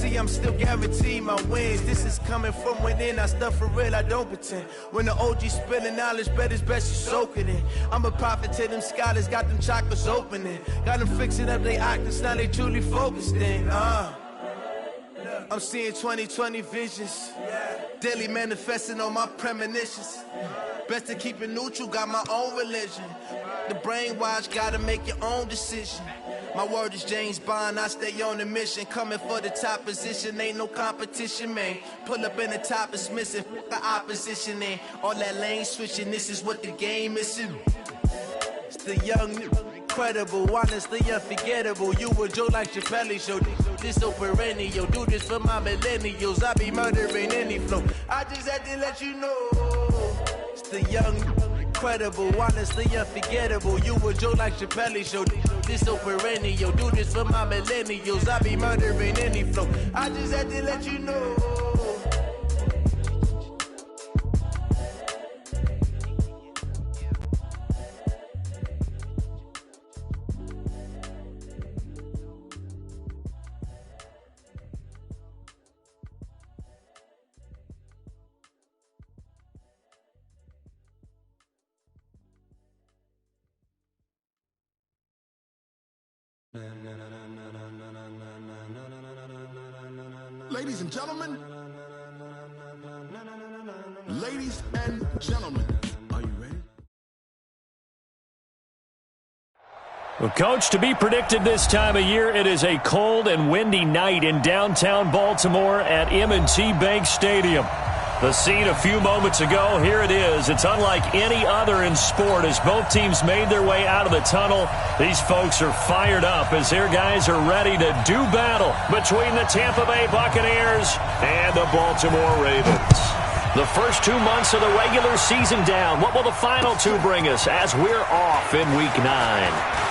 See, I'm still guaranteed my wins. This is coming from within. I stuff for real, I don't pretend. When the OG spilling knowledge, bet it's best you soak it in. I'm a prophet to them scholars, got them chakras opening. Got them fixing up they octaves, now they truly focused in. I'm seeing 2020 visions. Daily manifesting on my premonitions. Best to keep it neutral, got my own religion. The brainwash, gotta make your own decision. My word is James Bond, I stay on the mission. Coming for the top position, ain't no competition, man. Pull up in the top, it's missing, the opposition in. All that lane switching, this is what the game is. It's the young, incredible, honestly unforgettable. You a Joe like Chappelle show. This so perennial, do this for my millennials. I be murdering any flow. I just had to let you know. It's the young, incredible, honestly unforgettable. You a Joe like Chappelle show. This so perennial, do this for my millennials. I be murdering any flow. I just had to let you know. Ladies and gentlemen, are you ready? Well, Coach, to be predicted this time of year, it is a cold and windy night in downtown Baltimore at M&T Bank Stadium. The scene a few moments ago, here it is. It's unlike any other in sport as both teams made their way out of the tunnel. These folks are fired up as their guys are ready to do battle between the Tampa Bay Buccaneers and the Baltimore Ravens. The first 2 months of the regular season down. What will the final two bring us as we're off in Week 9?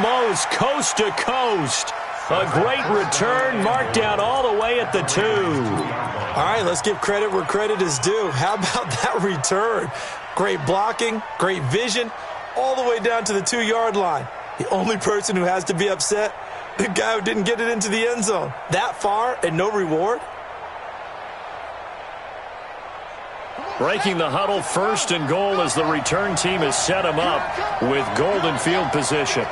Almost coast to coast. A great return, marked down all the way at the 2. All right, let's give credit where credit is due. How about that return? Great blocking, great vision, all the way down to the 2-yard line. The only person who has to be upset, the guy who didn't get it into the end zone. That far and no reward? Breaking the huddle, 1st and goal as the return team has set him up with golden field position.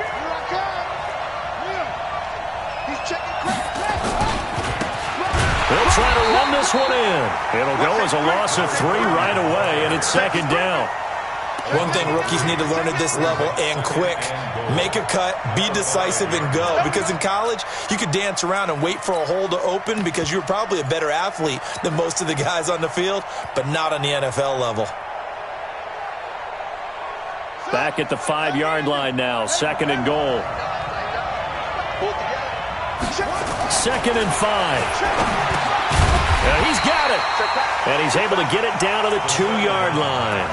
They'll try to run this one in. It'll go as a loss of 3 right away, and it's 2nd down. One thing rookies need to learn at this level, and quick, make a cut, be decisive, and go. Because in college, you could dance around and wait for a hole to open because you're probably a better athlete than most of the guys on the field, but not on the NFL level. Back at the 5-yard line now, 2nd and goal. 2nd and 5. He's got it. And he's able to get it down to the 2-yard line.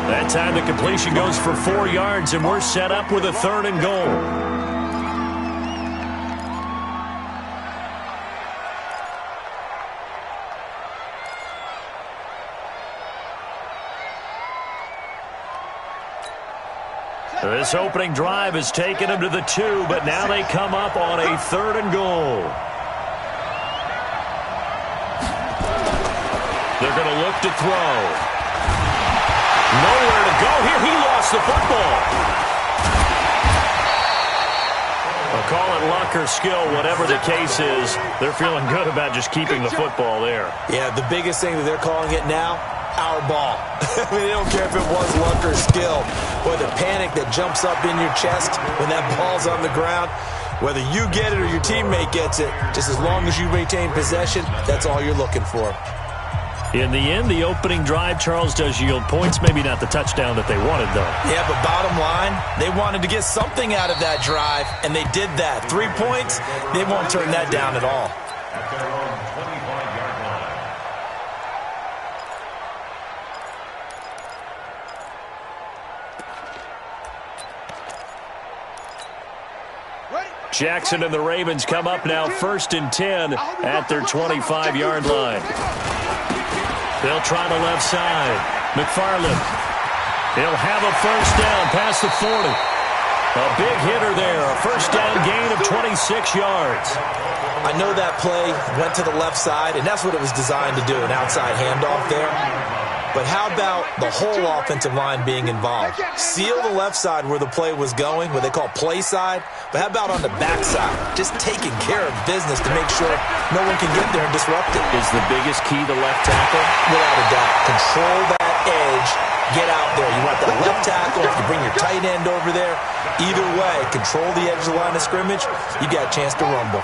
That time the completion goes for 4 yards, and we're set up with a 3rd and goal. This opening drive has taken them to the 2, but now they come up on a 3rd and goal. They're going to look to throw. Nowhere to go here. He lost the football. I'll call it luck or skill, whatever the case is. They're feeling good about just keeping the football there. Yeah, the biggest thing that they're calling it now, our ball. I mean, they don't care if it was luck or skill. Boy, the panic that jumps up in your chest when that ball's on the ground, whether you get it or your teammate gets it, just as long as you maintain possession, that's all you're looking for. In the end, the opening drive, Charles, does yield points. Maybe not the touchdown that they wanted, though. Yeah, but bottom line, they wanted to get something out of that drive, and they did that. 3 points, they won't turn that down at all. Jackson and the Ravens come up now 1st and 10 at their 25-yard line. They'll try the left side. McFarland He'll have a first down past the 40. A big hitter there. A first down gain of 26 yards. I know that play went to the left side, and that's what it was designed to do, an outside handoff there. But how about the whole offensive line being involved? Seal the left side where the play was going, what they call play side. But how about on the back side? Just taking care of business to make sure no one can get there and disrupt it. Is the biggest key the left tackle? Without a doubt. Control that edge. Get out there. You want that left tackle. If you bring your tight end over there, either way, control the edge of the line of scrimmage, you got a chance to rumble.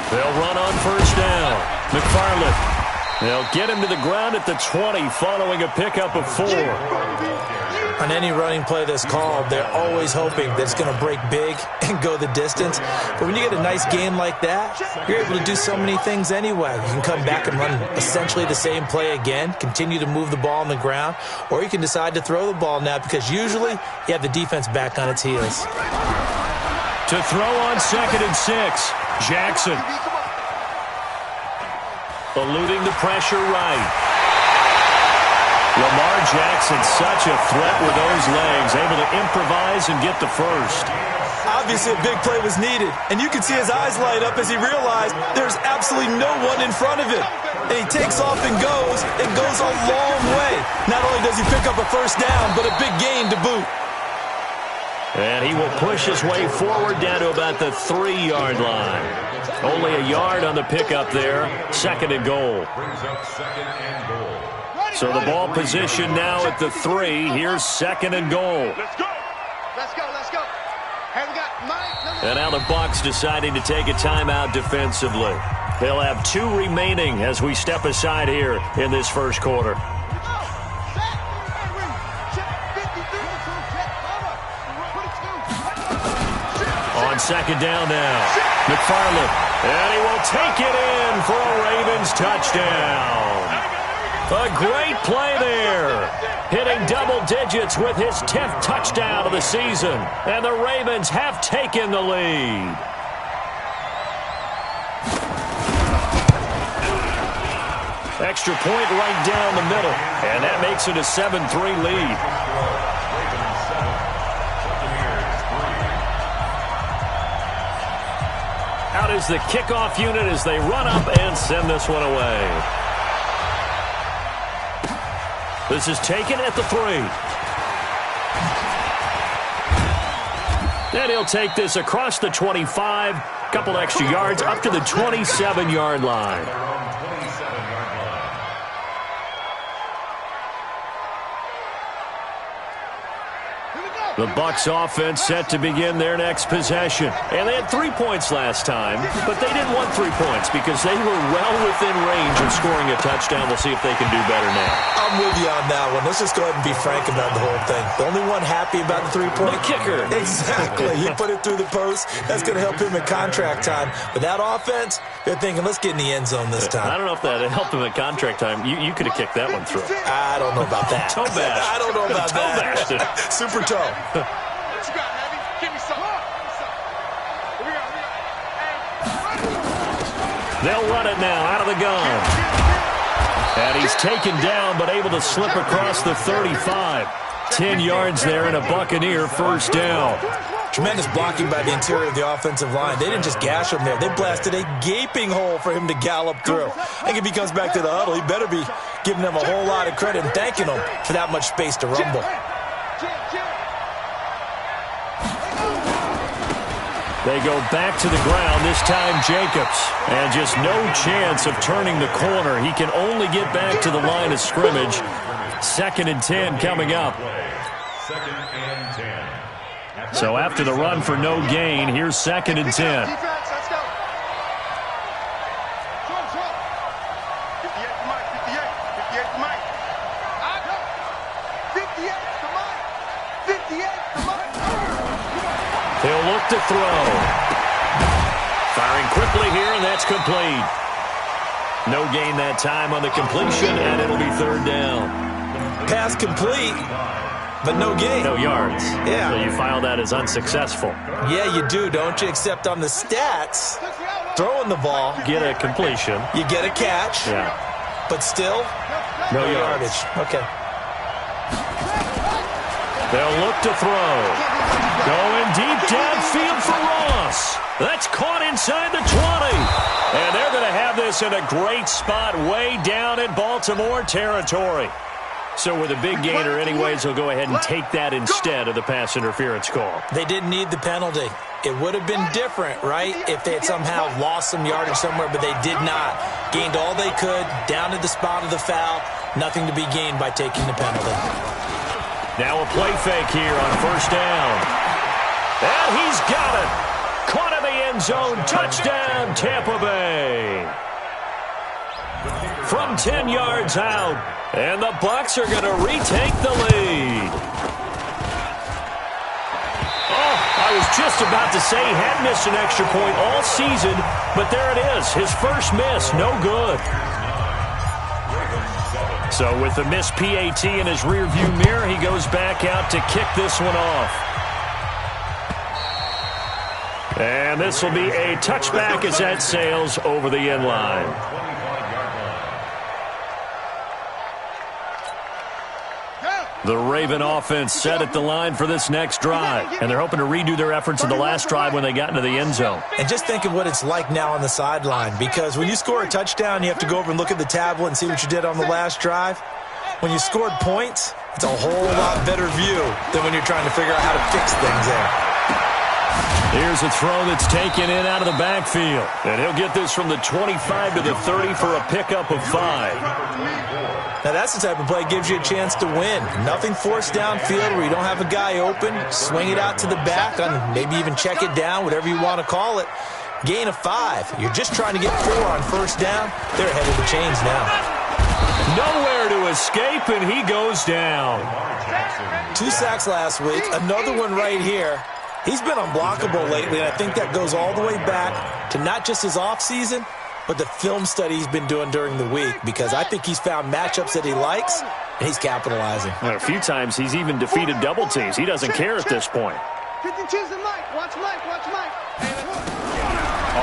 They'll run on first down. McFarland. They'll get him to the ground at the 20 following a pickup of 4. On any running play that's called, they're always hoping that it's going to break big and go the distance. But when you get a nice game like that, you're able to do so many things anyway. You can come back and run essentially the same play again, continue to move the ball on the ground, or you can decide to throw the ball now because usually you have the defense back on its heels. To throw on 2nd and 6, Jackson. Eluding the pressure right. Lamar Jackson, such a threat with those legs, able to improvise and get the first. Obviously, a big play was needed, and you can see his eyes light up as he realized there's absolutely no one in front of him. And he takes off and goes a long way. Not only does he pick up a first down, but a big gain to boot. And he will push his way forward down to about the 3-yard line. Only a yard on the pickup there. 2nd and goal. So the ball position now at the 3. Here's 2nd and goal. Let's go. Let's go. Let's go. Hey, we got Mike. And now the Bucs deciding to take a timeout defensively. They'll have 2 remaining as we step aside here in this first quarter. On 2nd down now, McFarland, and he will take it in for a Ravens touchdown. A great play there, hitting double digits with his 10th touchdown of the season, and the Ravens have taken the lead. Extra point right down the middle, and that makes it a 7-3 lead. Out is the kickoff unit as they run up and send this one away. This is taken at the 3. And he'll take this across the 25, couple extra yards up to the 27-yard line. The Bucs offense set to begin their next possession. And they had 3 points last time, but they didn't want 3 points because they were well within range of scoring a touchdown. We'll see if they can do better now. I'm with you on that one. Let's just go ahead and be frank about the whole thing. The only one happy about the 3-point? The kicker. Exactly. He put it through the post. That's going to help him in contract time. But that offense, they're thinking, let's get in the end zone this time. I don't know if that helped him at contract time. You could have kicked that one through. I don't know about that. Toe bash. I don't know about toe that. bashed it. Super toe. What you got, Navy? Give me some. Here we go. They'll run it now out of the gun. And he's taken down but able to slip across the 35. 10 yards there and a Buccaneer first down. Tremendous blocking by the interior of the offensive line. They didn't just gash him there. They blasted a gaping hole for him to gallop through. I think if he comes back to the huddle, he better be giving them a whole lot of credit and thanking them for that much space to rumble. They go back to the ground, this time Jacobs. And just no chance of turning the corner. He can only get back to the line of scrimmage. 2nd and 10 coming up. So after the run for no gain, here's 2nd and 10. He'll look to throw. Firing quickly here, and that's complete. No gain that time on the completion, and it'll be 3rd down. Pass complete, but no gain. No yards. Yeah. So you file that as unsuccessful. Yeah, you do, don't you? Except on the stats, throwing the ball. Get a completion. You get a catch. Yeah. but still, no yardage. Okay. They'll look to throw. Going deep downfield for Ross. That's caught inside the 20. And they're going to have this in a great spot way down in Baltimore territory. So with a big gainer anyways, he'll go ahead and take that instead of the pass interference call. They didn't need the penalty. It would have been different, right, if they had somehow lost some yardage somewhere, but they did not. Gained all they could, down to the spot of the foul. Nothing to be gained by taking the penalty. Now a play fake here on first down. And he's got it. Caught in the end zone. Touchdown, Tampa Bay. From 10 yards out. And the Bucs are going to retake the lead. Oh, I was just about to say he had missed an extra point all season, but there it is. His first miss, no good. So with the missed PAT in his rearview mirror, he goes back out to kick this one off. And this will be a touchback as that sails over the end line. The Raven offense set at the line for this next drive, and they're hoping to redo their efforts in the last drive when they got into the end zone. And just think of what it's like now on the sideline, because when you score a touchdown, you have to go over and look at the tablet and see what you did on the last drive. When you scored points, it's a whole lot better view than when you're trying to figure out how to fix things there. Here's a throw that's taken in out of the backfield, and he'll get this from the 25 to the 30 for a pickup of 5. Now, that's the type of play that gives you a chance to win. Nothing forced downfield where you don't have a guy open. Swing it out to the back, and maybe even check it down, whatever you want to call it. Gain of 5. You're just trying to get 4 on first down. They're ahead of the chains now. Nowhere to escape, and he goes down. 2 sacks last week. Another one right here. He's been unblockable lately, and I think that goes all the way back to not just his offseason, but the film study he's been doing during the week, because I think he's found matchups that he likes, and he's capitalizing. Well, a few times he's even defeated double teams. He doesn't care at this point. 52's in Mike. Watch Mike. Watch Mike.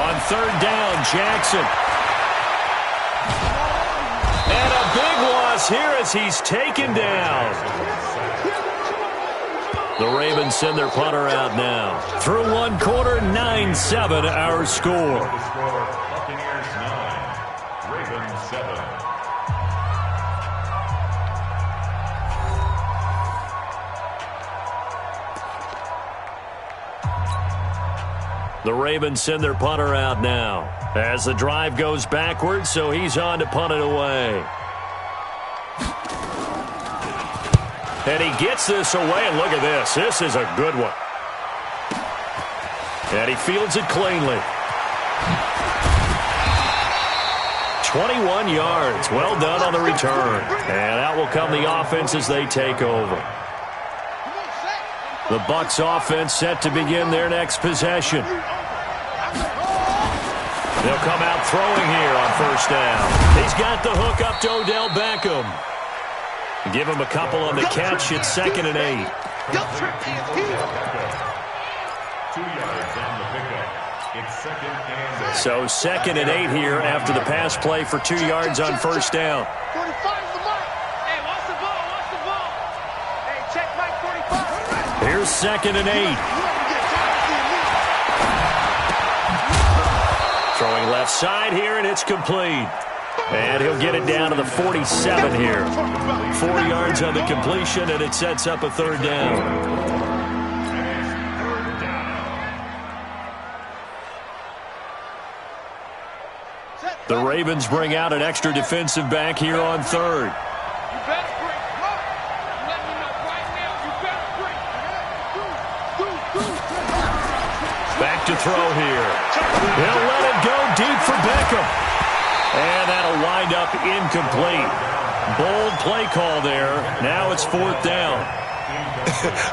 On third down, Jackson. And a big loss here as he's taken down. The Ravens send their punter out now. Through one quarter, 9-7 our score. Buccaneers 9, Ravens 7. The Ravens send their punter out now as the drive goes backwards, so he's on to punt it away. And he gets this away, and look at this. This is a good one. And he fields it cleanly. 21 yards. Well done on the return. And out will come the offense as they take over. The Bucs offense set to begin their next possession. They'll come out throwing here on first down. He's got the hook up to Odell Beckham. Give him a couple on the catch. It's 2nd and 8. 2 yards on the pickup. It's 2nd and 8. So 2nd and 8 here after the pass play for 2 yards on first down. 45's the mark. Hey, watch the ball. Watch the ball. Hey, check Mike 45. Here's 2nd and 8. Throwing left side here, and it's complete. And he'll get it down to the 47 here. 4 yards on the completion, and it sets up a third down. The Ravens bring out an extra defensive back here on third. Back to throw here. He'll let it go deep for Beckham. And that'll wind up incomplete. Bold play call there. Now it's 4th down.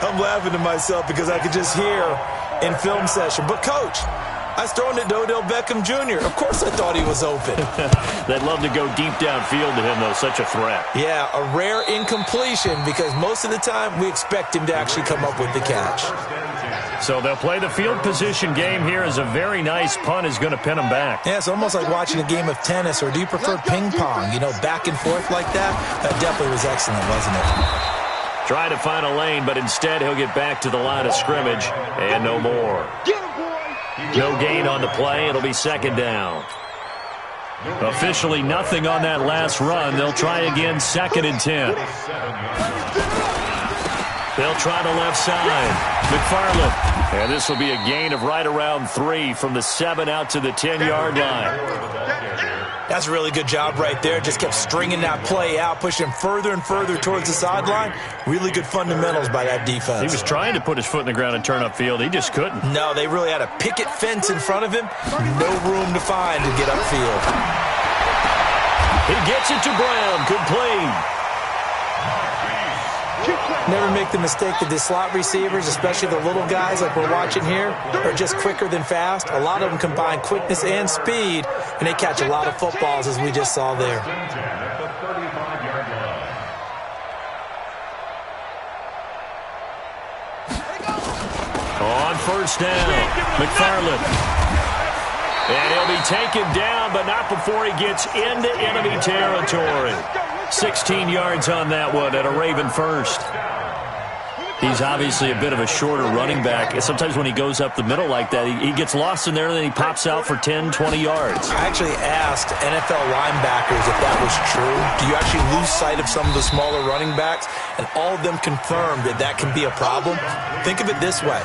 I'm laughing to myself because I could just hear in film session. But, Coach, I was throwing it to Odell Beckham Jr. Of course I thought he was open. They'd love to go deep downfield to him, though. Such a threat. Yeah, a rare incompletion because most of the time we expect him to actually come up with the catch. So they'll play the field position game here as a very nice punt is going to pin them back. Yeah, it's almost like watching a game of tennis, or do you prefer ping pong? You know, back and forth like that? That definitely was excellent, wasn't it? Trying to find a lane, but instead he'll get back to the line of scrimmage and no more. No gain on the play. It'll be second down. Officially nothing on that last run. They'll try again, second and 10. They'll try the left side. McFarland. And this will be a gain of right around 3 from the 7 out to the 10-yard line. That's a really good job right there. Just kept stringing that play out, pushing further and further towards the sideline. Really good fundamentals by that defense. He was trying to put his foot in the ground and turn upfield. He just couldn't. No, they really had a picket fence in front of him. No room to find to get upfield. He gets it to Brown. Complete. Never make the mistake that the slot receivers, especially the little guys like we're watching here, are just quicker than fast. A lot of them combine quickness and speed, and they catch a lot of footballs, as we just saw there. On first down, McFarland. And he'll be taken down, but not before he gets into enemy territory. 16 yards on that one at a Raven first. He's obviously a bit of a shorter running back. Sometimes when he goes up the middle like that, he gets lost in there, and then he pops out for 10, 20 yards. I actually asked NFL linebackers if that was true. Do you actually lose sight of some of the smaller running backs? And all of them confirmed that that can be a problem. Think of it this way.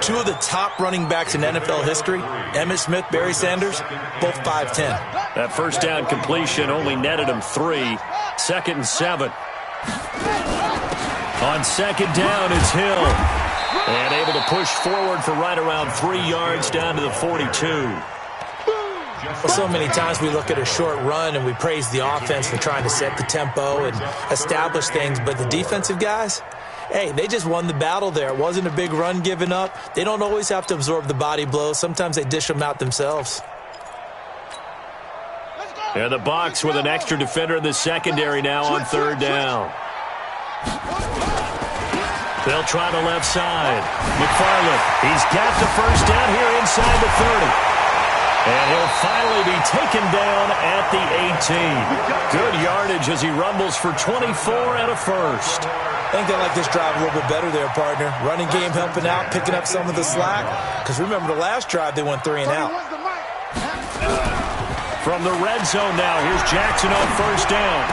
2 of the top running backs in NFL history, Emmitt Smith, Barry Sanders, both 5'10". That first down completion only netted him 3. Second and 7. On second down, it's Hill. And able to push forward for right around 3 yards down to the 42. Well, so many times we look at a short run and we praise the offense for trying to set the tempo and establish things, but the defensive guys, hey, they just won the battle there. It wasn't a big run given up. They don't always have to absorb the body blows. Sometimes they dish them out themselves. And the Bucs with an extra defender in the secondary now on third down. They'll try the left side. McFarland, he's got the first down here inside the 30. And he'll finally be taken down at the 18. Good yardage as he rumbles for 24 and a first. I think they like this drive a little bit better there, partner. Running game helping out, picking up some of the slack. Because remember the last drive, they went 3 and out. From the red zone now, here's Jackson on first down.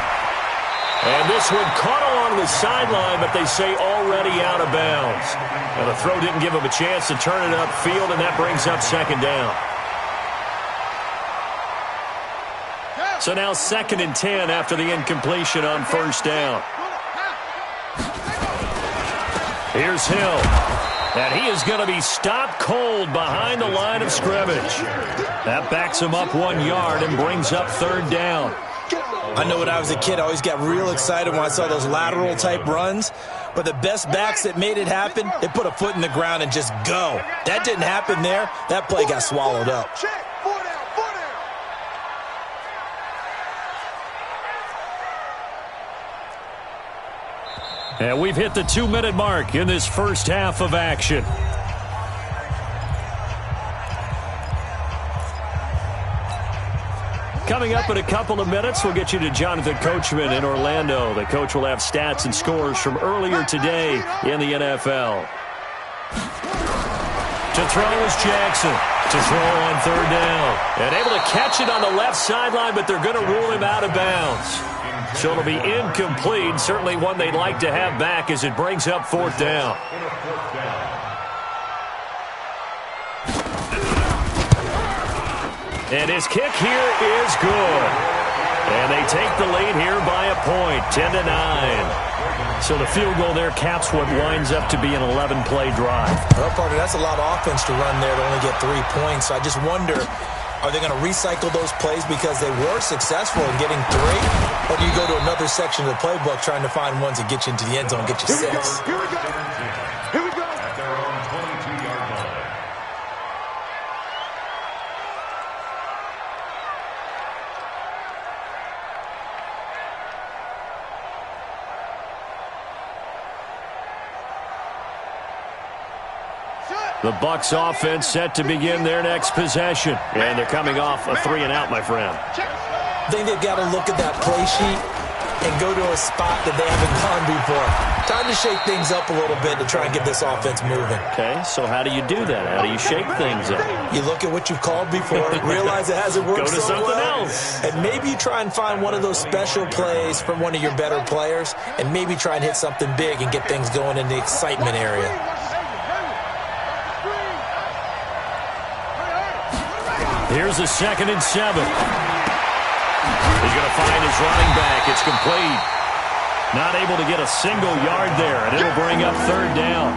And this one caught along the sideline, but they say already out of bounds. Well, the throw didn't give him a chance to turn it upfield, and that brings up second down. So now second and 10 after the incompletion on first down. Here's Hill. And he is going to be stopped cold behind the line of scrimmage. That backs him up 1 yard and brings up third down. I know when I was a kid, I always got real excited when I saw those lateral-type runs. But the best backs that made it happen, they put a foot in the ground and just go. That didn't happen there. That play got swallowed up. And we've hit the 2-minute mark in this first half of action. Coming up in a couple of minutes, we'll get you to Jonathan Coachman in Orlando. The coach will have stats and scores from earlier today in the NFL. To throw is Jackson. To throw on third down. And able to catch it on the left sideline, but they're going to rule him out of bounds. So it'll be incomplete. Certainly one they'd like to have back as it brings up fourth down. And his kick here is good. And they take the lead here by a point, 10-9. So the field goal there caps what winds up to be an 11-play drive. Well, partner, that's a lot of offense to run there to only get 3 points. So I just wonder, are they going to recycle those plays because they were successful in getting 3? Or do you go to another section of the playbook trying to find ones that get you into the end zone and get you 6? Here we go. Here we go. At their own 22-yard line. Shut. The Bucs offense set to begin their next possession. And they're coming off a 3-and-out, my friend. I think they've got to look at that play sheet and go to a spot that they haven't gone before. Time to shake things up a little bit to try and get this offense moving. Okay, so how do you do that? How do you shake things up? You look at what you've called before, realize it hasn't worked Go to so something well, else. and maybe you try and find one of those special plays from one of your better players, and maybe try and hit something big and get things going in the excitement area. Here's a 2nd and 7. He's going to find his running back. It's complete. Not able to get a single yard there, and it'll bring up 3rd down.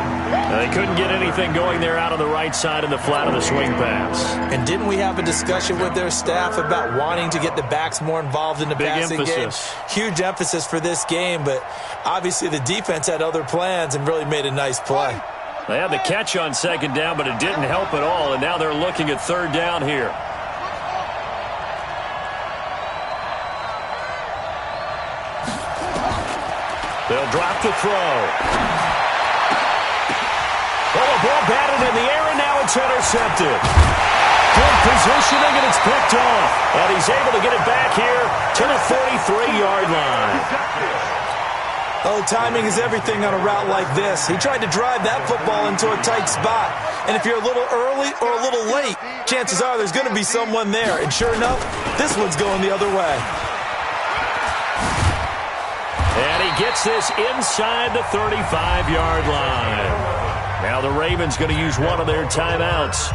They couldn't get anything going there out on the right side in the flat of the swing pass. And didn't we have a discussion with their staff about wanting to get the backs more involved in the passing game? Huge emphasis for this game, but obviously the defense had other plans and really made a nice play. They had the catch on 2nd down, but it didn't help at all, and now they're looking at 3rd down here. They'll drop the throw. Oh, a ball batted in the air, and now it's intercepted. Good positioning, and it's picked off. And he's able to get it back here to the 43-yard line. Oh, timing is everything on a route like this. He tried to drive that football into a tight spot. And if you're a little early or a little late, chances are there's going to be someone there. And sure enough, this one's going the other way. And he gets this inside the 35-yard line. Now the Ravens going to use one of their timeouts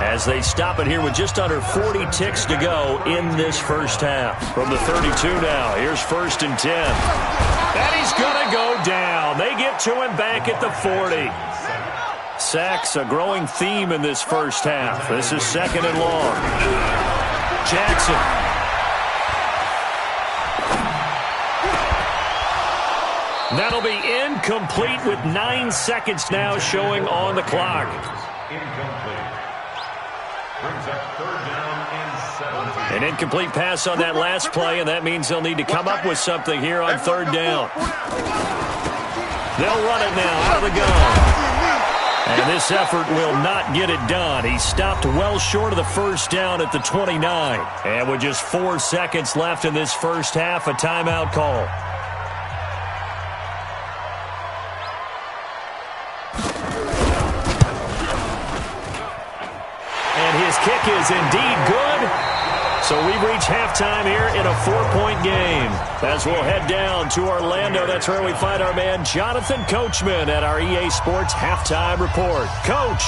as they stop it here with just under 40 ticks to go in this first half. From the 32 now, here's 1st and 10. And he's going to go down. They get to him back at the 40. Sacks, a growing theme in this first half. This is 2nd and long. Jackson. That'll be incomplete with 9 seconds now showing on the clock. Incomplete. Brings up 3rd down and 17. An incomplete pass on that last play, and that means they'll need to come up with something here on 3rd down. They'll run it now out of the gun. And this effort will not get it done. He stopped well short of the 1st down at the 29. And with just 4 seconds left in this first half, a timeout call. His kick is indeed good. So we've reached halftime here in a 4-point game. As we'll head down to Orlando, that's where we find our man Jonathan Coachman at our EA Sports Halftime Report. Coach.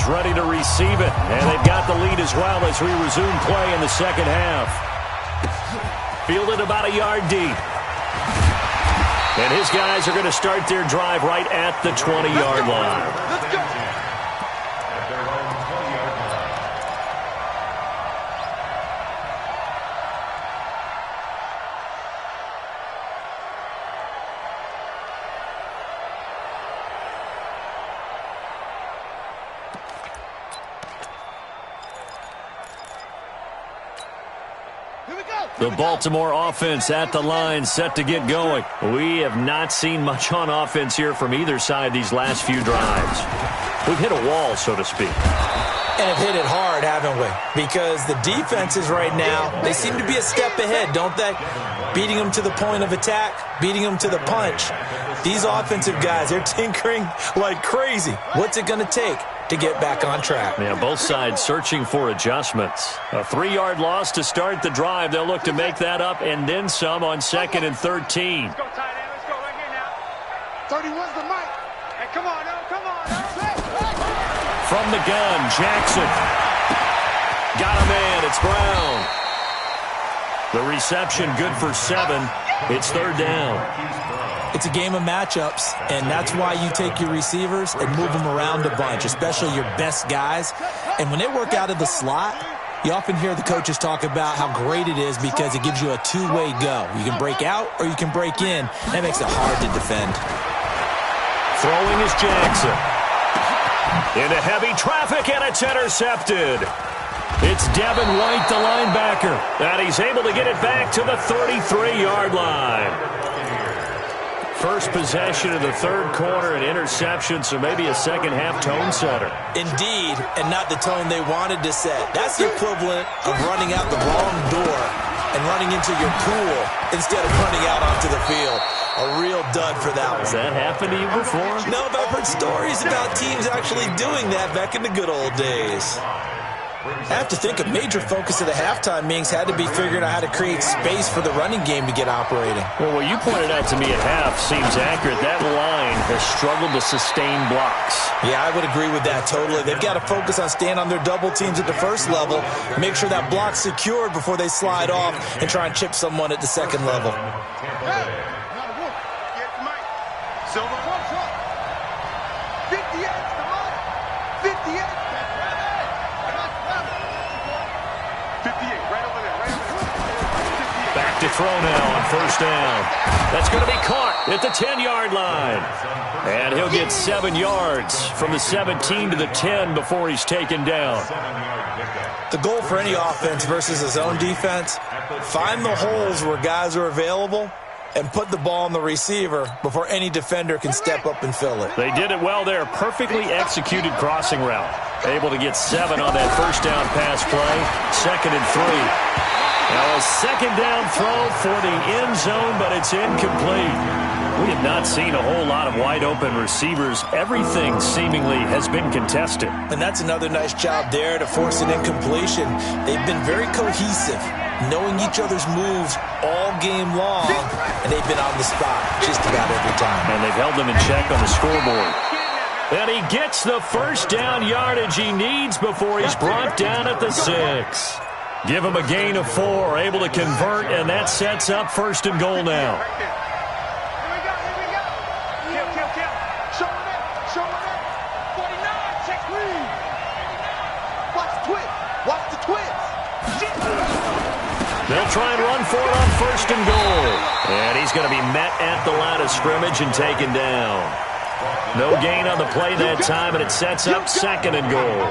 Ready to receive it, and they've got the lead as well as we resume play in the second half. Fielded about a yard deep. And his guys are going to start their drive right at the 20-yard line. Let's go. At their own 20-yard line. The Baltimore offense at the line, set to get going. We have not seen much on offense here from either side these last few drives. We've hit a wall, so to speak. And have hit it hard, haven't we? Because the defenses right now, they seem to be a step ahead, don't they? Beating them to the point of attack, beating them to the punch. These offensive guys, they're tinkering like crazy. What's it going to take to get back on track? Yeah, both sides searching for adjustments. A 3-yard loss to start the drive. They'll look to make that up and then some on 2nd and 13. Let's go, tight end. Let's go right here now. 31's the mic. Hey, come on, now. Come on, now. From the gun, Jackson. Got a man. It's Brown. The reception good for 7. It's 3rd down. It's a game of matchups, and that's why you take your receivers and move them around a bunch, especially your best guys. And when they work out of the slot, you often hear the coaches talk about how great it is because it gives you a two-way go. You can break out or you can break in. That makes it hard to defend. Throwing is Jackson. Into heavy traffic, and it's intercepted. It's Devin White, the linebacker, and he's able to get it back to the 33-yard line. First possession of the third quarter, an interception, so maybe a second-half tone setter. Indeed, and not the tone they wanted to set. That's the equivalent of running out the wrong door and running into your pool instead of running out onto the field. A real dud for that one. Has that happened to you before? No, but I've heard stories about teams actually doing that back in the good old days. I have to think a major focus of the halftime meetings had to be figuring out how to create space for the running game to get operating. Well, what you pointed out to me at half seems accurate. That line has struggled to sustain blocks. Yeah, I would agree with that totally. They've got to focus on staying on their double teams at the first level, make sure that block's secured before they slide off and try and chip someone at the second level. Back to throw now on first down. That's going to be caught at the 10-yard line. And he'll get 7 yards from the 17 to the 10 before he's taken down. The goal for any offense versus his own defense, find the holes where guys are available and put the ball on the receiver before any defender can step up and fill it. They did it well there. Perfectly executed crossing route. Able to get 7 on that first down pass play. 2nd and 3. Now a second down throw for the end zone, but it's incomplete. We have not seen a whole lot of wide-open receivers. Everything seemingly has been contested. And that's another nice job there to force an incompletion. They've been very cohesive, knowing each other's moves all game long, and they've been on the spot just about every time. And they've held them in check on the scoreboard. And he gets the first down yardage he needs before he's brought down at the 6. Give him a gain of 4, able to convert, and that sets up 1st and goal now. They'll try and run for it on 1st and goal. And he's going to be met at the line of scrimmage and taken down. No gain on the play that time, and it sets up 2nd and goal.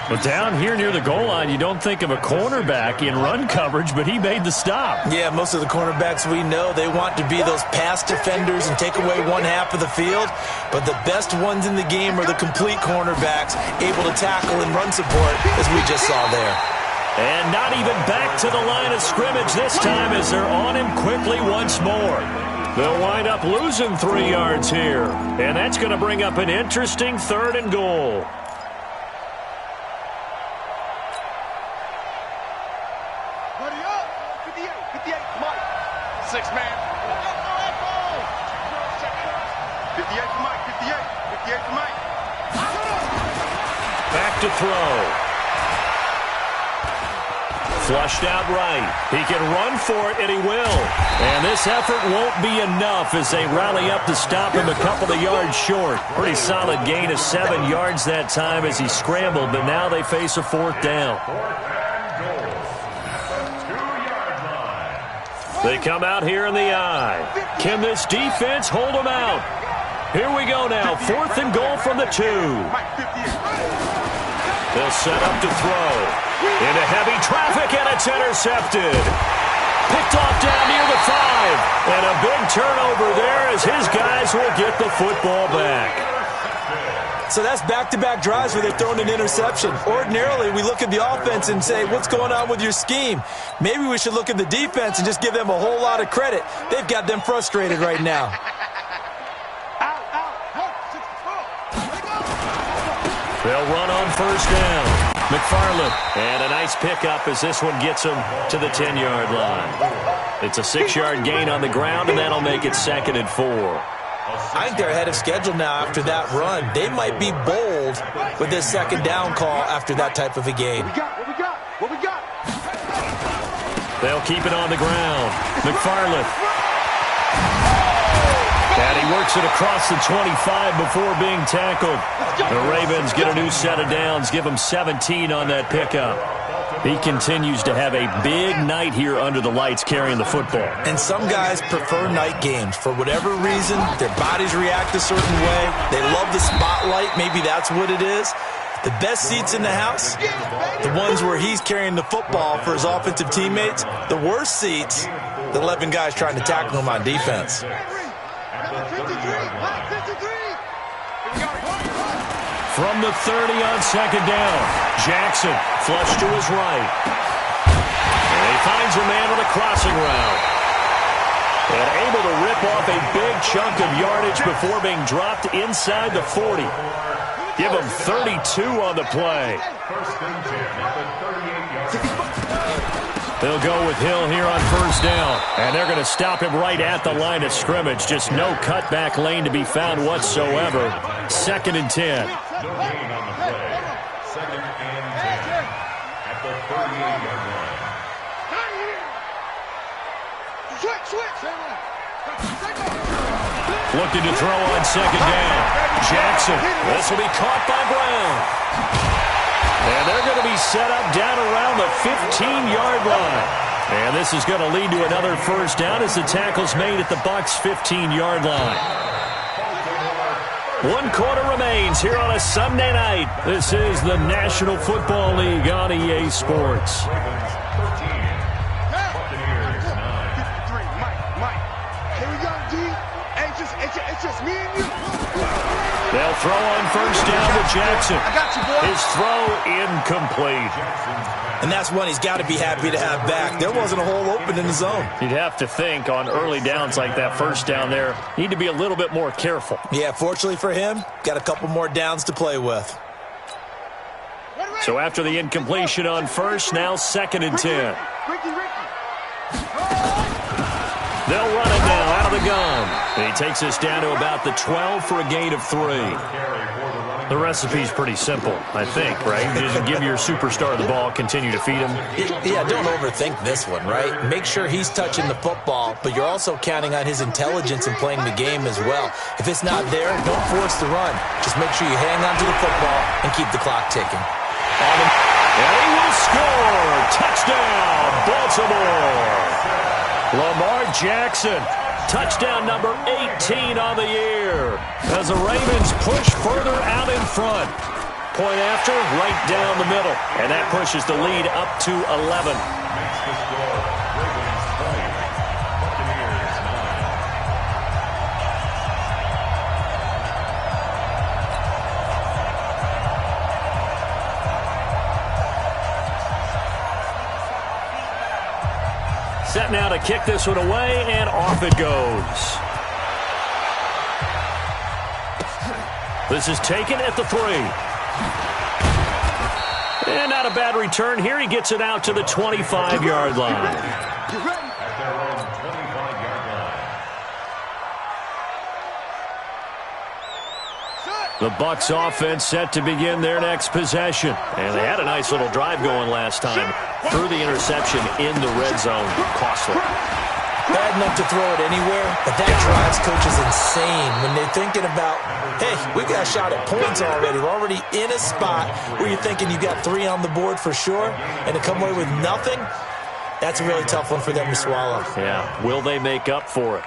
But down here near the goal line, you don't think of a cornerback in run coverage, but he made the stop. Yeah, most of the cornerbacks we know, they want to be those pass defenders and take away one half of the field. But the best ones in the game are the complete cornerbacks, able to tackle and run support, as we just saw there. And not even back to the line of scrimmage this time as they're on him quickly once more. They'll wind up losing 3 yards here. And that's going to bring up an interesting 3rd and goal. Back to throw. Flushed out right. He can run for it, and he will. And this effort won't be enough as they rally up to stop him a couple of yards short. Pretty solid gain of 7 yards that time as he scrambled, but now they face a 4th down. They come out here in the eye. Can this defense hold them out? Here we go now. 4th and goal from the 2. They'll set up to throw. Into heavy traffic, and it's intercepted. Picked off down near the 5. And a big turnover there as his guys will get the football back. So that's back-to-back drives where they're throwing an interception. Ordinarily, we look at the offense and say, what's going on with your scheme? Maybe we should look at the defense and just give them a whole lot of credit. They've got them frustrated right now. They'll run on 1st down. McFarland, and a nice pickup as this one gets him to the 10-yard line. It's a 6-yard gain on the ground, and that'll make it 2nd and 4. I think they're ahead of schedule now after that run. They might be bold with this 2nd down call after that type of a game. What we got? They'll keep it on the ground. McFarland. And he works it across the 25 before being tackled. The Ravens get a new set of downs, give them 17 on that pickup. He continues to have a big night here under the lights carrying the football. And some guys prefer night games. For whatever reason, their bodies react a certain way. They love the spotlight. Maybe that's what it is. The best seats in the house, the ones where he's carrying the football for his offensive teammates. The worst seats, the 11 guys trying to tackle him on defense. From the 30 on second down, Jackson flush to his right. And he finds a man on a crossing route. And able to rip off a big chunk of yardage before being dropped inside the 40. Give him 32 on the play. They'll go with Hill here on first down. And they're going to stop him right at the line of scrimmage. Just no cutback lane to be found whatsoever. 2nd and 10. No gain on the play. 2nd and 10 at the 38-yard line. Looking to throw on second down. Jackson. This will be caught by Brown. And they're going to be set up down around the 15-yard line. And this is going to lead to another first down as the tackle's made at the Bucs' 15-yard line. 1 quarter remains here on a Sunday night. This is the National Football League on EA Sports. It's just me and you. They'll throw on first down to Jackson. I got you, boy. His throw incomplete. And that's one he's got to be happy to have back. There wasn't a hole open in the zone. You'd have to think on early downs like that first down there, need to be a little bit more careful. Yeah, fortunately for him, got a couple more downs to play with. So after the incompletion on first, now 2nd and 10. They'll run it now out of the gun. And he takes us down to about the 12 for a gain of 3. The recipe's pretty simple, I think, right? Just give your superstar the ball, continue to feed him. Yeah, don't overthink this one, right? Make sure he's touching the football, but you're also counting on his intelligence in playing the game as well. If it's not there, don't force the run. Just make sure you hang on to the football and keep the clock ticking. And he will score! Touchdown, Baltimore! Lamar Jackson, touchdown number 18 on the year. As the Ravens push further out in front. Point after, right down the middle. And that pushes the lead up to 11. Makes the score. Ravens 20. Buccaneers 9. Set now to kick this one away, and off it goes. This is taken at the 3. And not a bad return here. He gets it out to the 25-yard line. At their own 25-yard line. The Bucs offense set to begin their next possession. And they had a nice little drive going last time. Threw the interception in the red zone. Costly. Bad enough to throw it anywhere, but that drives coaches insane when they're thinking about, hey, we've got a shot at points already. We're already in a spot where you're thinking you got 3 on the board for sure, and to come away with nothing, that's a really tough one for them to swallow. Yeah, will they make up for it?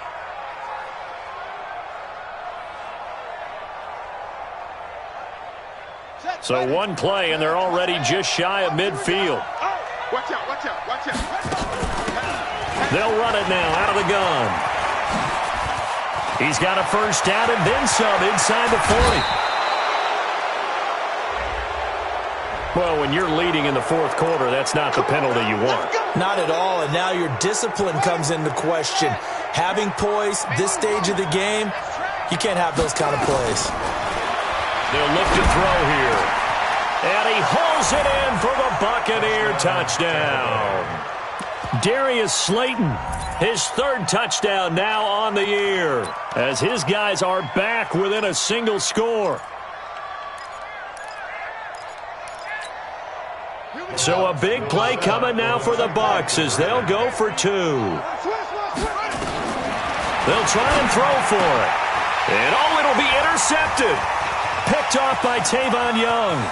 So one play, and they're already just shy of midfield. Watch out, watch out, watch out. They'll run it now out of the gun. He's got a first down and then some inside the 40. Well, when you're leading in the 4th quarter, that's not the penalty you want. Not at all, and now your discipline comes into question. Having poise this stage of the game, you can't have those kind of plays. They'll look to throw here. And he hauls it in for the Buccaneer touchdown. Darius Slayton, his 3rd touchdown now on the year, as his guys are back within a single score. So a big play coming now for the Bucs as they'll go for 2. They'll try and throw for it. And it'll be intercepted. Picked off by Tavon Young.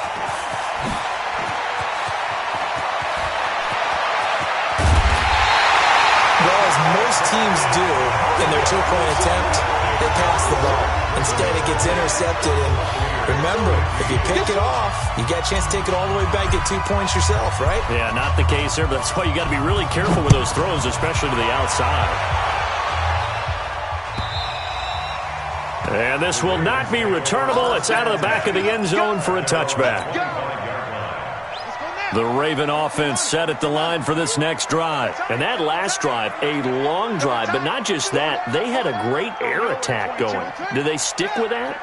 Well, as most teams do in their two-point attempt, they pass the ball. Instead, it gets intercepted. And remember, if you pick it off, you got a chance to take it all the way back, get 2 points yourself, right? Yeah, not the case here, but that's why you got to be really careful with those throws, especially to the outside. And this will not be returnable. It's out of the back of the end zone for a touchback. The Raven offense set at the line for this next drive. And that last drive, a long drive, but not just that. They had a great air attack going. Do they stick with that?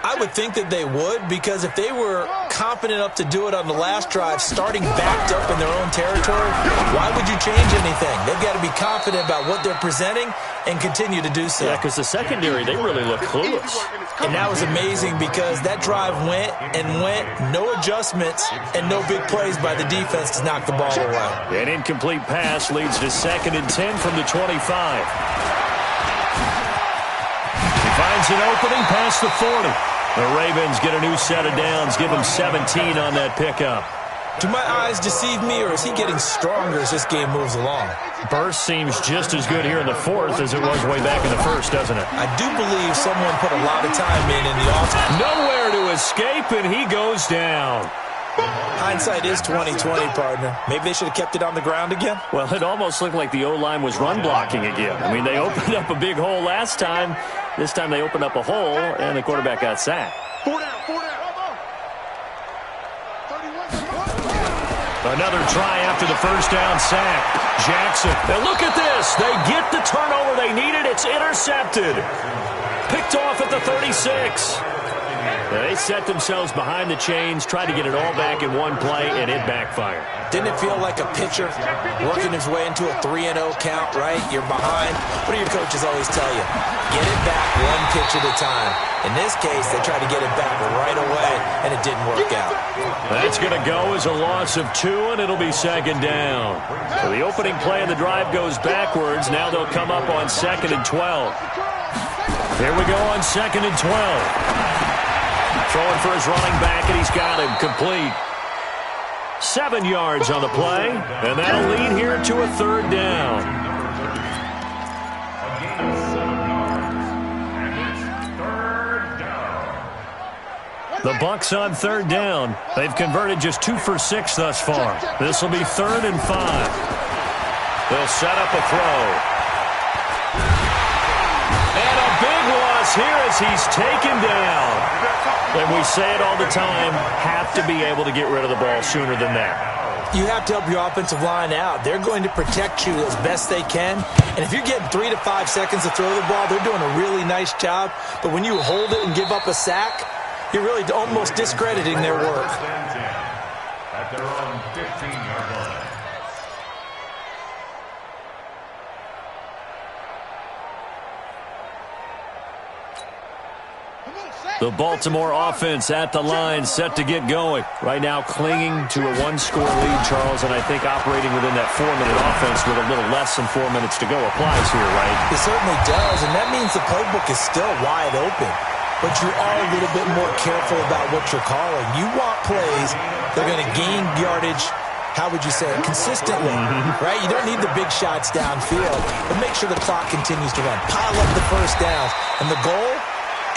I would think that they would, because if they were confident enough to do it on the last drive, starting backed up in their own territory, why would you change anything? They've got to be confident about what they're presenting and continue to do so. Yeah, because the secondary, they really look clueless. And that was amazing because that drive went and went, no adjustments, and no big plays by the defense to knock the ball away. An incomplete pass leads to 2nd and 10 from the 25. He finds an opening past the 40. The Ravens get a new set of downs, give him 17 on that pickup. Do my eyes deceive me, or is he getting stronger as this game moves along? Burst seems just as good here in the 4th as it was way back in the 1st, doesn't it? I do believe someone put a lot of time in the offense. Nowhere to escape, and he goes down. Hindsight is 20/20, partner. Maybe they should have kept it on the ground again? Well, it almost looked like the O-line was run blocking again. I mean, they opened up a big hole last time. This time they opened up a hole, and the quarterback got sacked. 4 down, 4 down. Another try after the first down sack. Jackson. And look at this. They get the turnover they needed. It's intercepted. Picked off at the 36. Now, they set themselves behind the chains, tried to get it all back in one play, and it backfired. Didn't it feel like a pitcher working his way into a 3-0 count, right? You're behind. What do your coaches always tell you? Get it back one pitch at a time. In this case, they tried to get it back right away, and it didn't work out. That's going to go as a loss of 2, and it'll be 2nd down. So the opening play of the drive goes backwards. Now they'll come up on 2nd and 12. Here we go on 2nd and 12. Throwing for his running back, and he's got him complete. 7 yards on the play, and that'll lead here to a 3rd down. The Bucs on 3rd down. They've converted just 2 for 6 thus far. This will be 3rd and 5. They'll set up a throw. And a big loss here as he's taken down. And we say it all the time, have to be able to get rid of the ball sooner than that. You have to help your offensive line out. They're going to protect you as best they can. And if you're getting 3 to 5 seconds to throw the ball, they're doing a really nice job. But when you hold it and give up a sack, you're really almost discrediting their work. At their own 15-yard line. The Baltimore offense at the line, set to get going. Right now clinging to a 1-score lead, Charles, and I think operating within that 4-minute offense with a little less than 4 minutes to go applies here, right? It certainly does, and that means the playbook is still wide open. But you are a little bit more careful about what you're calling. You want plays that are going to gain yardage, how would you say it, consistently, right? You don't need the big shots downfield, but make sure the clock continues to run. Pile up the first downs, and the goal?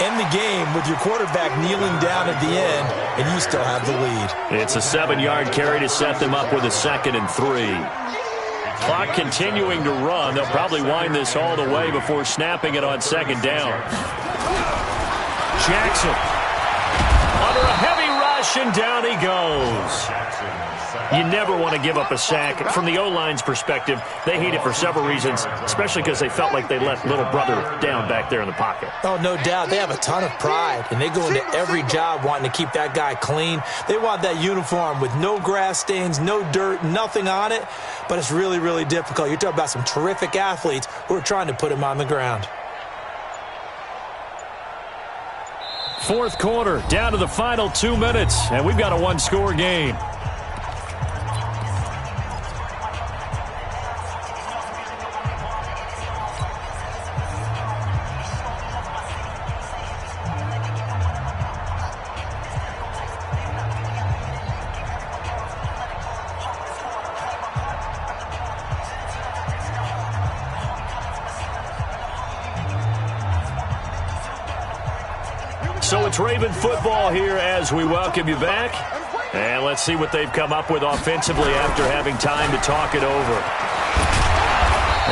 End the game with your quarterback kneeling down at the end, and you still have the lead. It's a 7-yard carry to set them up with a 2nd and 3. Clock continuing to run. They'll probably wind this all the way before snapping it on 2nd down. Jackson under a heavy rush, and down he goes. You never want to give up a sack. From the O-line's perspective, they hate it for several reasons, especially because they felt like they let little brother down back there in the pocket. Oh, no doubt. They have a ton of pride, and they go into every job wanting to keep that guy clean. They want that uniform with no grass stains, no dirt, nothing on it, but it's really, really difficult. You're talking about some terrific athletes who are trying to put him on the ground. 4th quarter, down to the final 2 minutes, and we've got a 1-score game. So it's Raven football here as we welcome you back. And let's see what they've come up with offensively after having time to talk it over.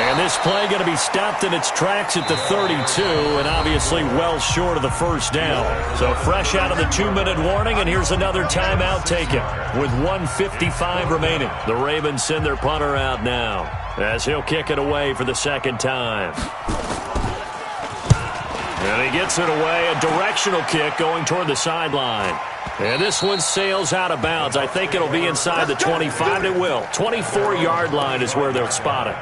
And this play going to be stopped in its tracks at the 32, and obviously well short of the first down. So fresh out of the 2-minute warning, and here's another timeout taken with 1:55 remaining. The Ravens send their punter out now as he'll kick it away for the second time. And he gets it away, a directional kick going toward the sideline. And this one sails out of bounds. I think it'll be inside the 25. It will. 24-yard line is where they'll spot it.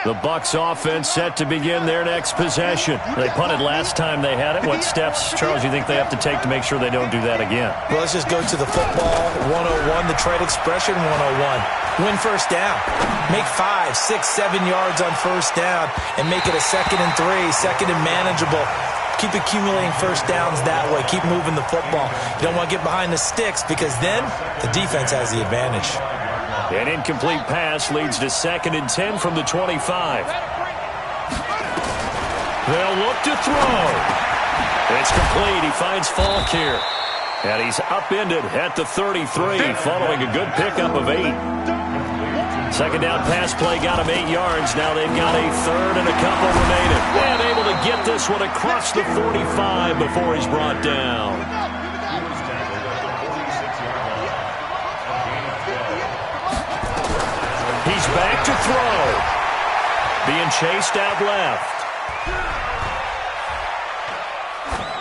The Bucs offense set to begin their next possession. They punted last time they had it. What steps, Charles, you think they have to take to make sure they don't do that again? Well, let's just go to the football 101, the trade expression 101. Win first down. Make 5, 6, 7 yards on first down and make it a 2nd and 3, second and manageable. Keep accumulating first downs that way. Keep moving the football. You don't want to get behind the sticks because then the defense has the advantage. An incomplete pass leads to 2nd and 10 from the 25. They'll look to throw. It's complete. He finds Falk here. And he's upended at the 33 following a good pickup of 8. Second down pass play got him 8 yards. Now they've got a 3rd and a couple remaining. And able to get this one across the 45 before he's brought down. He's back to throw. Being chased out left.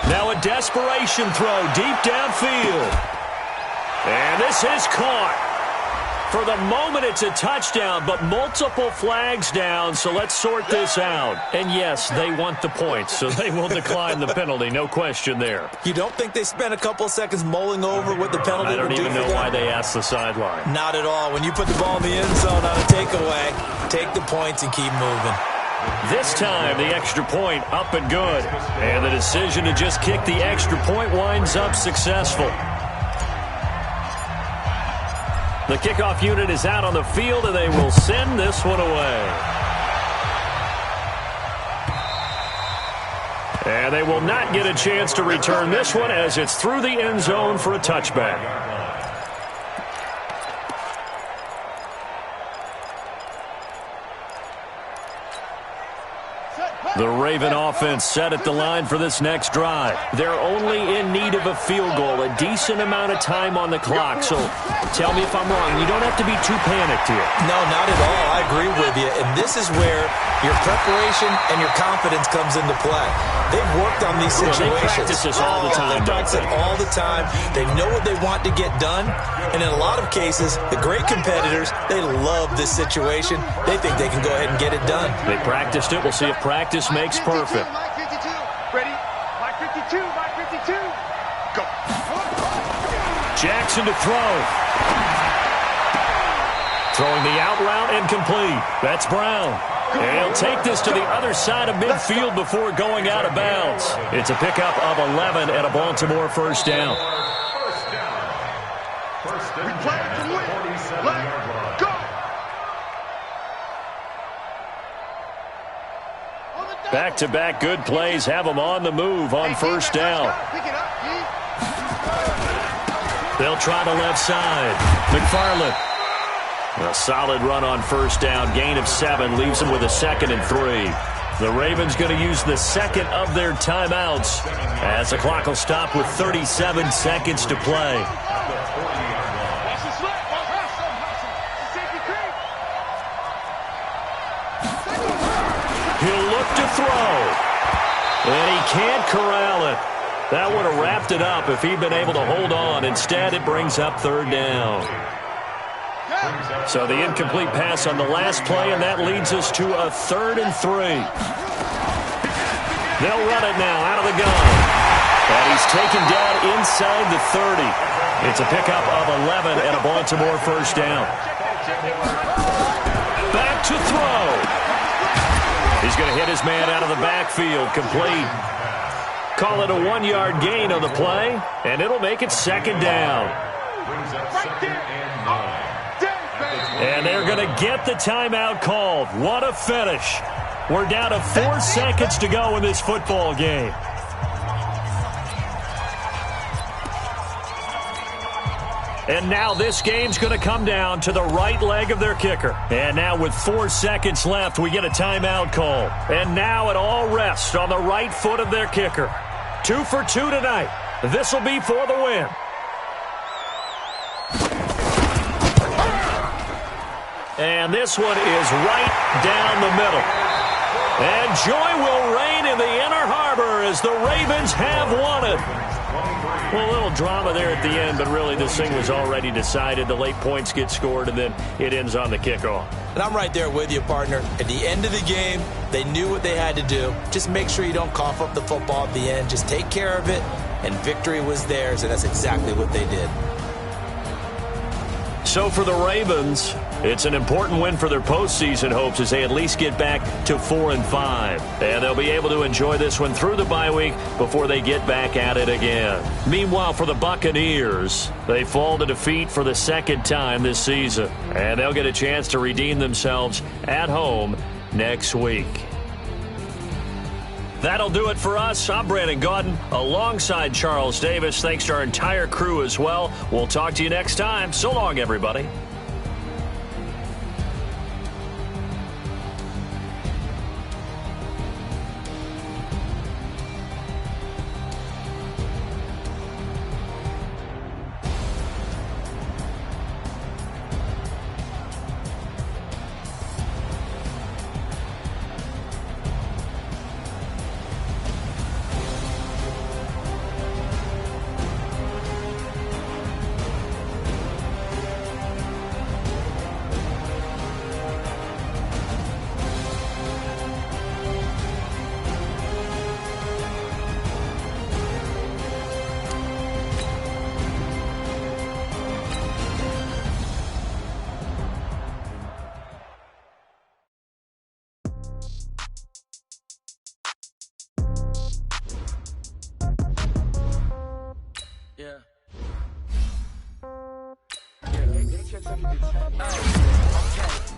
Now a desperation throw deep downfield. And this is caught. For the moment, it's a touchdown, but multiple flags down, so let's sort this out. And yes, they want the points, so they will decline the penalty, no question there. You don't think they spent a couple seconds mulling over what the penalty would do? I don't even know why they asked the sideline. Not at all. When you put the ball in the end zone on a takeaway, take the points and keep moving. This time, the extra point up and good. And the decision to just kick the extra point winds up successful. The kickoff unit is out on the field, and they will send this one away. And they will not get a chance to return this one as it's through the end zone for a touchback. The Raven offense set at the line for this next drive. They're only in need of a field goal, a decent amount of time on the clock. So tell me if I'm wrong. You don't have to be too panicked here. No, not at all. I agree with you. And this is where your preparation and your confidence comes into play. They've worked on these situations. They practice this all the time. They practice it all the time. They know what they want to get done. And in a lot of cases, the great competitors, they love this situation. They think they can go ahead and get it done. They practiced it. We'll see if practice makes perfect. Ready? Mike 52, Mike 52. Go. Jackson to throw. Throwing the out route incomplete. That's Brown. And he'll take this to the other side of midfield before going out of bounds. It's a pickup of 11 and a Baltimore first down. First and 10 at the 47-yard line. Go. Back-to-back good plays have them on the move on first down. They'll try the left side. McFarland. A solid run on first down. Gain of 7 leaves them with a 2nd and 3. The Ravens going to use the second of their timeouts as the clock will stop with 37 seconds to play. He'll look to throw. And he can't corral it. That would have wrapped it up if he'd been able to hold on. Instead, it brings up 3rd down. So the incomplete pass on the last play, and that leads us to a 3rd and 3. They'll run it now out of the gun. And he's taken down inside the 30. It's a pickup of 11 and a Baltimore first down. Back to throw. He's going to hit his man out of the backfield. Complete. call it a 1-yard gain on the play, and it'll make it second down. Brings up second and 9. And they're going to get the timeout called. What a finish. We're down to 4 seconds to go in this football game. And now this game's going to come down to the right leg of their kicker. And now with 4 seconds left, we get a timeout call. And now it all rests on the right foot of their kicker. 2 for 2 tonight. This will be for the win. And this one is right down the middle. And joy will reign in the inner harbor as the Ravens have won it. Well, a little drama there at the end, but really this thing was already decided. The late points get scored, and then it ends on the kickoff. And I'm right there with you, partner. At the end of the game, they knew what they had to do. Just make sure you don't cough up the football at the end. Just take care of it, and victory was theirs, and that's exactly what they did. So for the Ravens, it's an important win for their postseason hopes as they at least get back to 4-5. And they'll be able to enjoy this one through the bye week before they get back at it again. Meanwhile, for the Buccaneers, they fall to defeat for the second time this season. And they'll get a chance to redeem themselves at home next week. That'll do it for us. I'm Brandon Gaudin alongside Charles Davis. Thanks to our entire crew as well. We'll talk to you next time. So long, everybody. Yeah.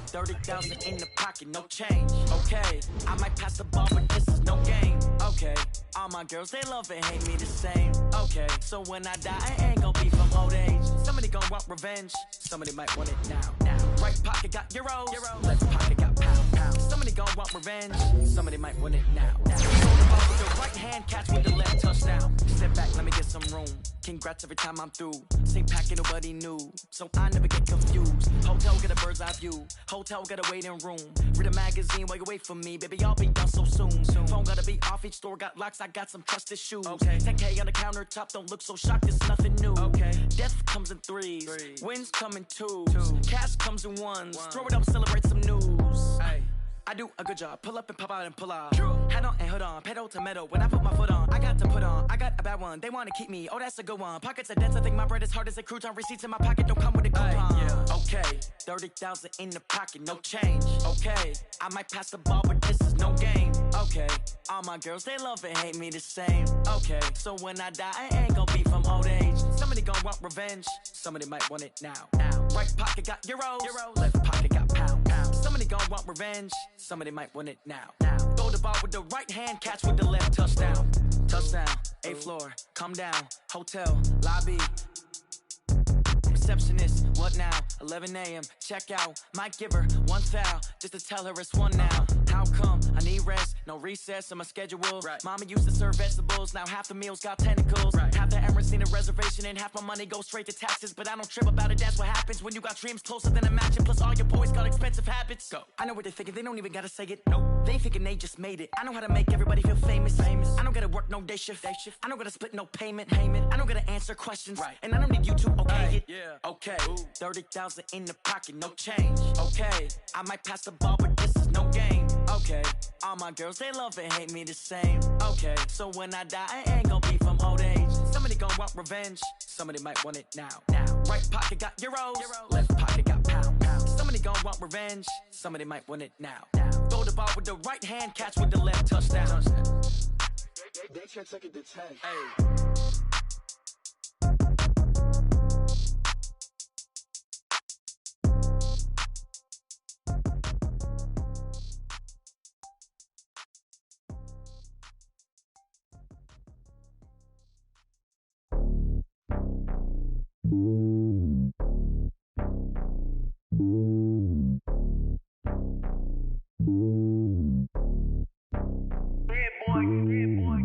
30,000 in the pocket, no change. Okay, I might pass the ball, but this is no game. Okay, all my girls, they love and hate me the same. Okay, so when I die, I ain't gonna be from old age. Somebody gonna want revenge, somebody might want it now. Right pocket got euros, left pocket got pound. Somebody gonna want revenge, somebody might want it now. Throw the ball with the right hand, catch with the left touchdown. Step back, let me get some room. Congrats every time I'm through. Same packet, nobody knew, so I never get confused. Hotel get a bird's eye view. Hotel got a waiting room. Read a magazine while you wait for me. Baby, I'll be done so soon. Phone gotta be off, each store got locks. I got some trusted shoes. Okay. 10K on the countertop, don't look so shocked, it's nothing new. Okay. Death comes in threes. Wins come in twos. Cash comes in ones. Throw it up, celebrate some news. Ay. I do a good job. Pull up and pop out and pull out. Head on and hood on. Pedal to metal. When I put my foot on, I got to put on. I got a bad one. They want to keep me. Oh, that's a good one. Pockets are dense. I think my bread is hard as a crouton. Receipts in my pocket don't come with a coupon. Yeah. Okay. 30,000 in the pocket. No change. Okay. I might pass the ball, but this is no game. Okay. All my girls, they love and hate me the same. Okay. So when I die, I ain't gonna be from old age. Somebody gonna want revenge. Somebody might want it now. Right pocket got euros. Left pocket got pound. Somebody gonna want revenge. Somebody might want it now. Throw the ball with the right hand, catch with the left touchdown. Touchdown, 8th floor, come down, hotel, lobby. Receptionist, what now? 11 a.m., check out. Might give her one foul, just to tell her it's one now. How come? I need rest, no recess in my schedule. Right. Mama used to serve vegetables, now half the meals got tentacles. Right. Half the Emirates need a reservation and half my money goes straight to taxes. But I don't trip about it, that's what happens when you got dreams closer than a match. Plus all your boys got expensive habits. Go. I know what they're thinking, they don't even gotta say it. Nope. They thinking they just made it. I know how to make everybody feel famous. I don't gotta work no day shift. I don't gotta split no payment. I don't gotta answer questions. Right. And I don't need you to okay it. Yeah. Okay. 30,000 in the pocket, no change. Okay. I might pass the ball, but this is no game. Okay. All my girls, they love and hate me the same. Okay. So when I die, I ain't gonna be from old age. Somebody gonna want revenge. Somebody might want it now. Right pocket got euros. Left pocket got pound. Somebody gonna want revenge. Somebody might want it now. Throw the ball with the right hand, catch with the left touchdown. They can't take it to 10. Hey.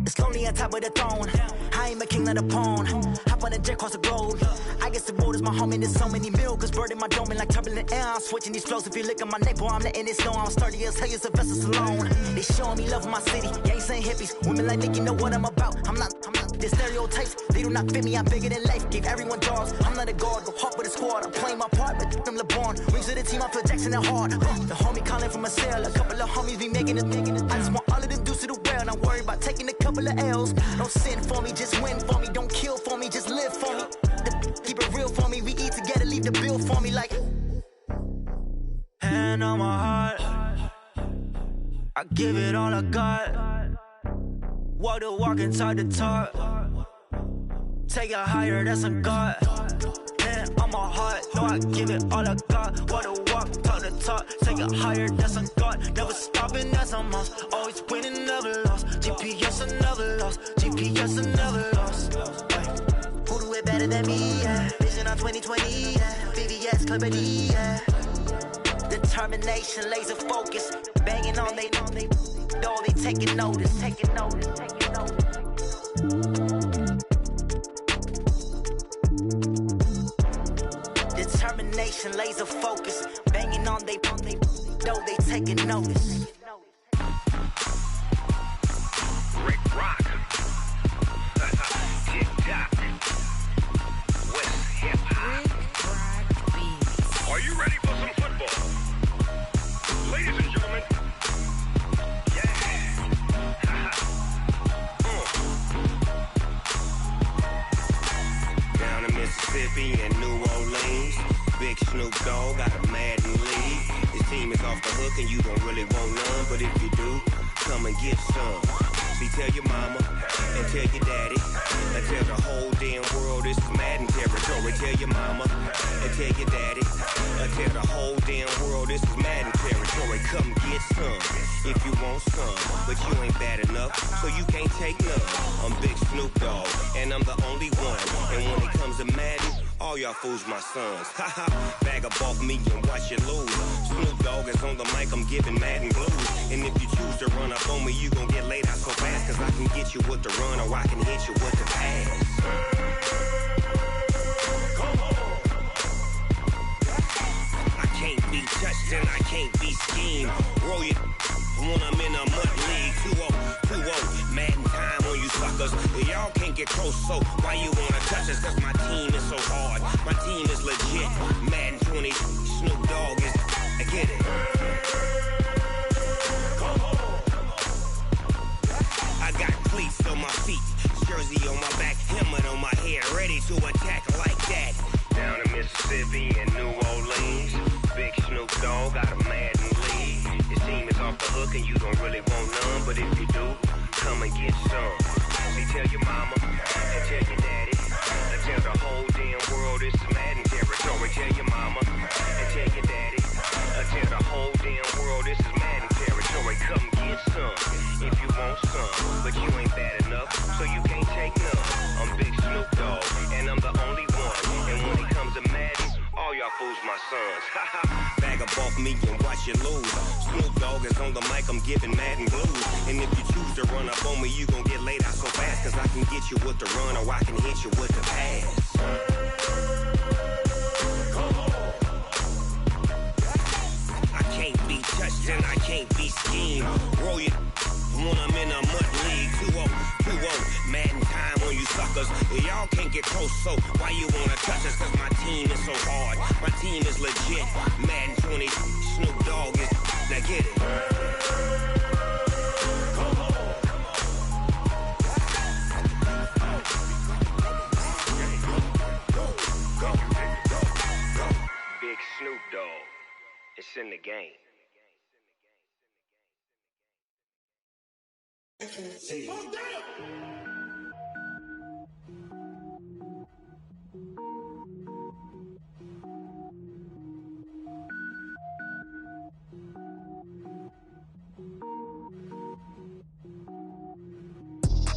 It's lonely on top of the throne. I ain't a king of the pawn. Hop on a jet across the globe. I guess the road is my home and there's so many miracles burning my dome and like turbulent air. I'm switching these flows. If you look at my neck, boy, I'm letting it snow. I'm sturdy as hell, it's a vessel alone. They showing me love in my city. Gangsta and hippies. Women like Nick, you know what I'm about. I'm not the stereotypes. They do not fit me. I'm bigger than life. Gave everyone jaws. I'm not a guard. Go hard with a squad. I'm playing my part, but I'm LeBron. Wings of the team, I feel Jackson and hard. The homie calling from a cell. A couple of homies be making it. I just want all of them dudes to the well. Not worry about taking a couple of L's. Don't sin for me, just win for me. Don't kill for me, just live for me. Keep it real for me. We eat together, leave the bill for me like. Hand on my heart, I give it all I got. Walk the walk inside the talk. Take it higher, that's a God. Hand on my heart, no, I give it all I got. Walk the walk, talk the talk. Take it higher, that's a God. Never stopping, that's a must. Always winning, never lost. GPS, I never lost. GPS, I never lost. Who do it better than me? Yeah. Vision on 2020. Yeah. VVS, Clarity. Yeah. Determination, laser focus. Banging on they door, they taking notice. Taking notice. Taking notice. Determination, laser focus. Banging on they door, they taking notice. Rick Rock. Tick-tock. West hip-hop. Are you ready for some football? Ladies and gentlemen. Yeah. Down in Mississippi and New Orleans, Big Snoop Dogg got a Madden league. His team is off the hook and you don't really want none, but if you do, come and get some. See, tell your mama and tell your daddy and tell the whole damn world this is Madden territory. Tell your mama and tell your daddy and tell the whole damn world this is Madden territory. Come get some if you want some, but you ain't bad enough, so you can't take none. I'm Big Snoop Dogg and I'm the only one. And when it comes to Madden, all y'all fools my sons. Haha, bag up off me and watch you lose. Snoop Dogg is on the mic, I'm giving Madden blues. And if you choose to run up on me, you gon' get laid out so fast. Cause I can get you with the run or I can hit you with the pass. Come on. I can't be touched and I can't be schemed. Roll it when I'm in a mud league. 2-0, Madden time on you suckers. Y'all can't get close, so why you wanna touch us? Cause my team is so hard. My team is legit. Madden 20, Snoop Dogg is. I get it. Come on. I got cleats on my feet, jersey on my back, helmet on my head, ready to attack like that. Down in Mississippi and New Orleans, Big Snoop Dogg got a Madden league. His team is off the hook and you don't really want none, but if you do, come and get some. See, tell your mama and tell your daddy and tell the whole damn world this is Madden territory. Tell your mama and tell your daddy and tell the whole damn world this is Madden territory. Come get some if you want some, but you ain't bad enough, so you can't take none. I'm Big Snoop Dogg and I'm the only one. And when it comes to Madden, all y'all fools my sons. Bag up off me and watch you lose. Snoop Dogg is on the mic, I'm giving Madden blues. And if you choose to run up on me, you gon' get laid out so fast. Cause I can get you with the run or I can hit you with the pass. Come on. I can't be touched and I can't be schemed. Roll it when I'm in a mud league. 2-0, Madden time on you suckers. Y'all can't get close, so why you wanna touch us? Cause my team is so hard. My team is legit. Madden 20, Snoop Dogg is. Now get it. Come on. Go. Big Snoop Dogg. It's in the game.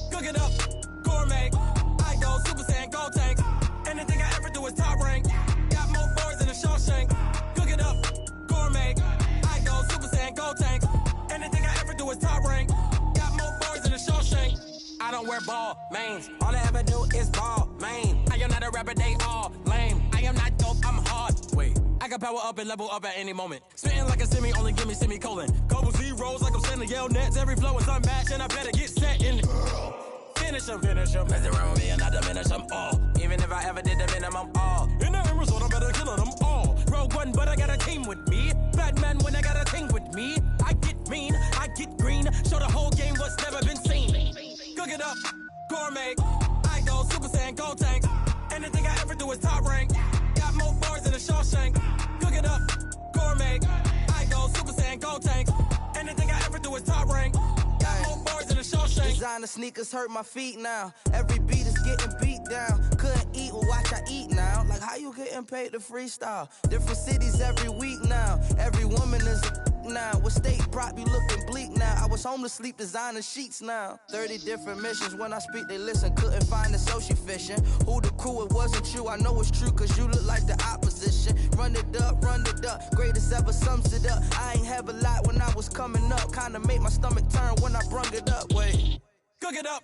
Cook it up, gourmet. I go Super Saiyan, gold tank. Anything I ever do is top rank. Got more boys than a Shawshank. Cook it up, gourmet. I go Super Saiyan, gold tank. Anything I ever do is top rank. Got more boys than a Shawshank. I don't wear ball mains. All I ever do is ball main. I am not a rapper, they all lame. I am not dope, I'm hard. Wait, I can power up and level up at any moment. Spitting like a semi, only give me semicolon. Couple zeros like I'm sending yell nets. Every flow is unmatched and I better get set in. Finish 'em. Mess around with me and I diminish them all. Even if I ever did the minimum, all. In the end result, I better kill them all. Rogue One, but I got a team with me. Batman when I got a team with me. I get mean, I get green. Show the whole game what's never been seen. Cook it up, gourmet. I go Super Saiyan, gold tank. Anything I ever do is top rank. Got more bars than a Shawshank. Cook it up, gourmet. I go Super Saiyan, gold tank. Anything I ever do is top rank. Got more bars than a Shawshank. Designer sneakers hurt my feet now. Every beat is getting beat down. Couldn't eat, well watch I eat now. Like how you getting paid to freestyle? Different cities every week now. Every woman is a now. With state prop, you looking bleak now. I was home to sleep, designing sheets now. 30 different missions. When I speak, they listen. Couldn't find the social fishing. Who the crew, it wasn't you. I know it's true, cause you look like the opposition. Run it up, greatest ever sums it up. I ain't have a lot when I was coming up. Kinda made my stomach turn when I brung it up. Wait. Cook it up,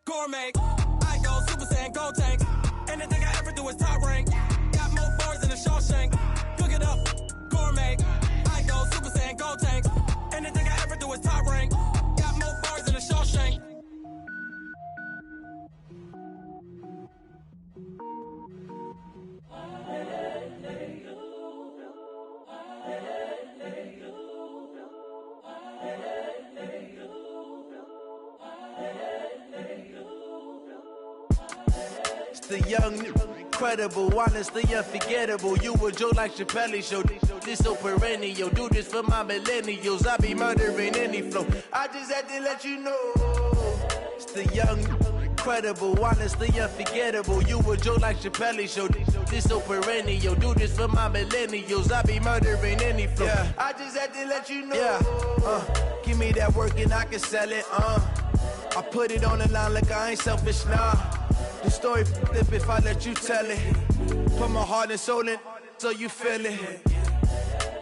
gourmet. I go Super Saiyan, gold tank. Anything I ever do is top rank. Got more bars than a Shawshank. Cook it up, gourmet. I go Super Saiyan, gold tank. Anything I ever do is top rank. Got more bars than a Shawshank. The young, incredible, honestly unforgettable. You a Joe like Chappelle show. This so perennial. Do this for my millennials. I be murdering any flow. I just had to let you know. It's the young, incredible, honestly unforgettable. You a Joe like Chappelle show. This so perennial. Do this for my millennials. I be murdering any flow. Yeah. I just had to let you know. Yeah. Give me that work and I can sell it. I put it on the line like I ain't selfish, nah. The story flip if I let you tell it. Put my heart and soul in so you feel it.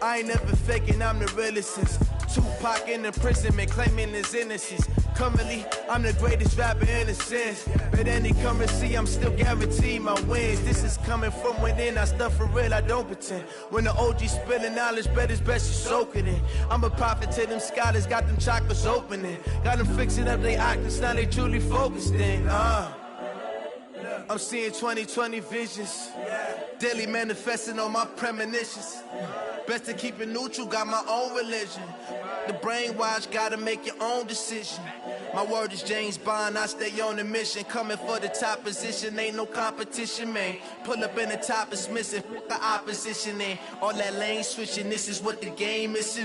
I ain't never faking, I'm the realest since Tupac in imprisonment, claiming his innocence. Currently, I'm the greatest rapper in a sense. But any currency, I'm still guaranteed my wins. This is coming from within, I stuff for real, I don't pretend. When the OG spilling knowledge, bet it's best you soak it in. I'm a prophet to them scholars, got them chakras opening. Got them fixing up their octaves, now they truly focused in. I'm seeing 2020 visions. Daily manifesting on my premonitions. Best to keep it neutral, got my own religion. The brainwash, gotta make your own decision. My word is James Bond, I stay on the mission. Coming for the top position, ain't no competition, man. Pull up in the top is missing, the opposition in. All that lane switching, this is what the game is.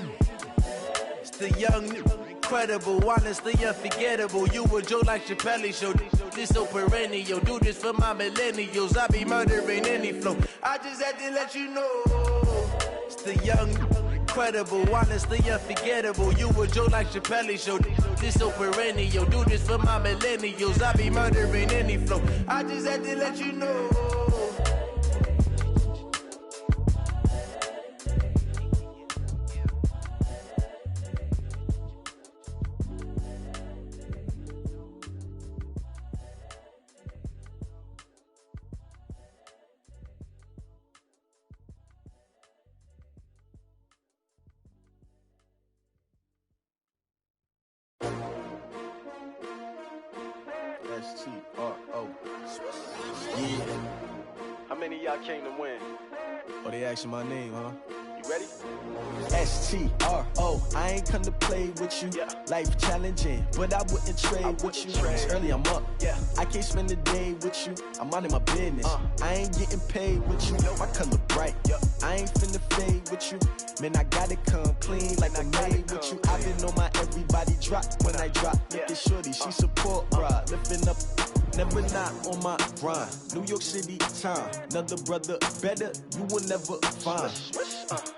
It's the young, incredible, honestly unforgettable. You a Joe like Chappelle show. This so perennial. Do this for my millennials. I be murdering any flow. I just had to let you know. It's the young, incredible, honestly unforgettable. You a Joe like Chappelle show. This so perennial. Do this for my millennials. I be murdering any flow. I just had to let you know. S-T-R-O. Yeah. How many of y'all came to win? Oh, they asking my name, huh? You You ready? STRO, I ain't come to play with you. Life challenging, but I wouldn't trade with you. It's early, I'm up. I can't spend the day with you. I'm minding my business. I ain't getting paid with you. My color bright. I ain't finna fade with you. Man, I gotta come clean like I'm made with you. I've been on my everybody drop when I drop. Look at shorty, she support, bruh. Lifting up. Never not on my grind. New York City time. Another brother better, you will never find.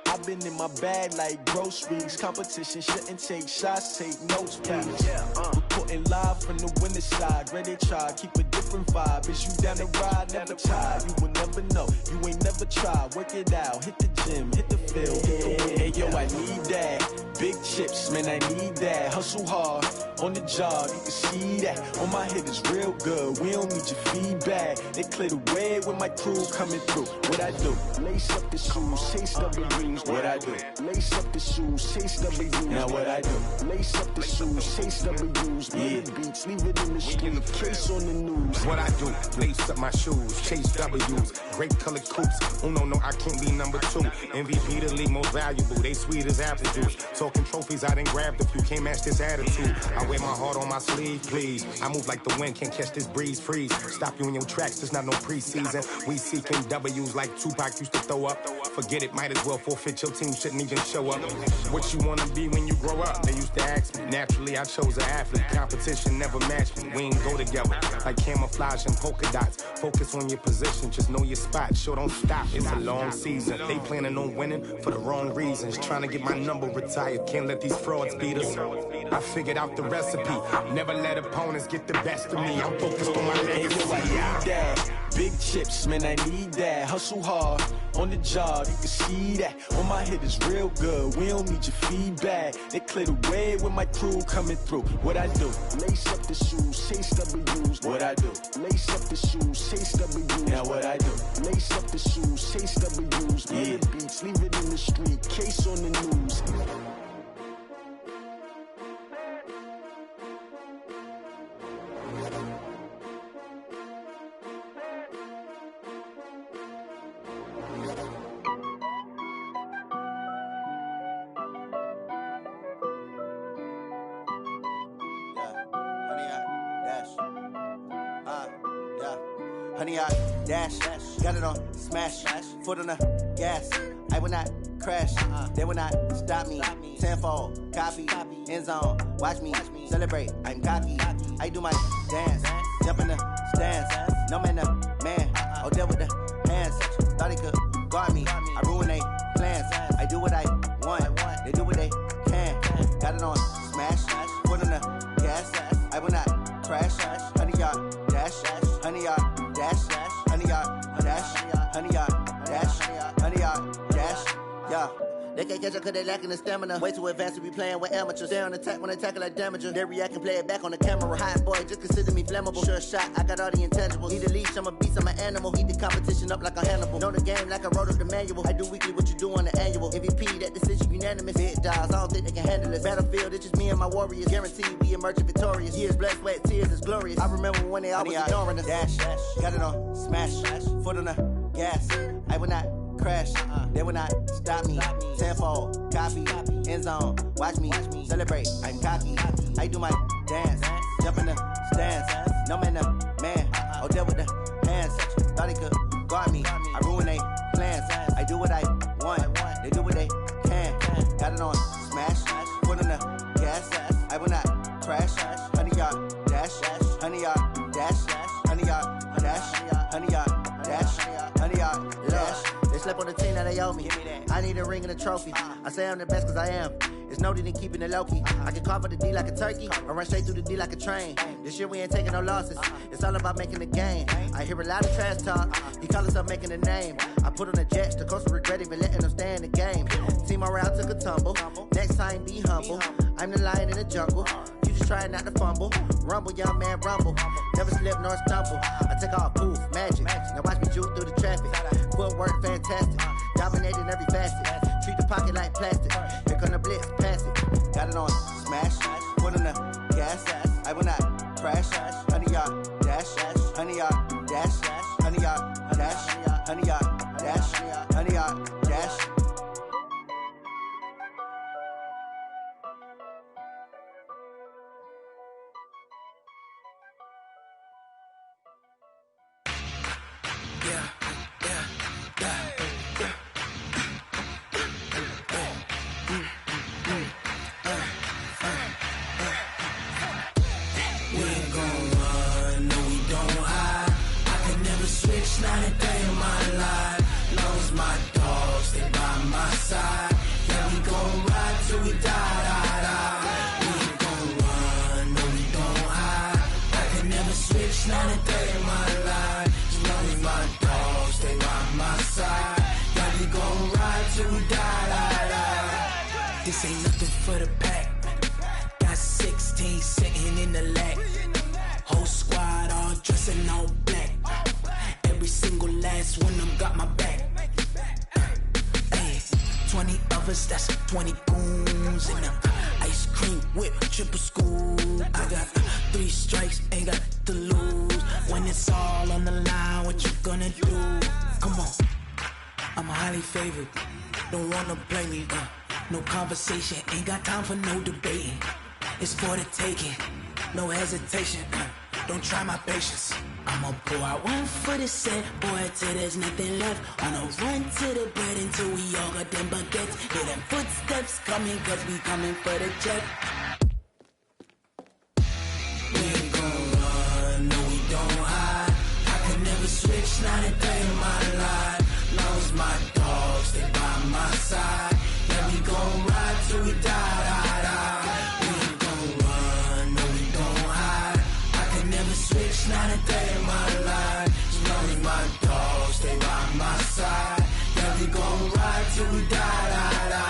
I've been in my bag like groceries. Competition shouldn't take shots, take notes, please. Reporting live from the winter side. Ready to try, keep a different vibe. Is you down the ride, never tired. You will never know, you ain't never tried. Work it out, hit the gym, hit the field, hit the wind. Hey yo, I need that. Big chips, man, I need that. Hustle hard, on the job, you can see that. On my head is real good, we don't need your feedback. They clear the way when my crew coming through. What I do? Lace up the shoes, chase W's. What I do? Lace up the shoes, chase W's. Now what I do? Lace up the shoes, chase W's. Beats, leave it in the street, case on the news. What I do? Lace up my shoes, chase W's. Great colored coops. Oh no, I can't be number 2. MVP the league most valuable. They sweet as apple juice. Talking trophies, I done grabbed a few. Can't match this attitude. I wear my heart on my sleeve, please. I move like the wind, can't catch this breeze. Freeze. Stop you in your tracks, there's not no preseason. We seeking W's like Tupac used to throw up. Forget it, might as well forfeit. Your team shouldn't even show up. What you wanna be when you grow up? They used to ask me. Naturally, I chose an athlete. Competition never matched me. We ain't go together like camouflage and polka dots. Focus on your position, just know your spot. Sure, don't stop. It's a long season. They planning on winning for the wrong reasons. Trying to get my number retired. Can't let these frauds beat us. I figured out the recipe. Never let opponents get the best of me. I'm focused on my legacy. I need that. Big chips, man, I need that. Hustle hard, on the job, you can see that. On my head is real good, we don't need your feedback. They clear the way when my crew coming through. What I do? Lace up the shoes, chase W's. What I do? Lace up the shoes, chase W's. Now what I do? Lace up the shoes, chase W's. Beats, leave it in the street, case on the news. Honey, I dash, got it on smash, foot on the gas. I will not crash, they will not stop me. Tenfold, copy, end zone, watch me celebrate. I'm cocky, I do my dance, jump in the stands. No man, man, oh deal with the hands. Thought he could guard me, I ruin they plans. I do what I want, they do what they can. Got it on smash, foot on the gas. I will not crash, honey, y'all dash, honey, y'all dash, honey, y'all dash, honey, y'all dash, honey, y'all dash, yeah. They can't catch up cause they lacking the stamina. Way too advanced to be playing with amateurs. Stay on attack when they tackle like damager. They react and play it back on the camera. Hot boy, just consider me flammable. Sure shot, I got all the intangibles. Need a leash, I'm a beast, I'm an animal. Heat the competition up like a Hannibal. Know the game like I wrote up the manual. I do weekly what you do on the annual. MVP, that decision unanimous. Big dials, I don't think they can handle it. Battlefield, it's just me and my warriors. Guaranteed we emerging victorious. Years, blood, sweat, tears is glorious. I remember when they always ignoring us. Dash, got it on smash, foot on the gas. I will not crash, they will not stop me. Tenfold, copy, end zone, watch me celebrate. I'm cocky, I do my dance, jump in the stands. No man, man, oh deal with the hands. Thought he could guard me, I ruin they plans. I do what I want, they do what they can. Got it on smash, foot on the gas. I will not crash, honey, y'all dash, honey, y'all dash, honey, y'all dash, honey, y'all dash, honey, y'all dash. They slept on the team that they owe me. I need a ring and a trophy. I say I'm the best cause I am. It's no need in keeping it low-key. I can carve up the D like a turkey or run straight through the D like a train. This year we ain't taking no losses. It's all about making the game. I hear a lot of trash talk. He call himself making a name. I put on the Jets. The coach regret even letting them stay in the game. Team morale took a tumble. Next time be humble. I'm the lion in the jungle. You just trying not to fumble. Rumble, young man, rumble. Never slip nor stumble. I take off, poof, magic. Now watch me juke through the traffic. Footwork fantastic. Dominating every facet. Treat the pocket like plastic. Here come the blitz, pass it. Got it on smash. Foot on the gas. I will not crash. Honey, y'all dash. Honey, y'all dash. Honey, y'all dash. Honey, y'all dash. Honey, y'all dash. dollars, that's 20 goons. And ice cream whip, triple scoop. I got 3 strikes, ain't got to lose. When it's all on the line, what you gonna do? Come on, I'm highly favored. Don't wanna blame me, no conversation, ain't got time for no debating. It's for the taking, no hesitation, don't try my patience. I'ma pour out one for the set, boy, till there's nothing left. On a run to the bread until we all got them baguettes. Hear them footsteps coming, cause we coming for the check. We ain't gon' run, no we don't hide. I can never switch, not a day in my life. Long as my dogs, they by my side. Yeah, we gon' ride till we die, die, die. We ain't gon' run, no we don't hide. I can never switch, not a day in my life. As long as my dogs, they by my side. Yeah, we gon' ride till we die, die, die.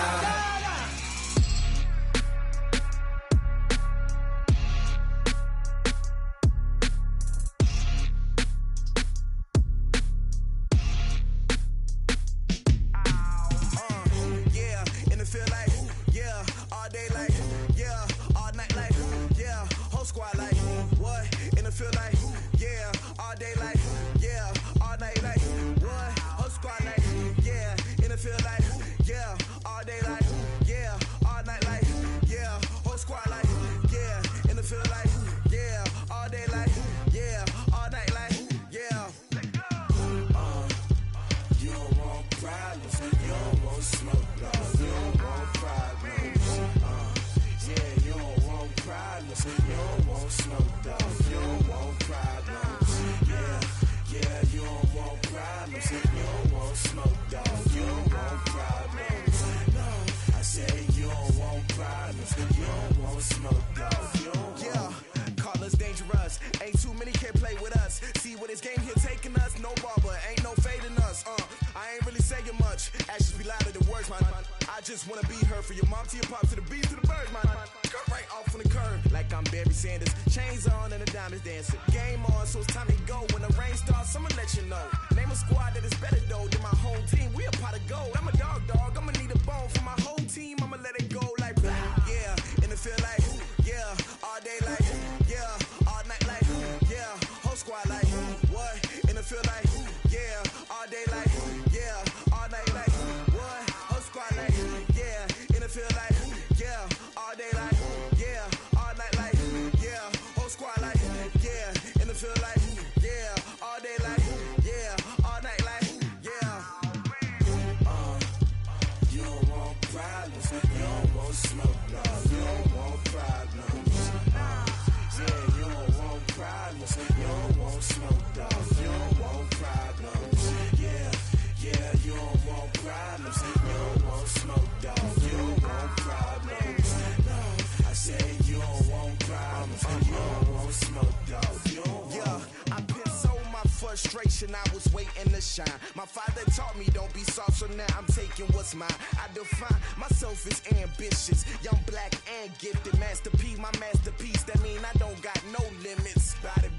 I was waiting to shine. My father taught me don't be soft, so now I'm taking what's mine. I define myself as ambitious, young, black, and gifted. Master P, my masterpiece. That mean I don't got no limits. Bout it,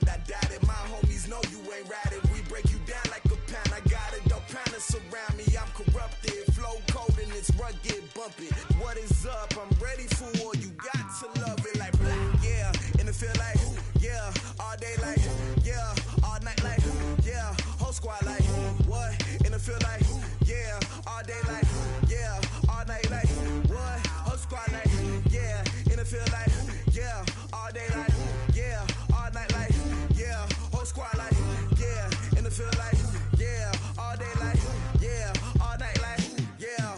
I doubt it. My homies know you ain't ratted. We break you down like a pound. I got it, don't pound it surround me. I'm corrupted, flow cold and it's rugged, bump it. What is up? I'm ready for war. You got to love it like black, yeah. And it feel like, yeah, all day like, yeah, all night like, yeah, whole squad like, what? And it feel like, yeah, all day like, yeah, all night like, what? Whole squad like, yeah, and it feel like, yeah, all day like, yeah, all night like, yeah, whole squad like, yeah, and it feel like, yeah, all day like, yeah, all night like, yeah.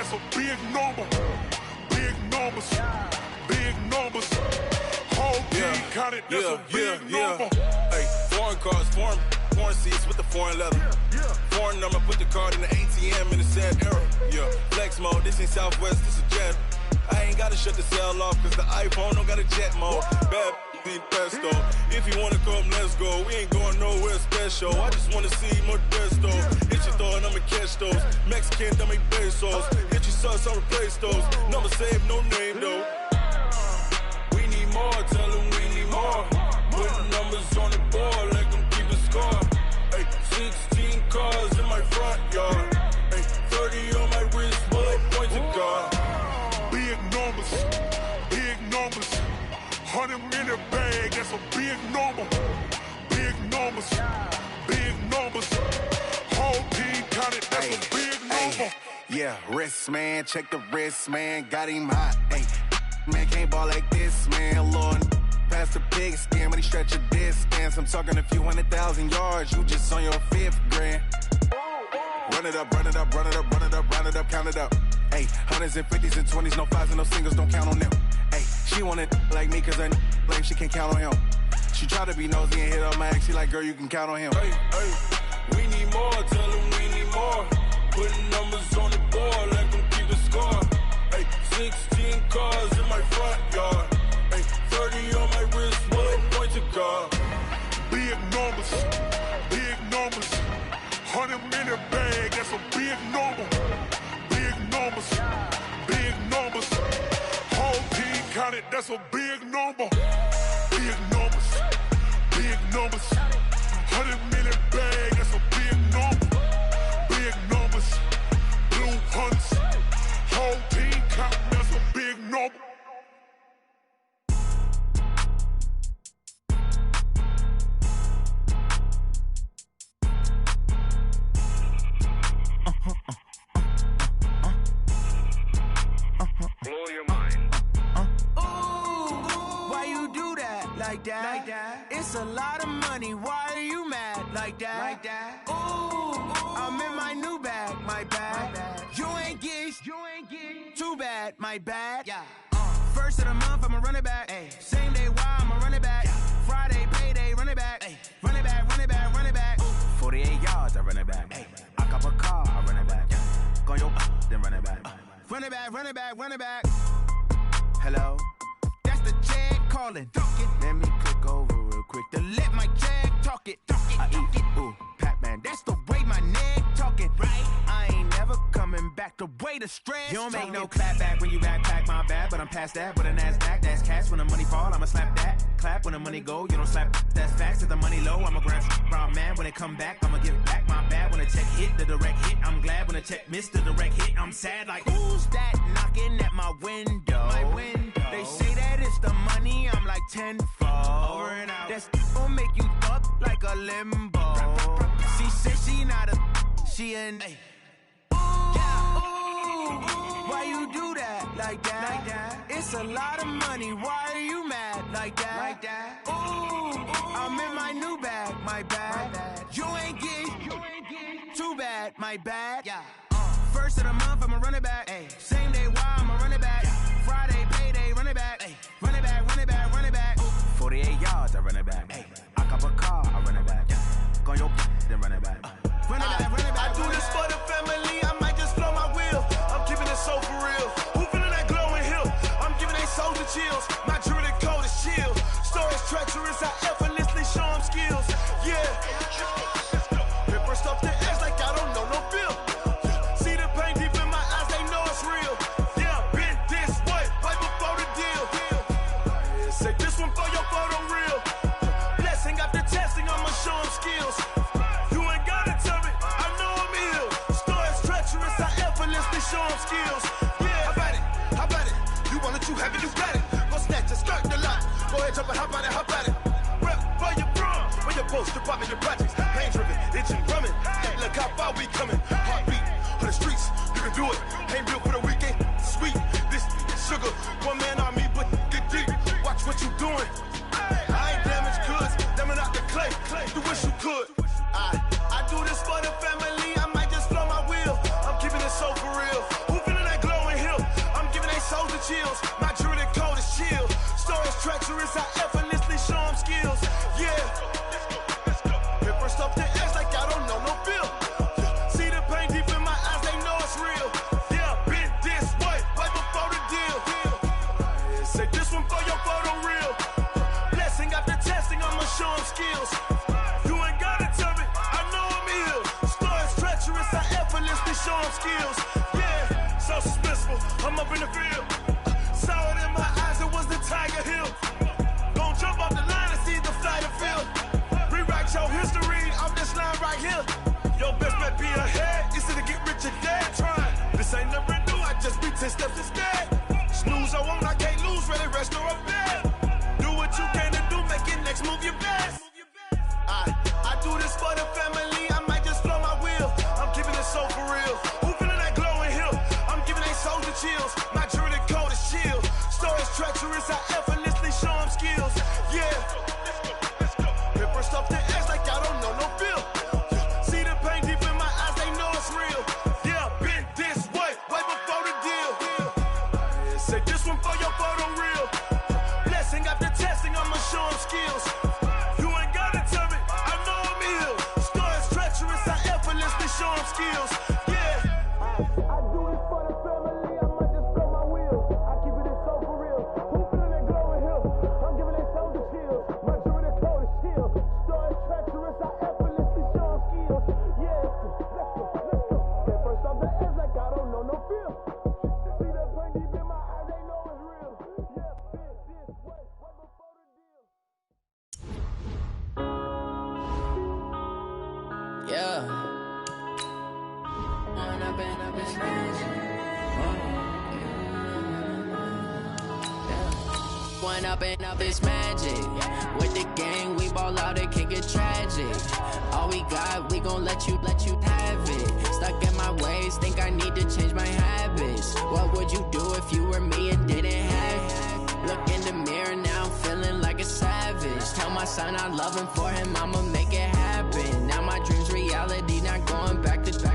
that's a big number. Big numbers, big numbers. Whole team counted, that's a big number. Hey, foreign cars, foreign seats with the foreign leather. Foreign number, put the card in the ATM in the sad era. Yeah, flex mode, this ain't Southwest, this a jet. I ain't gotta shut the cell off, cause the iPhone don't got a jet mode. Bad ain't pesto. If you wanna come, let's go. We ain't going nowhere special. I just wanna see Modesto. Hit your thought, I'ma catch those. Mexican, don't make pesos. Hit your sus, I'll replace those. Number saved, no name though. We need more, tell them we need more. Putting numbers on the board, like them keep a score. Hey, 16 cars in my front yard. Hey, 30 on my wrist, bullet points of God. Big numbers, big numbers. 100 minute bag, that's a big number. Big numbers, big numbers. Whole team counted, that's a big number. Yeah, wrist man, check the wrist man, got him hot. Ay, man can't ball like this, man. Lord, past the pig skin, but he stretch a distance. I'm talking a few 100,000 yards, you just on your 5th grand. Run it up, run it up, run it up, run it up, run it up, count it up. Ay, 100s and 50s and 20s, no 5s and no singles, don't count on them. Ay, she want it like me, cause her lame, she can't count on him. She try to be nosy and hit on my ex, she like, girl, you can count on him. Hey, hey, we need more, tell them we need more. Putting numbers on the board, like them keep a score. Hey, 16 cars in my front yard. Hey, 30 on my wrist, bullet points of God. Big numbers, big numbers. 100 minute bag, that's a big number. Big numbers, big numbers. Whole team counted, that's a big number. Big numbers, big numbers. 100 minute bag, that's a big number. Big numbers, blue hunts. Whole team counting, that's a big number. Blow your mind. Why you do that like that? It's a lot of money. Why are you mad like that? Ooh, I'm in my new bag, my bad. You ain't get too bad, my bad. Yeah. First of the month, I'ma run it back. Ay. Same day, why I'ma run it back. Friday, payday, run it back. Ay. Run it back, run it back, run it back. 48 yards, I run it back. Ay. I cop a car, I run it back. Go your then run it back. Run it back, run it back, run it back. Hello? That's the check calling. Let me click over real quick to let my check talk it. I eat it, ooh, Pac-Man. That's the way my neck talking. Right? I ain't never coming back the way the stress. You don't make no clap back when you backpack, my bad. But I'm past that with a NASDAQ. That's cash when the money fall, I'ma slap that. Clap when the money go, you don't slap. That's facts. If the money low, I'ma grab brown man. When it come back, I'ma give back my bad. When the check hit, the direct hit. I'm glad when the check missed the direct hit. I'm sad like, who's that knocking at my window? My window. They say that it's the money, I'm like tenfold. Over and out. That's gon' make you up like a limbo. She said she not a, she an. Why you do that like that? It's a lot of money. Why are you mad like that? Ooh, I'm in my new bag, my bad. You ain't get too bad, my bad. Yeah. First of the month, I'ma run it back. Ay. Same day, why I'ma run it back. Friday, payday, run it back. Ay. Run it back, run it back, run it back. 48 yards, I run it back. Ay. I cop a car, I run it back. Go your then run it back. Run it back, run it back. I do this for the family, I might just blow my wheel. I'm keeping it so for real. Who feeling that glowing hill? I'm giving they soldier chills. My jewelry coat is chill. Stories treacherous, I effortlessly show them skills. Yeah. Ripper stuff the edge like I don't know no feel. See the pain deep in my eyes, they know it's real. Yeah, been this way, right before the deal. Say this one for your photo real. Blessing after testing, I'ma show them skills. You ain't gotta tell me, I know I'm ill. Stories treacherous, I effortlessly show them skills. Yeah, how about it? You want it, you have it, you got it. Go snatch it, start the lot. Go ahead, jump it, hop on it, hop on it. Rep for your bro, for your post, your pop, your projects. Pain driven, itching, drumming. Look how far we coming. Heartbeat for the streets, you can do it. Ain't built for the weekend, sweet. This sugar, one man on me, but get deep. Watch what you doing. I ain't damaged goods, damn it out the clay. You wish you could. I do this for the family, I might just blow my wheel. I'm keeping it so for real. Who feeling that treacherous, I effortlessly show them skills. Yeah. Hit first off the edge like I don't know no feel. See the pain deep in my eyes, they know it's real. Yeah, been this way before the deal. Say this one for your photo reel. Blessing after testing, I'ma show them skills. You ain't gotta tell me, I know I'm ill. Stories treacherous, I effortlessly show them skills. Yeah, so suspenseful, I'm up in the field. Saw it in my eyes, it was the Tiger Hill. Gon' jump off the line and see the flight of field. Rewrite your history off this line right here. Your best bet be ahead, easy to get rich or dead trying. This ain't never new, I just be 10 steps instead. Snooze I won't, I can't lose, ready, rest or up bed. Do what you can to do, make your next move your best. I do this for the family, I might just flow my wheel. I'm keeping it so for real. Who feeling that glowing hill? I'm giving they soldier chills. My jewelry coat is chill. Stories treacherous, I effortlessly show them skills. Yeah. Hit first off the edge like I don't know no feel. See the pain deep in my eyes, they know it's real. Yeah, been this way before the deal. Say this one for your photo reel. Blessing after testing, I'ma show them skills. You ain't gotta tell me, I know I'm ill. Stories treacherous, I effortlessly show them skills. Yeah. I do this for the family, I might just blow my wheel. I keep it so for real. Who feeling that glowing hill? I'm giving they soldier chills. My jewelry coat is chill. Stories treacherous, I effortlessly show them skills. Yeah, let's go. Hit first off the edge like I don't know no feel. See that pain deep in my eyes, they know it's real. Yeah, been this way before the deal. Yeah. When I've been up in When up is magic. With the gang, we ball out, it can get tragic. All we got, we gon' let you have it. Stuck in my ways, think I need to change my habits. What would you do if you were me and didn't have it? Look in the mirror, now I'm feeling like a savage. Tell my son I love him, for him I'ma make it happen. Now my dream's reality, not going back to.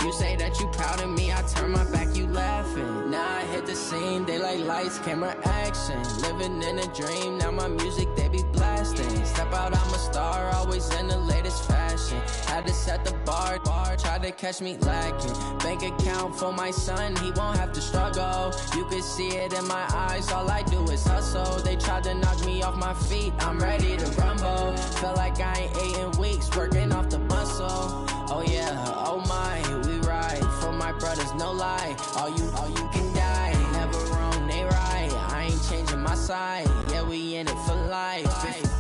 You say that you proud of me, I turn my back, you laughing. Now I hit the scene, daylight lights, camera action. Living in a dream, now my music, they be blasting. Step out, I'm a star, always in the latest fashion. Had to set the bar, try to catch me lacking. Bank account for my son, he won't have to struggle. You can see it in my eyes, all I do is hustle. They tried to knock me off my feet, I'm ready to rumble. Feel like I ain't ate in weeks, working off the muscle. Oh yeah, oh my, we ride for my brothers, no lie. All you can die, never wrong, they right. I ain't changing my side, yeah, we in it for life.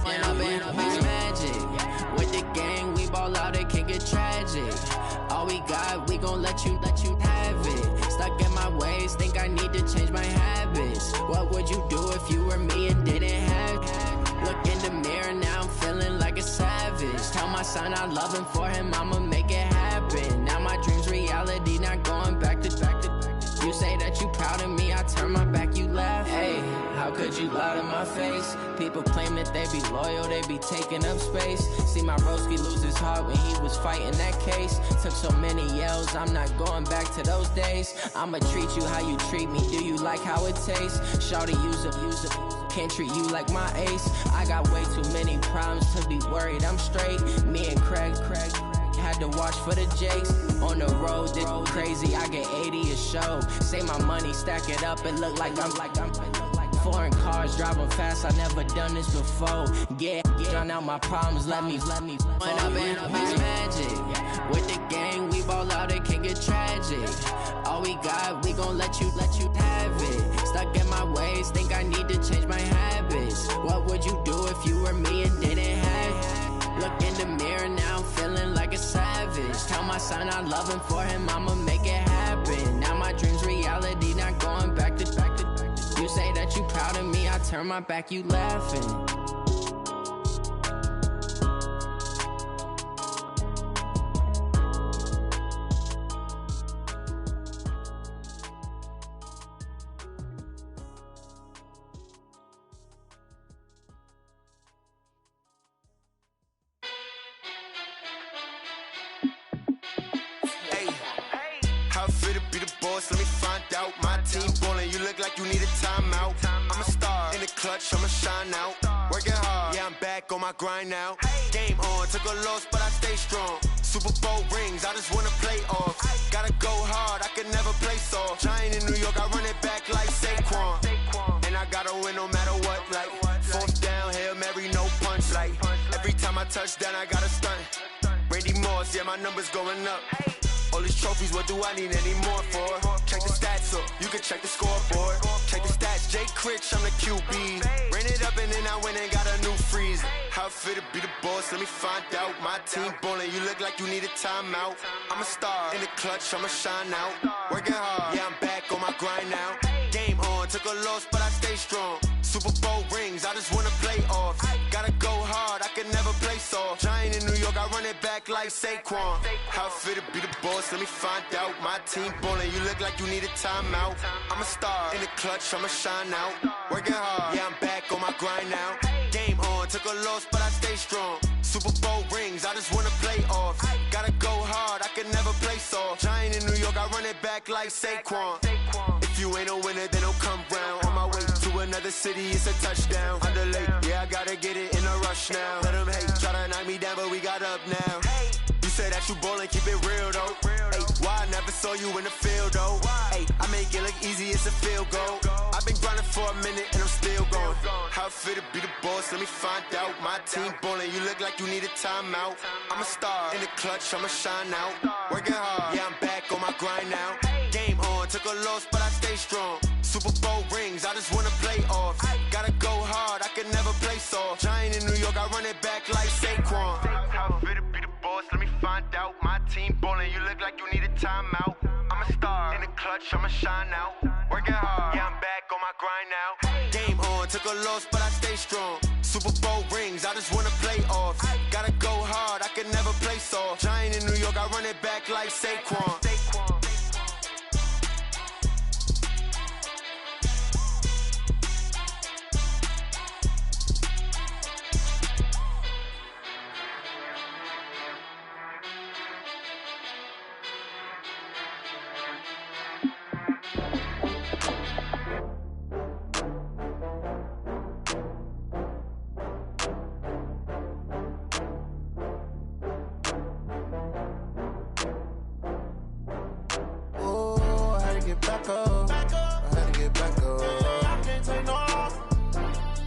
When I've been up is magic. With the gang, we ball out, it can get tragic. All we got, we gon' let you have it. Stuck in my ways, think I need to change my habits. What would you do if you were me and didn't have it? Look in the mirror, now I'm feeling like a savage. Tell my son I love him, for him I'ma make it happen. Now my dream's reality, not going back to. You say that you proud of me, I turn my back, you laugh. Hey, how could you lie to my face? People claim that they be loyal, they be taking up space. See my broski lose his heart when he was fighting that case. Took so many yells, I'm not going back to those days. I'ma treat you how you treat me, do you like how it tastes? Shawty, use it. Can't treat you like my ace. I got way too many problems to be worried, I'm straight. Me and Craig had to watch for the Jakes. On the road, this crazy, I get 80 a show. Say my money, stack it up, it look like I'm foreign cars, driving fast, I never done this before. Yeah, drown out my problems, let me. When I've been up is magic. With the gang, we ball out, it can get tragic. All we got, we gon' let you have it. Stuck in my ways, think I need to change my habits. What would you do if you were me and didn't have it? Look in the mirror, now I'm feeling like a savage. Tell my son I love him, for him I'ma make it happen. Now my dream's reality, not going back to. You say that you proud of me, I turn my back, you laughing. clutch, I'ma shine out. Working hard, yeah, I'm back on my grind now. Game on, took a loss, but I stay strong. Super Bowl rings, I just wanna play off. Gotta go hard, I can never play soft. Giant in New York, I run it back like Saquon. And I gotta win no matter what, like fourth down, Hail Mary, no punch. Like every time I touch down, I gotta stunt. Randy Moss, yeah, my numbers going up. All these trophies, what do I need any more for? Check the stats up, you can check the scoreboard. Check the stats, Jay Critch, I'm the QB. Ran it up and then I went and got a new freeze. How it feel to be the boss, let me find out. My team ballin', you look like you need a timeout. I'm a star, in the clutch, I'ma shine out. Working hard, yeah, I'm back on my grind now. Game on, took a loss, but I stay strong. Super Bowl rings, I just wanna play off. Gotta go hard, I can never play soft. Giant in New York, I run it back like Saquon. How it feel to be the boss, let me find out. My team ballin', you look like you need a timeout. I'm a star, in the clutch, I'ma shine out. Working hard, yeah, I'm back on my grind now. Game on, took a loss, but I stay strong. Super Bowl rings, I just wanna play off. Gotta go hard, I can never play soft. Giant in New York, I run it back like Saquon. If you ain't a winner, then don't come round. On my way to another city, it's a touchdown. Underlay, yeah, I gotta get it in a rush now. Let them hate, try to knock me down, but we got up now. You said that you ballin', keep it real though. Hey, why I never saw you in the field though? Hey, I make it look easy, it's a field goal. I've been grinding for a minute and I'm still going. How it feel to be the boss, let me find out. My team ballin', you look like you need a timeout. I'm a star, in the clutch, I'ma shine out. Working hard, yeah, I'm back on my grind now. Game on, took a loss, but I stay strong. Super Bowl rings, I just wanna play off. Gotta go hard, I can never play soft. Giant in New York, I run it back like Saquon. How it feel to be the boss, let me find out. My team ballin', you look like you need a timeout. I'm a star, in the clutch, I'ma shine out. Working hard, yeah, I'm back on my grind now. Game on, took a loss, but I stay strong. Super Bowl rings, I just wanna play off. Gotta go hard, I can never play soft. Giant in New York, I run it back like Saquon. Back up. I had to get back up. I can't take no loss.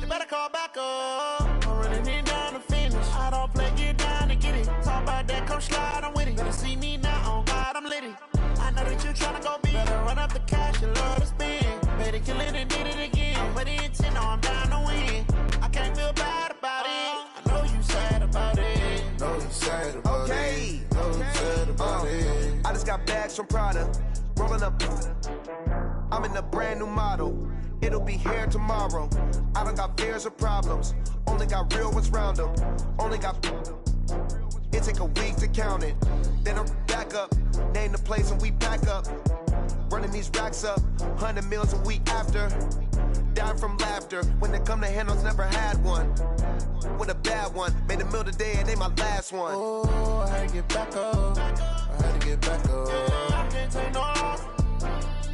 You better call back up. I'm running it down to finish. I don't play, get down to get it. Talk about that, come slide, I'm with it. Better see me now, on God, I'm litty. I know that you tryna go big. Better run up the cash, you love to spend. Better kill it and did it again. I'm with intent, no, I'm down to win. I can't feel bad about it. I know you sad about it. Know you sad about it. Know you sad about it. I just got bags from Prada. Rolling up, I'm in a brand new model. It'll be here tomorrow. I don't got fears or problems. Only got real ones round them. Only got. It take a week to count it. Then I'm back up. Name the place and we pack up. Running these racks up. 100 meals a week after. Dying from laughter. When they come to handles, never had one. With a bad one. Made a meal today and they my last one. Oh, I had to get back up. I had to get back up. I can't take no loss.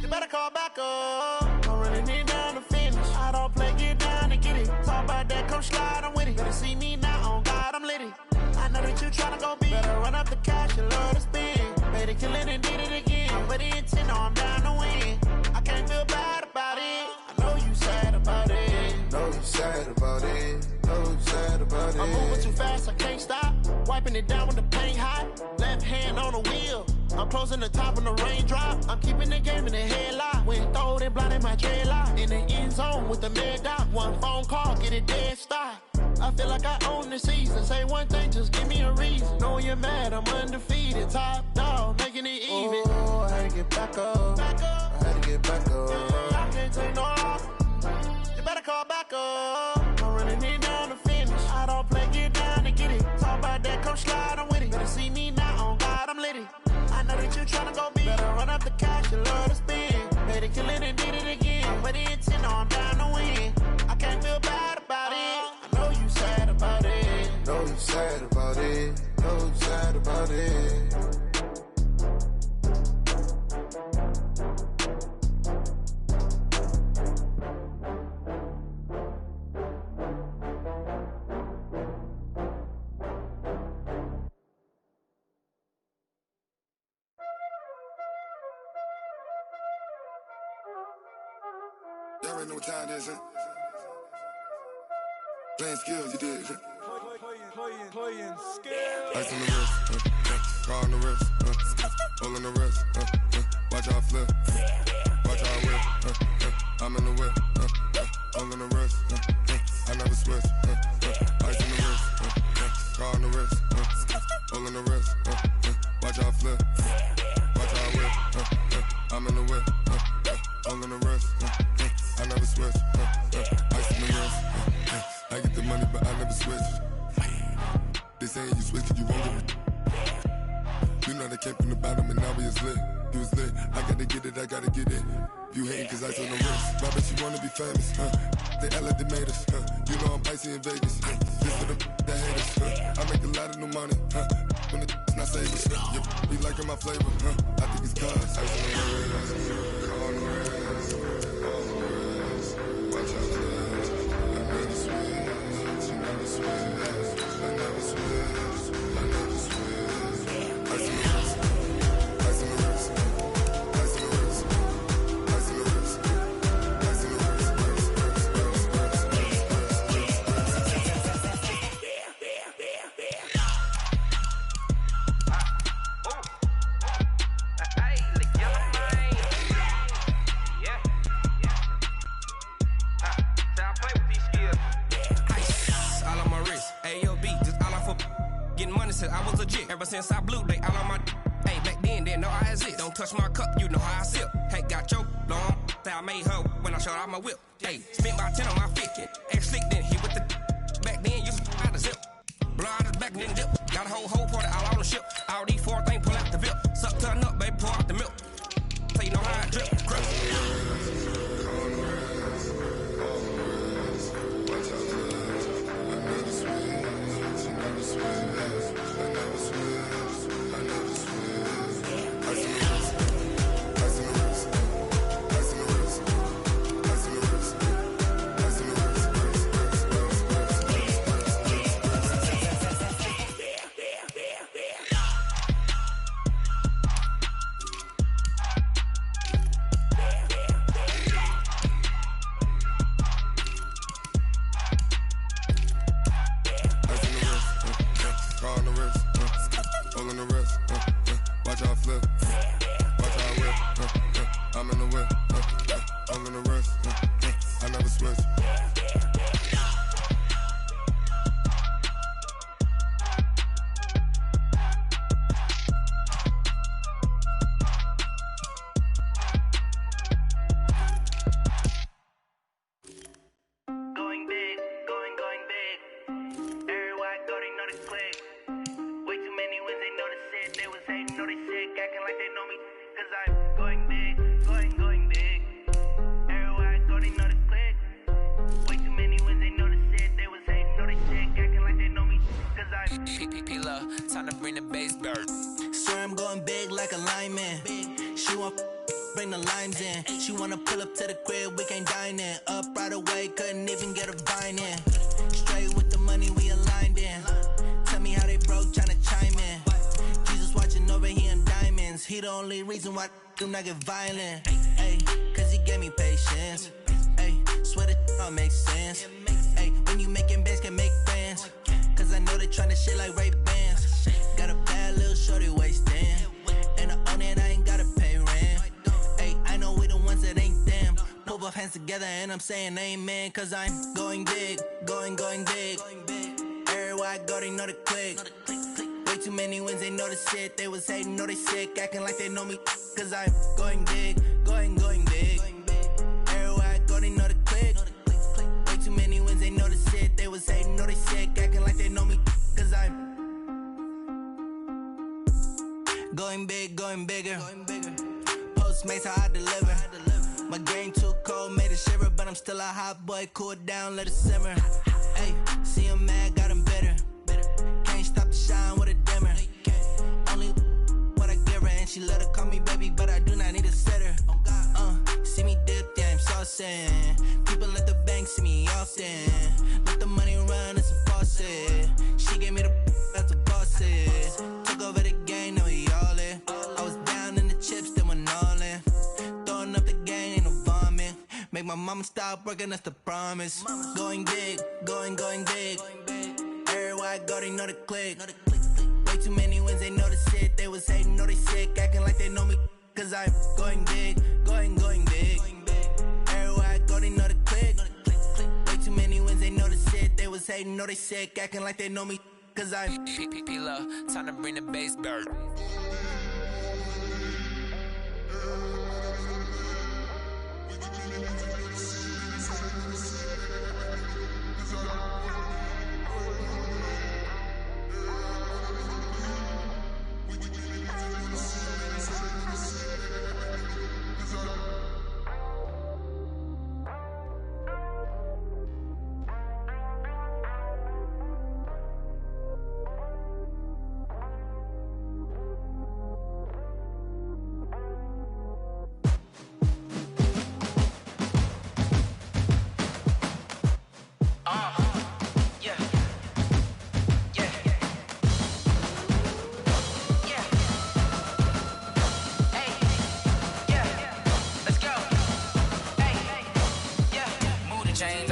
You better call back up. I'm running it down to finish. I don't play, get down to get it. Talk about that, come slide, I'm with it. Better see me now, on God, I'm litty. I know that you tryna go big. Better run up the cash, you love to spend. Better kill it and did it again. I'm with intent, no, I'm down to win. I can't feel bad about it. I know you sad about it. Know you sad about it. Know you sad about it. I'm moving too fast, I can't stop. Wiping it down with the paint hot. Left hand on the wheel. I'm closing the top when the raindrop. I'm keeping the game in the headlock. When throwed and blinded my dreadlock. In the end zone with the mad dot. One phone call, get it dead stop. I feel like I own the season. Say one thing, just give me a reason. Knowing you're mad, I'm undefeated. Top dog, making it even. Oh, I had to get back up. I had to get back up. I can't take no loss. You better call back up. I'm running it down to finish. I don't play, get down to get it. Talk about that, come slide, I'm with it. Better see me now, on God, I'm litty. I know that you tryna go big. Better run up the cash, you love to spend. Better kill it and did it again. I'm with intent, no, I'm down to win. I can't feel bad about it. I know you sad about it. Know you sad about it. Know you sad about it. already know what time it is, huh? Playing skills, you did. Playing skills. Ice on the wrist, car on the wrist, hole on the wrist, watch how I flip, watch how I whip, I'm in the whip, hole on the wrist, I never switch, ice on the wrist, car on the wrist, hole on the wrist, watch how I flip, watch how I whip, I'm in the whip, hole on the wrist, I never switch, ice on the wrist, I get the money but I never switch. They saying you switch it, you won't get it. You know they came from the bottom and now we is lit. You was lit, I gotta get it, I gotta get it. You hating cause ice on the wrist. I bet you wanna be famous, They act like they made us, You know I'm icy in Vegas, Just for the that hate us, I make a lot of new money, When the not savers, You be liking my flavor, I think it's cause ice on the wrist, on the wrist, on the wrist. Watch out for this, I never switch, you never switch. I never switch, I never switch. Ice on the wrist, ice on the wrist, ice on the wrist, ice on the wrist, ice on the I was legit ever since I blew they all on my hey back then didn't know I exist. Don't touch my cup, you know how I sip. Hey, got your long that I made her when I showed out my whip. Hey, spent about 10 on my 50. Ex slick then hit with the back then you out the zip. Blow out his back and then dip. Got a whole party all on the ship. All these 4 things pull out the VIP. Suck to a nut, baby, pour out the milk. So you know how I drip. Time to bring the bass bird. Swear I'm going big like a lineman. She want bring the limes in. She wanna pull up to the crib, we can't dine in. Up right away, couldn't even get a vine in. Straight with the money, we aligned in. Tell me how they broke, tryna chime in. Jesus watching over here in diamonds. He the only reason why do not get violent. Ay, cause he gave me patience. Ay, swear that all makes sense. Ay, when you making bands, can make friends. Cause I know they tryna shit like Ray-Bans. Got a bad little shorty wasting. And I own it, I ain't gotta pay rent. Ay, I know we the ones that ain't them. Pull both hands together and I'm saying amen. Cause I'm going big, going big. Everywhere I go, they know the click. Way too many wins, they know the shit. They was hating, know they sick, acting like they know me. Cause I'm going big, going big. Everywhere I go, they know the click. Way too many wins, they know the shit. They was hating, know they sick, acting like they know me. Cause I'm going big, going bigger. Postmates, how I deliver. My game too cold, made it shiver. But I'm still a hot boy, cool it down, let it simmer. Hey, see him mad, got him bitter. Can't stop the shine with a dimmer. Only what I give her, and she let her call me baby, but I do not need a sitter. See me dip, yeah, I'm saucing. People at the bank see me often. Let the money run, it's a faucet. She gave me the that's a bosses. Took over the game, now we all in. I was down in the chips, then went all in. Throwing up the gang, ain't no vomit. Make make my mama stop working, that's the promise. Going big, going big. Everywhere I go, they know the click. Way too many wins, they know the shit. They was hating, know they sick, acting like they know me. Cause I'm going big, going big. Everywhere I go, they know the click. Way too many wins, they know the shit. They was hating, know they sick, acting like they know me. Cause I'm P-P-P-Love, time to bring the bass back.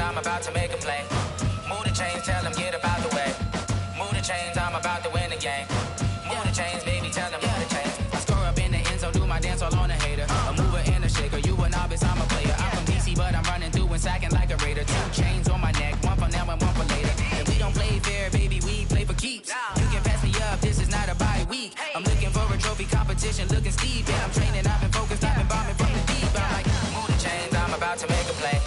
I'm about to make a play. Move the chains, tell them get up out the way. Move the chains, I'm about to win the game. Move the chains, baby, tell them move the chains. I score up in the end zone, do my dance all on a hater. A mover and a shaker, you a novice, I'm a player. I'm from DC, but I'm running through and sacking like a raider. 2 chains on my neck, one for now and one for later. And we don't play fair, baby, we play for keeps. You can pass me up, this is not a bye week. I'm looking for a trophy competition, looking steep. Yeah, I'm training, I've been focused, I've been bombing from the deep. I'm like, move the chains, I'm about to make a play.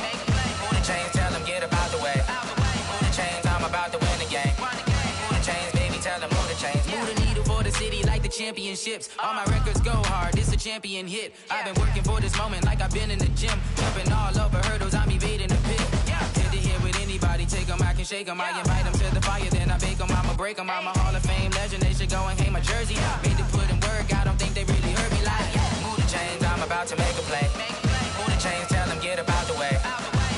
Move the chains, tell them get up out the way. Move the chains, I'm about to win the game. Move the chains, baby, tell them move the chains. Move the needle for the city like the championships. All my records go hard, this a champion hit. I've been working for this moment like I've been in the gym. Jumping all over hurdles, I'm evading the pit. Tend to hit with anybody, take them, I can shake them. I invite them to the fire, then I bake them, I'ma break them. I'm a Hall of Fame legend, they should go and hang my jersey. Made to put in work, I don't think they really heard me like, move the chains, I'm about to make a play. Move the chains, tell them get up out the way.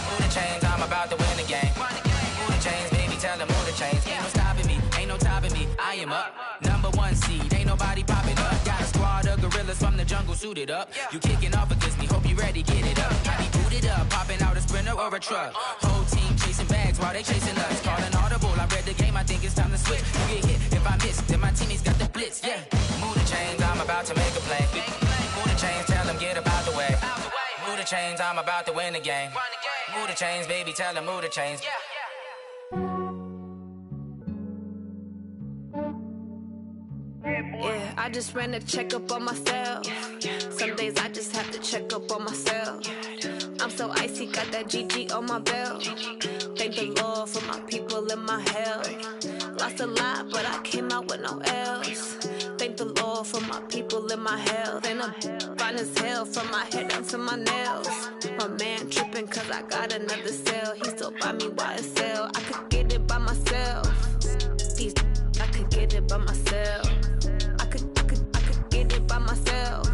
Move the chains, I'm about to win the game. Move the chains, baby, tell them move the chains. Ain't no stopping me, ain't no topping me, I am up. #1 seed, ain't nobody popping up. Got a squad of gorillas from the jungle suited up. You kicking off against me, hope you ready, get it up. I be booted up, popping out a Sprinter or a truck. Whole team chasing bags while they chasing us. Calling audible, I read the game, I think it's time to switch. You get hit if I miss, then my teammates got the blitz, yeah. Move the chains, I'm about to make a play. Move the chains, tell them get up out the way. Move the chains, I'm about to win the game. Move the chains, baby, tell them move the chains. Yeah, I just ran a checkup on myself. Some days I just have to check up on myself. I'm so icy, got that GG on my belt. Thank the Lord for my people and my health. Lost a lot, but I came out with no L's. Thank the Lord for my people and my health. And I'm fine as hell from my head down to my nails. My man tripping cause I got another cell. He still buy me YSL. I could get it by myself. These I could get it by myself. I could get it by myself.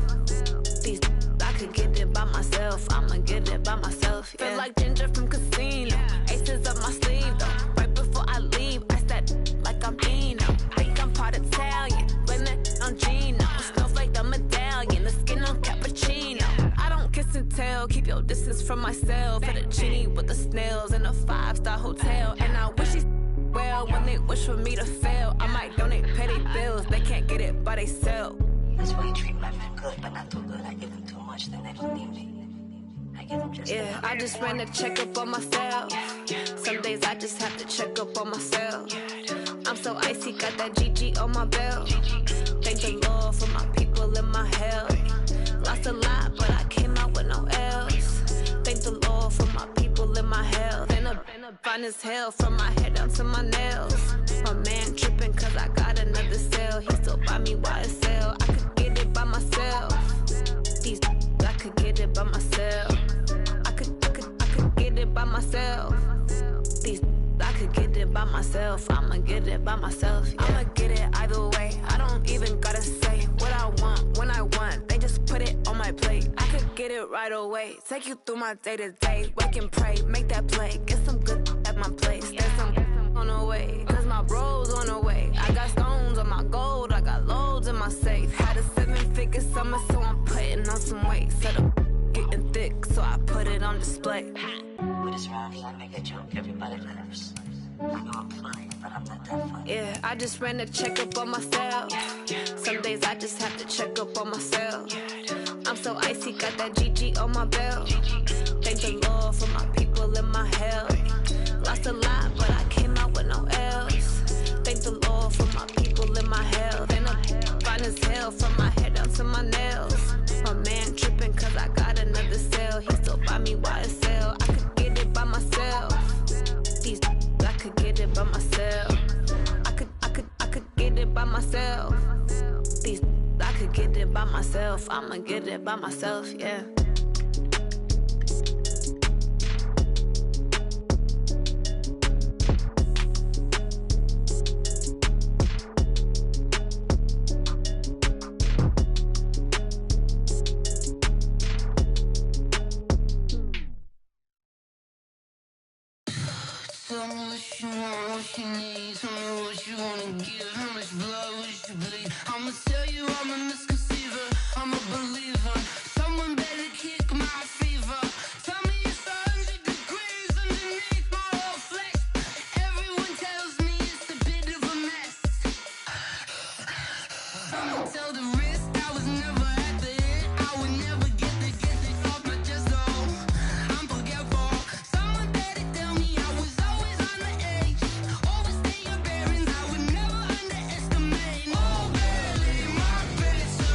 These I could get it by myself. I'ma get it by myself. Yeah. Feel like Ginger from Casino. Aces up my sleeve though. Right before I leave, I said like I'm Dino. Think I'm part Italian, blend it on Gino. Snowflake the medallion, the skin on cappuccino. I don't kiss and tell, keep your distance from myself. Fettuccine with the snails in a 5-star hotel. And I wish he's well when they wish for me to fail. I might donate petty bills, they can't get it by themselves. That's why you treat my friend good, but not too good. I give them too much, then they don't need me. I give them just yeah, I just ran a checkup on myself. Some days I just have to check up on myself. I'm so icy, got that GG on my belt. Thank the Lord for my people and my health. Lost a lot, but I came out with no L's. Thank the Lord for my people and my health. And I'm fine as hell from my head down to my nails. My man tripping cause I got another cell. He still buy me YSL. I could get it by myself. These I could get it by myself. I could get it by myself. These I could get it by myself. I'ma get it by myself. Yeah. I'ma get it either way. I don't even gotta say what I want when I want. They just put it on my plate. I could get it right away. Take you through my day to day. Wake and pray, make that play. Get some good at my place. There's some on the way. Cause my bro's on the way. I got stones on my gold. I got loads in my safe. Had a 7-figure summer, so I'm putting on some weight. Set up getting thick, so I put it on display. With this round, I make a joke, everybody laughs. I know I'm funny, but I'm not that funny. Yeah, I just ran a checkup on myself. Some days I just have to check up on myself. I'm so icy, got that GG on my belt. Thank the Lord for my people and my health. Lost a lot, but I came out with no L's. Thank the Lord for my people and my health. And I'm fine as hell from my head down to my nails. My man tripping cause I got another cell. He still buy me YSL. I could get it by myself. These I could get it by myself. I could get it by myself. These I could get it by myself. I'ma get it by myself, yeah. Tell me what you want, what you need. Tell me what you wanna give. How much blood would you bleed? I'ma tell you I'm a misconceiver. I'm a believer. Someone better kick my fever. Tell me it's 100 degrees underneath my whole flesh. Everyone tells me it's a bit of a mess. I'ma tell the risk I was never at the end. I would never get it off my chest though. I'm forgetful. Someone better tell me I was always on the edge. Overstay your bearings, I would never underestimate. Oh, barely my best.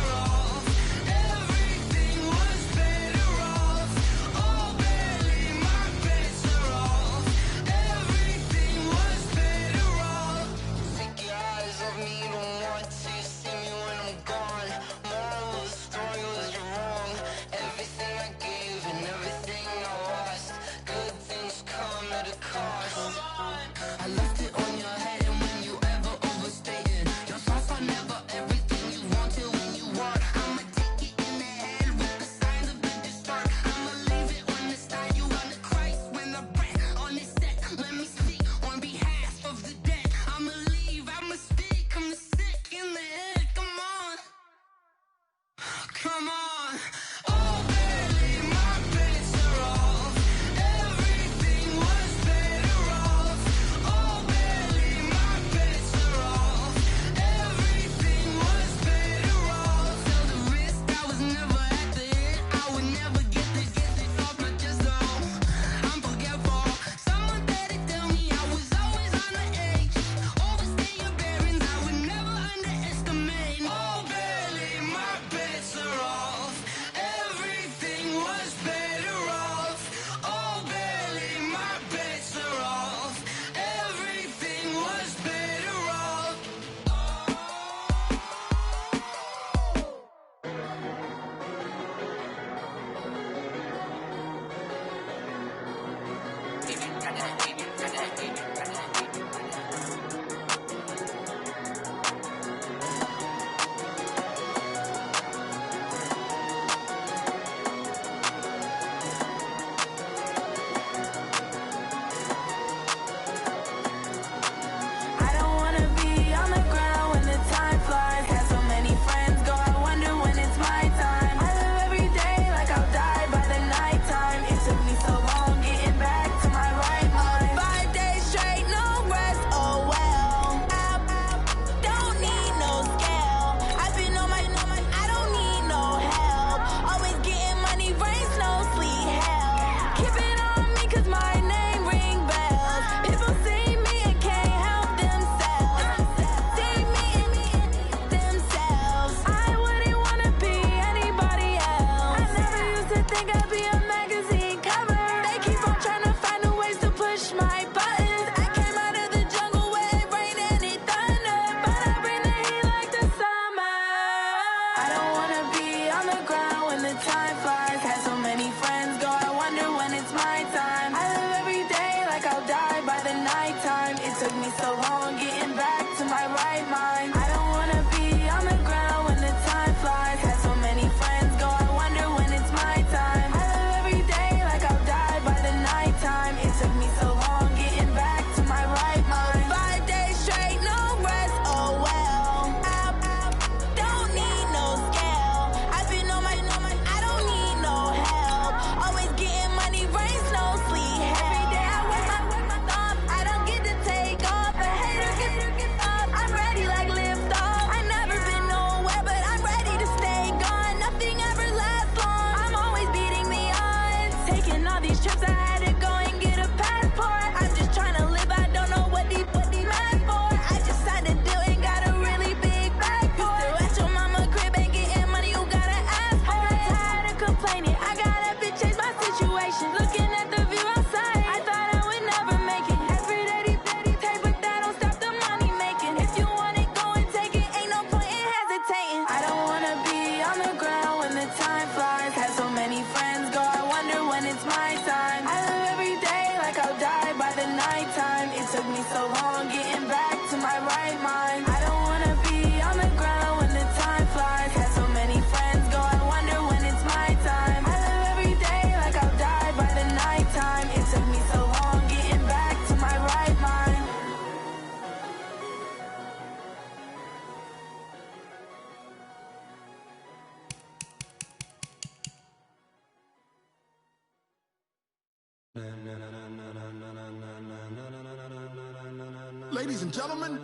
Ladies and gentlemen.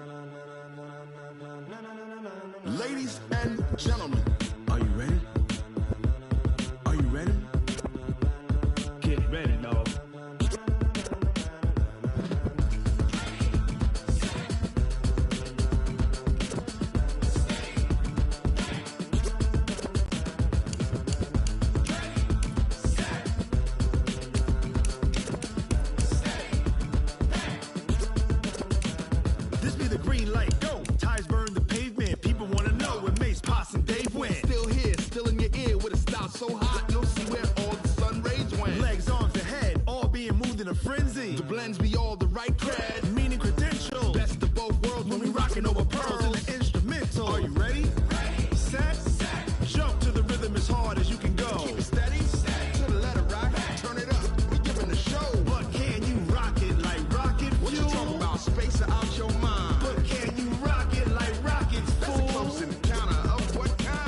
Ladies and gentlemen. Are you ready? Are you ready? Get ready, dog. This be the green light, go. Tires burn the pavement. People wanna know where Mace, Pops, and Dave went. Still here, still in your ear with a style so hot, you'll see where all the sun rays went. Legs, arms, and head, all being moved in a frenzy. The blends be all the right cred, meaning credentials. Best of both worlds when we rockin' over pearls in the instrumental. Are you ready? Set, jump to the rhythm as hard as you can go. Keep it steady, to the letter rock, turn it up, we giving the show. But can you rock it like rocket fuel? What you talking about, space or out your mind? But can you rock it like rockets, fool? That's a close encounter of what kind?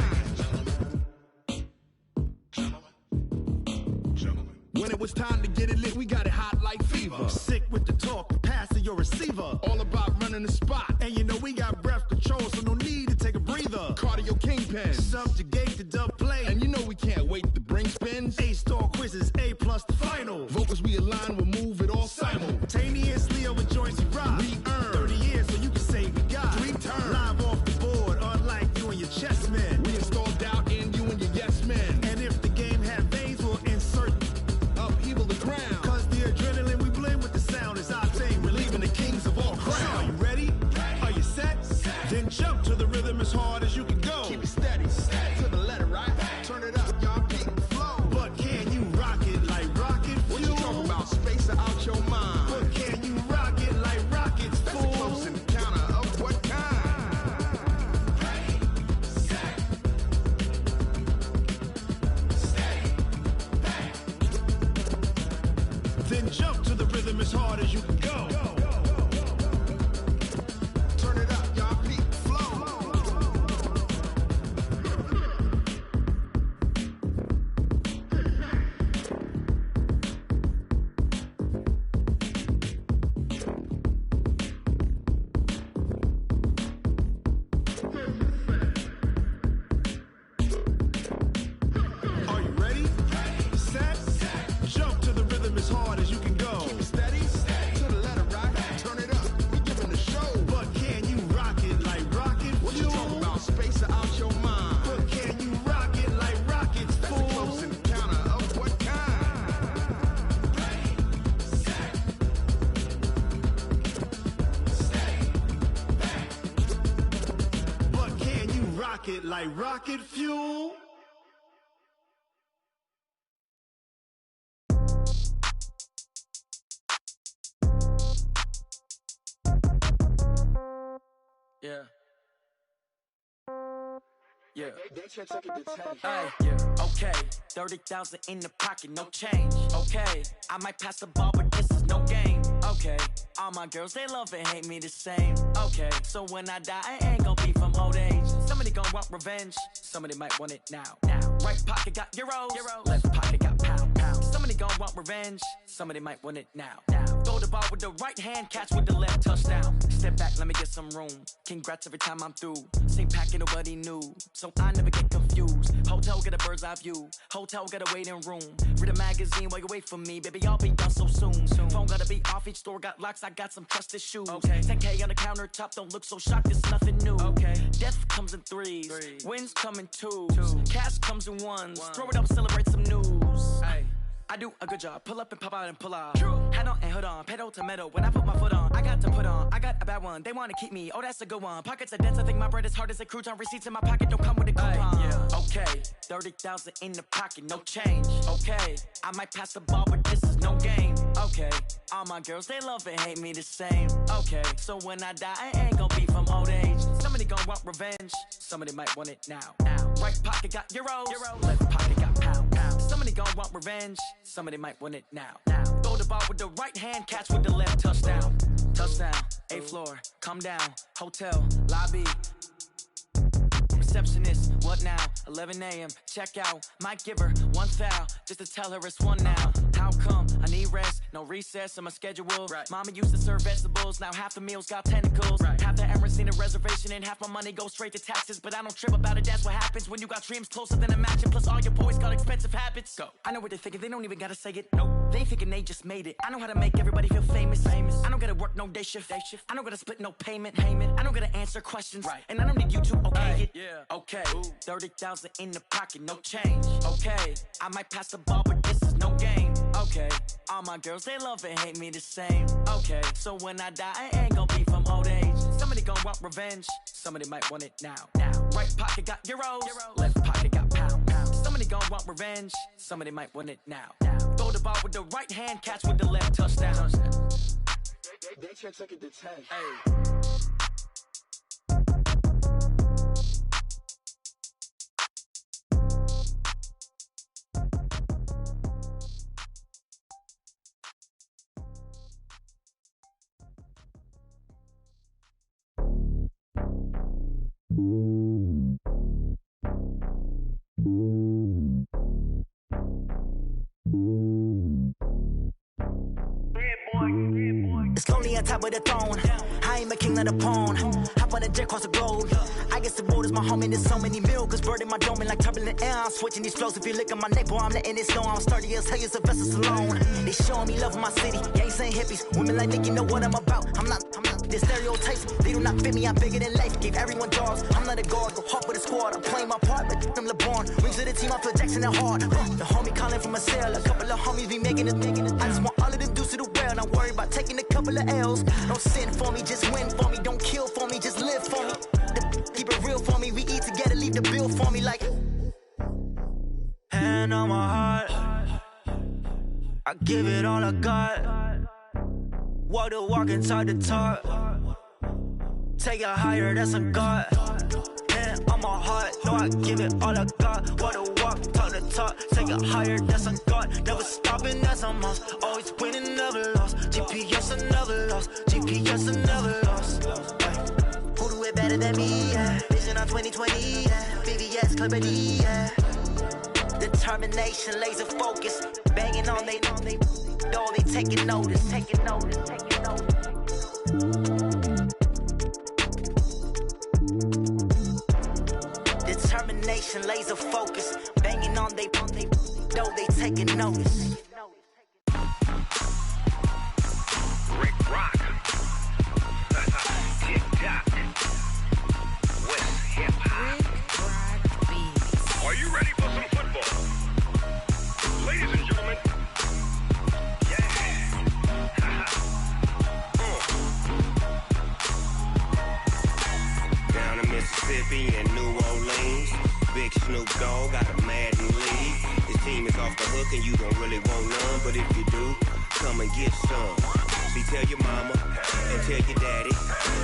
When it was time to get it lit, we got it hot like fever. Sick with the talk, passing your receiver. All about running the spot. And you know we got breath control, so no need to take a breather. Cardio kingpin. Subjugate the dub play. And you know we can't wait to bring spins. A-star quizzes, A+ the final. Vocals we align, we'll move it all simultaneously over joints we rock. We earn 30 years, so you can say we got 3 turns. Live off the board, unlike you and your chess men. We install doubt in you and your yes men. And if the game had veins, we'll insert upheaval the ground. Cause the adrenaline we blend with the sound is our thing. We're leaving the kings of all crowns. So are you ready? Are you set? Then jump to the rhythm as hard as you can go. Keep it steady, to the letter right. Turn it up, y'all keep the flow. But can you rock it like rocket fuel? What you talking about, space or out your mind? But can you rock it like rockets, fool? That's a close encounter of what kind? Then jump to the rhythm as hard as you can go. Turn it up, y'all peak flow. Are you ready? Set, jump to the rhythm as hard as you can go. Keep it steady, to the letter right. Turn it up, we giving the show. But can you rock it like rocket fuel? What you talking about, space or out your mind? But can you rock it like rockets, That's fool? a close encounter of what kind? But can you rock it like rocket fuel? Yeah. Yeah. Hey, yeah. Okay. 30,000 in the pocket, no change. Okay. I might pass the ball, but this is no game. Okay. All my girls, they love and hate me the same. Okay. So when I die, I ain't gonna be from old age. Somebody gonna want revenge. Somebody might want it now. Right pocket got euros. Left pocket got pound. Somebody gonna want revenge. Somebody might want it now. Throw the ball with the right hand, catch with the left, touchdown. Step back, let me get some room. Congrats every time I'm through. Same packet, nobody knew. So I never get confused. Hotel get a bird's eye view. Hotel get a waiting room. Read a magazine while you wait for me. Baby, I'll be done so soon. Phone gotta be off, each store got locks. I got some trusted shoes. Okay. 10K on the countertop, don't look so shocked, it's nothing new. Okay. Death comes in threes. Wins come in twos. Cash comes in ones. Throw it up, celebrate some news. Ay. I do a good job, pull up and pop out and pull out. Hat on and hood on, pedal to metal. When I put my foot on, I got to put on. I got a bad one, they wanna keep me. Oh, that's a good one. Pockets are dense, I think my bread is hard as a crouton. Receipts in my pocket don't come with a coupon. Yeah. Okay, 30,000 in the pocket, no change. Okay, I might pass the ball, but this is no game. Okay, all my girls, they love and hate me the same. Okay, so when I die, I ain't gonna be from old age. Somebody gonna want revenge. Somebody might want it now. Right pocket got euros. Left pocket got pound. Somebody gonna want revenge. Somebody might want it now. Throw the ball with the right hand, catch with the left, touchdown. Touchdown, 8th floor, come down, hotel, lobby. receptionist. What now? 11 a.m. Check out. Might give her one foul just to tell her it's one now. How come? I need rest. No recess in my schedule. Right. Mama used to serve vegetables. Now half the meals got tentacles. Right. Half the Emirates need a reservation and half my money goes straight to taxes. But I don't trip about it. That's what happens when you got dreams closer than a match. And plus all your boys got expensive habits. Go. I know what they're thinking. They don't even gotta say it. No. They ain't thinking they just made it. I know how to make everybody feel famous. I don't gotta work no day shift. I don't gotta split no payment. I don't gotta answer questions. Right. And I don't need you to okay it. Yeah. Okay. 30,000 in the pocket, no change. Okay. I might pass the ball, but this is no game. Okay. All my girls, they love and hate me the same. Okay. So when I die, I ain't gonna be from old age. Somebody gon' want revenge. Somebody might want it now. Right pocket got euros. Left pocket got pound. Somebody gon' want revenge. Somebody might want it now. Throw the ball with the right hand, catch with the left, touchdown. They can't take it to 10. Hey. It's lonely on top of the throne. I ain't a king of the pawn. Hop on a jet across the globe. I guess the road is my home and there's so many milkers birding my dome and like turbulent air. I'm switching these flows. If you look at my neck, boy, I'm letting it snow. I'm sturdy as hell, it's a vessel alone. They showing me love in my city. Gangs ain't hippies. Women like think you know what I'm about. I'm not. The stereotypes, they do not fit me. I'm bigger than life. Gave everyone dogs. I'm not a guard. Go hard with a squad. I'm playing my part, but I'm LeBron. Rings to the team. I feel Jackson and hard. The homie calling from a cell. A couple of homies be making it. I just want all of them dudes to do well. Not worry about taking a couple of L's. Don't sin for me, just win for me. Don't kill for me, just live for me. Keep it real for me. We eat together, leave the bill for me like. Hand on my heart, I give it all I got. Walk the walk and talk the talk. Take it higher, that's a God. Hand on my heart, no, I give it all I got. Walk the walk, talk the talk. Take it higher, that's a God. Never stopping, that's a must. Always winning, never lost. GPS, I never lost. GPS, I never lost. Who do it better than me? Yeah. Vision on 2020, yeah. VVS, Clippity, yeah. Determination, laser focus. Banging on they, though they taking notice. Determination, laser focus. Banging on they, though they taking notice. Rick Rock. Tick tock. West hip hop. Are you ready for some football? Ladies and gentlemen. Down in Mississippi and New Orleans, Big Snoop Dogg got a Madden league. His team is off the hook and you don't really want none, but if you do, come and get some. See, tell your mama and tell your daddy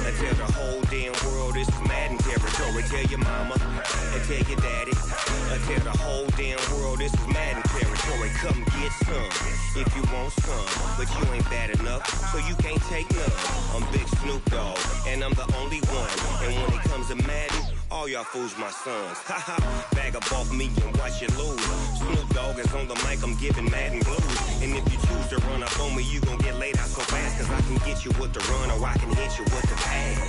and tell the whole damn world this is Madden territory. Tell your mama and tell your daddy and tell the whole damn world this is Madden territory. Come get some if you want some, but you ain't bad enough, so you can't take none. I'm Big Snoop Dogg, and I'm the only one. And when it comes to Madden, all y'all fools my sons. Haha, bag up off me and watch you lose. Snoop Dogg is on the mic, I'm giving Madden blues. And if you choose to run up on me, you gon' get laid out so fast, cause I can get you with the run or I can hit you with the pass.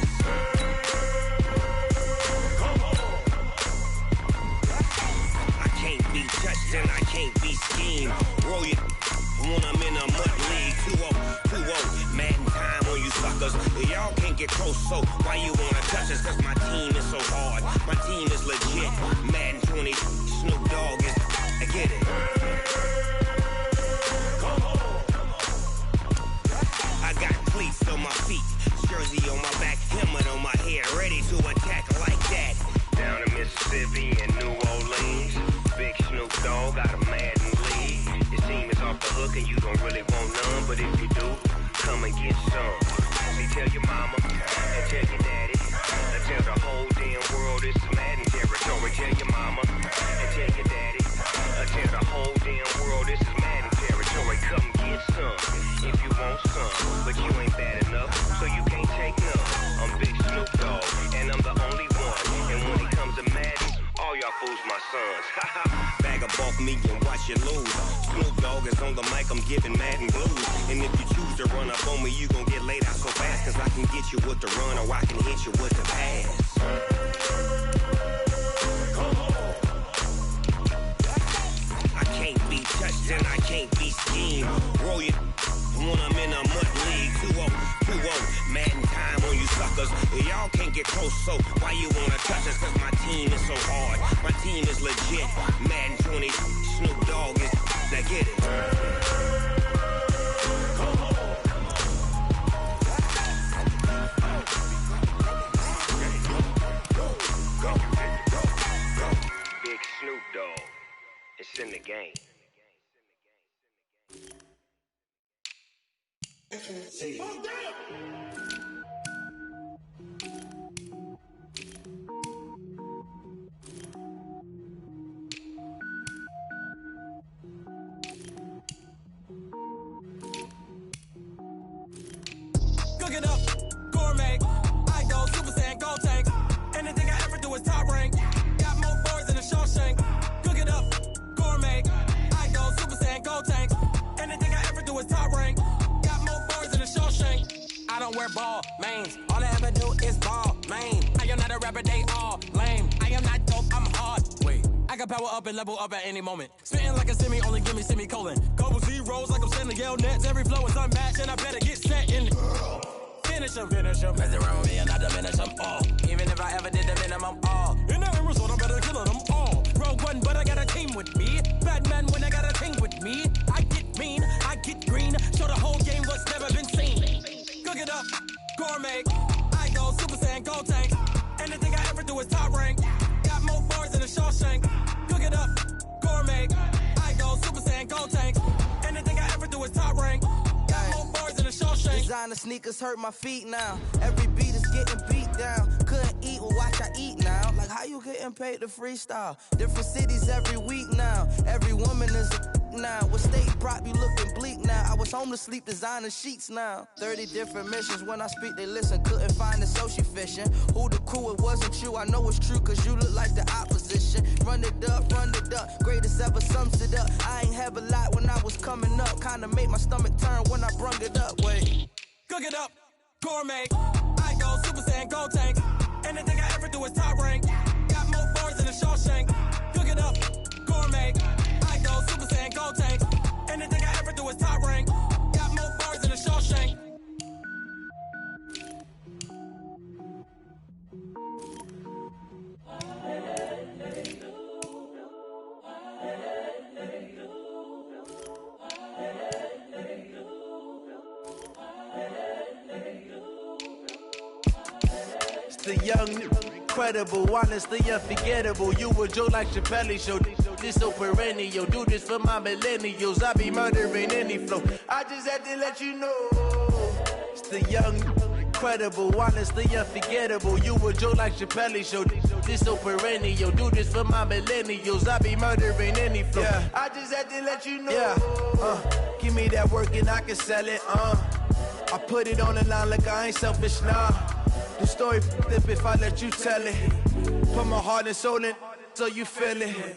I can't be touched and I can't be schemed. Roll you when I'm in a mud league. 2-0, Madden time on you suckers. Y'all can't get close, so why you wanna touch us? Cause my team is so hard. My team is legit. Madden 20, Snoop Dogg is. I get it. I got cleats on my feet, jersey on my back, helmet on my head, ready to attack like that. Down in Mississippi and New Orleans, Big Snoop Dogg got a Madden league. His team is off the hook and you don't really want none, but if you do, come and get some. See, tell your mama and tell your daddy and tell the whole damn world this is Madden territory. Tell your mama and tell your daddy and tell the whole damn world this is Madden territory. Come get some if you want some, but you ain't bad enough, so you can't take none. I'm Big Snoop Dogg, and I'm the only one. And when it comes to Madden, my sons. Bag of bulk me and watch you lose. Snoop Dogg is on the mic, I'm giving Madden blues. And if you choose to run up on me, you gon' get laid out so fast. Cause I can get you with the run or I can hit you with the pass. I can't be touched and I can't be schemed. Roll you when I'm in a mud league. 2-0, 2-0, Madden time on you suckers. Y'all can't get close, so why you wanna touch us? Cause my team is so hard, my team is legit. Madden 20, Snoop Dogg is, now get it. Big Snoop Dogg, it's in the game. Cook it up, gourmet. I go Super Saiyan, Gold Tank. Anything I ever do is top rank. Got more boys than a Shawshank. Cook it up, gourmet. I go Super Saiyan, Gold Tank. Anything I ever do is top rank. Got more boys than a Shawshank. I don't wear ball mains. All I ever do is ball main. I am not a rapper, they all lame. I am not dope, I'm hard. Wait, I can power up and level up at any moment. Spitting like a semi, only give me semicolon. Couple zeros like I'm sending yell nets. Every flow is unmatched and I better get set in. Finish him. Mess around with me and I diminish them all. Even if I ever did the minimum all. In the end result, I'm better killing them all. Rogue One, but I got a team with me. Batman when I got a team with me. I get mean, I get green. Show the whole game what's never been seen. Cook it up, gourmet. I go Super Saiyan, Gold Tank. Anything I ever do is top rank. Got more bars than a Shawshank. Cook it up, gourmet. I go Super Saiyan, Gold Tank. Anything I ever do is top rank. Got more bars than a Shawshank. Designer sneakers hurt my feet now. Every beat is getting beat down. Couldn't eat, well watch I eat now. Like how you getting paid to freestyle? Different cities every week now. Every woman is a now. What state prop you looking bleak now? I was home to sleep designing sheets now. 30 different missions. When I speak they listen. Couldn't find it so she fishing. Who the crew, it wasn't you. I know it's true cause you look like the opposition. Run it up. Greatest ever sums it up. I ain't have a lot when I was coming up. Kinda made my stomach turn when I brung it up. Wait. Cook it up, gourmet. I go Super Saiyan, Gold Tank. Anything I ever do is top rank. Got more bars than a Shawshank. Cook it up, gourmet. I go Super Saiyan, Gold Tank. Anything I ever do is top rank. Got more bars than a Shawshank. The young, incredible, honestly unforgettable. You a Joe like Chappelle show. This so perennial. Do this for my millennials. I be murdering any flow. I just had to let you know. It's the young, incredible, honestly unforgettable. You a Joe like Chappelle show. This so perennial. Do this for my millennials. I be murdering any flow. Yeah. I just had to let you know. Yeah. Give me that work and I can sell it. I put it on the line like I ain't selfish, nah. The story flip if I let you tell it. Put my heart and soul in so you feel it.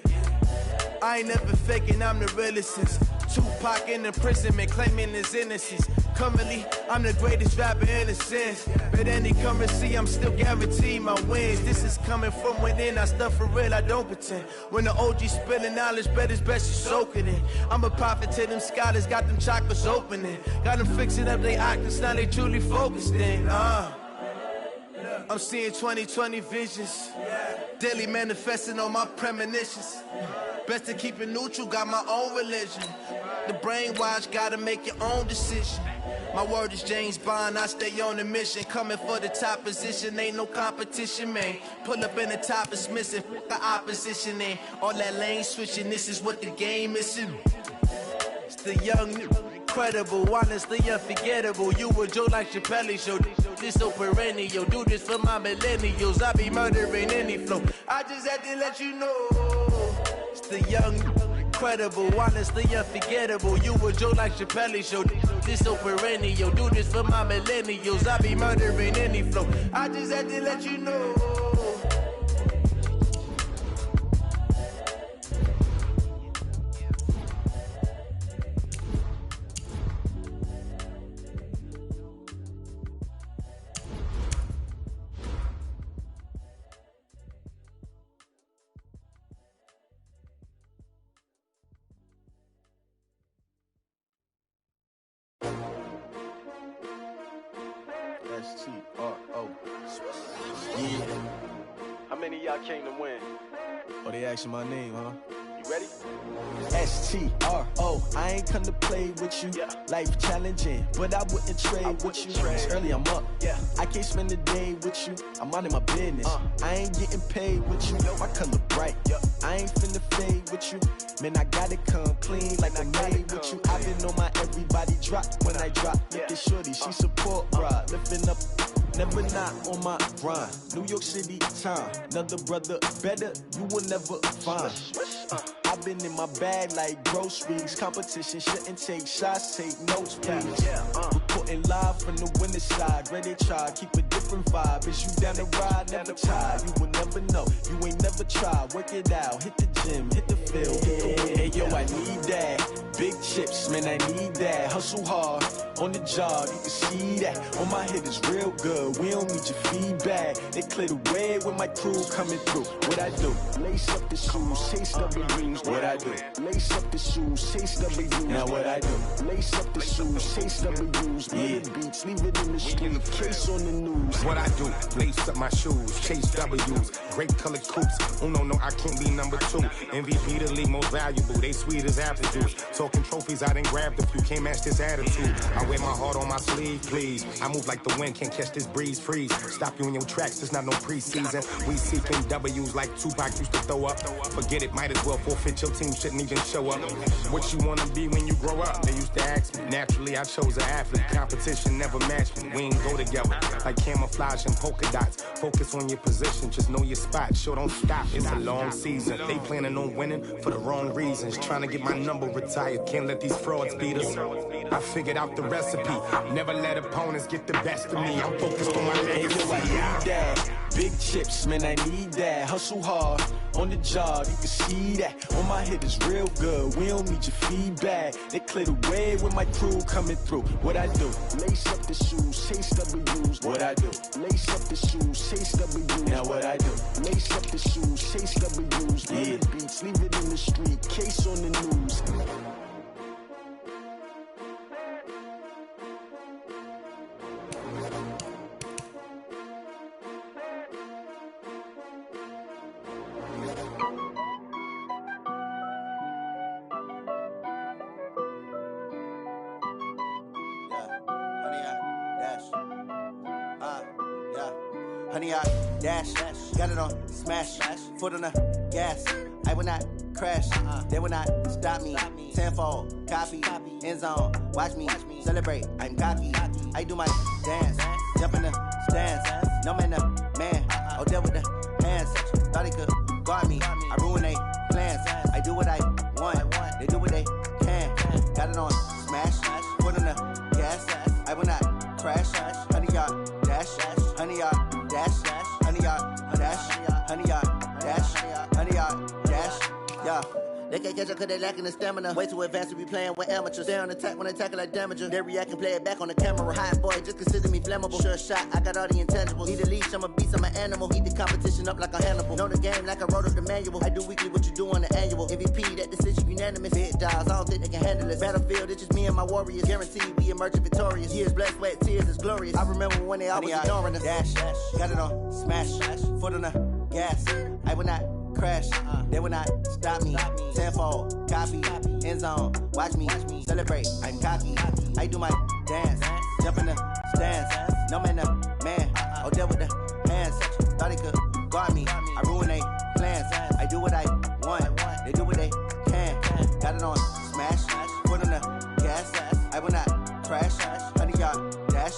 I ain't never faking, I'm the realest since Tupac in imprisonment, claiming his innocence. Currently, I'm the greatest rapper in a sense. But any currency, I'm still guaranteed my wins. This is coming from within, I stuff for real, I don't pretend. When the OG spilling knowledge, bet it's best you soak it in. I'm a prophet to them scholars, got them chakras opening. Got them fixing up they octaves, now they truly focused in. I'm seeing 2020 visions. Daily manifesting on my premonitions. Best to keep it neutral, got my own religion. The brainwash, gotta make your own decision. My word is James Bond, I stay on a mission. Coming for the top position, ain't no competition, man. Pull up in the top is missing, the opposition in. All that lane switching, this is what the game is in. It's the young, incredible, honestly unforgettable. You a Joe like Chappelle show. This so perennial. Do this for my millennials. I be murdering any flow. I just had to let you know. It's the young, incredible, honestly unforgettable. You a Joe like Chappelle show. This so perennial. Do this for my millennials. I be murdering any flow. I just had to let you know. me y'all came to win? Oh, they asking my name, huh? You ready? STRO, I ain't come to play with you. Life challenging, but I wouldn't trade with you. It's early, I'm up. I can't spend the day with you. I'm minding my business. I ain't getting paid with you. My color bright. I ain't finna fade with you. Man, I gotta come clean like I'm made with you. I've been on my everybody drop when I drop. Look at shorty, she support ride. Lifting up, never not on my grind. New York City time, another brother better, you will never find. I've been in my bag like groceries. Competition shouldn't take shots, take notes, please. Reporting live from the winning side. Ready to try, keep a different vibe. Is you down the ride, never tired. You will never know, you ain't never tried. Work it out, hit the gym, hit the field. Hey yo, I need that. Big chips, man, I need that. Hustle hard, on the job, you can see that. On my head is real good, we don't need your feedback. They clear the way with my crew coming through. What I do? Lace up the shoes, chase W's. What I do? Lace up the shoes, chase W's. Now what I do? Lace up the shoes, chase W's. Yeah. Beats, leave it in the street, case on the news. What I do? Lace up my shoes, chase W's. Great colored coops. Uno, no, I can't be number 2. MVP the league most valuable. They sweet as apple juice. Talking trophies, I didn't grab the few. Can't match this attitude. I wear my heart on my sleeve, please. I move like the wind, can't catch this breeze, freeze. Stop you in your tracks, there's not no preseason. We seeking W's like Tupac used to throw up. Forget it, might as well forfeit. Your team shouldn't even show up. What you wanna be when you grow up? They used to ask me. Naturally, I chose an athlete. Competition never matched me. We ain't go together like camouflage and polka dots. Focus on your position, just know your spot. Sure, don't stop. It's a long season. They planning on winning for the wrong reasons. Trying to get my number retired. Can't let these frauds beat us. I figured out the recipe. Never let opponents get the best of me. I'm focused on my legacy. I need that. Big chips, man, I need that. Hustle hard, on the job, you can see that. On my head is real good, we don't need your feedback. They clear the way with my crew coming through. What I do? Lace up the shoes, chase W's. What I do? Lace up the shoes, chase W's. Now what I do? Lace up the shoes, chase W's. Yeah. Beats, leave it in the street, case on the news. Honey, I dash, got it on smash, foot on the gas. I will not crash, they will not stop me. Tenfold, copy, end zone, watch me celebrate. I'm cocky, I do my dance, jump in the stands. No man, the man, oh, there with the hands. Thought he could guard me, I ruin they plans. I do what I want, they do what they can. Got it on smash, foot on the gas. I will not crash, honey, y'all dash, honey, y'all dash, honey, y'all dash, honey, y'all dash, honey, y'all dash, yeah. They can't catch up cause they lacking the stamina. Way too advanced to be playing with amateurs. Stay on attack when attack like damager. They react and play it back on the camera. Hot boy, just consider me flammable. Sure shot, I got all the intangibles. Need a leash, I'm a beast, I'm an animal. Eat the competition up like a Hannibal. Know the game like I wrote up the manual. I do weekly what you do on the annual. MVP, that decision unanimous. Big dials, I don't think they can handle it. Battlefield, it's just me and my warriors. Guaranteed we emerge victorious. Years, blood, sweat, tears, it's glorious. I remember when they always ignoring us. Dash, got it on smash, foot on the gas. I will not crash, they will not stop me. Tenfold, copy, end zone, watch me celebrate. I'm cocky, I do my dance, jump in the stands. No man, the man, oh, there with the hands. Thought he could guard me, I ruin they plans. I do what I want, they do what they can. Got it on smash, foot on the gas. I will not crash, honey, y'all dash,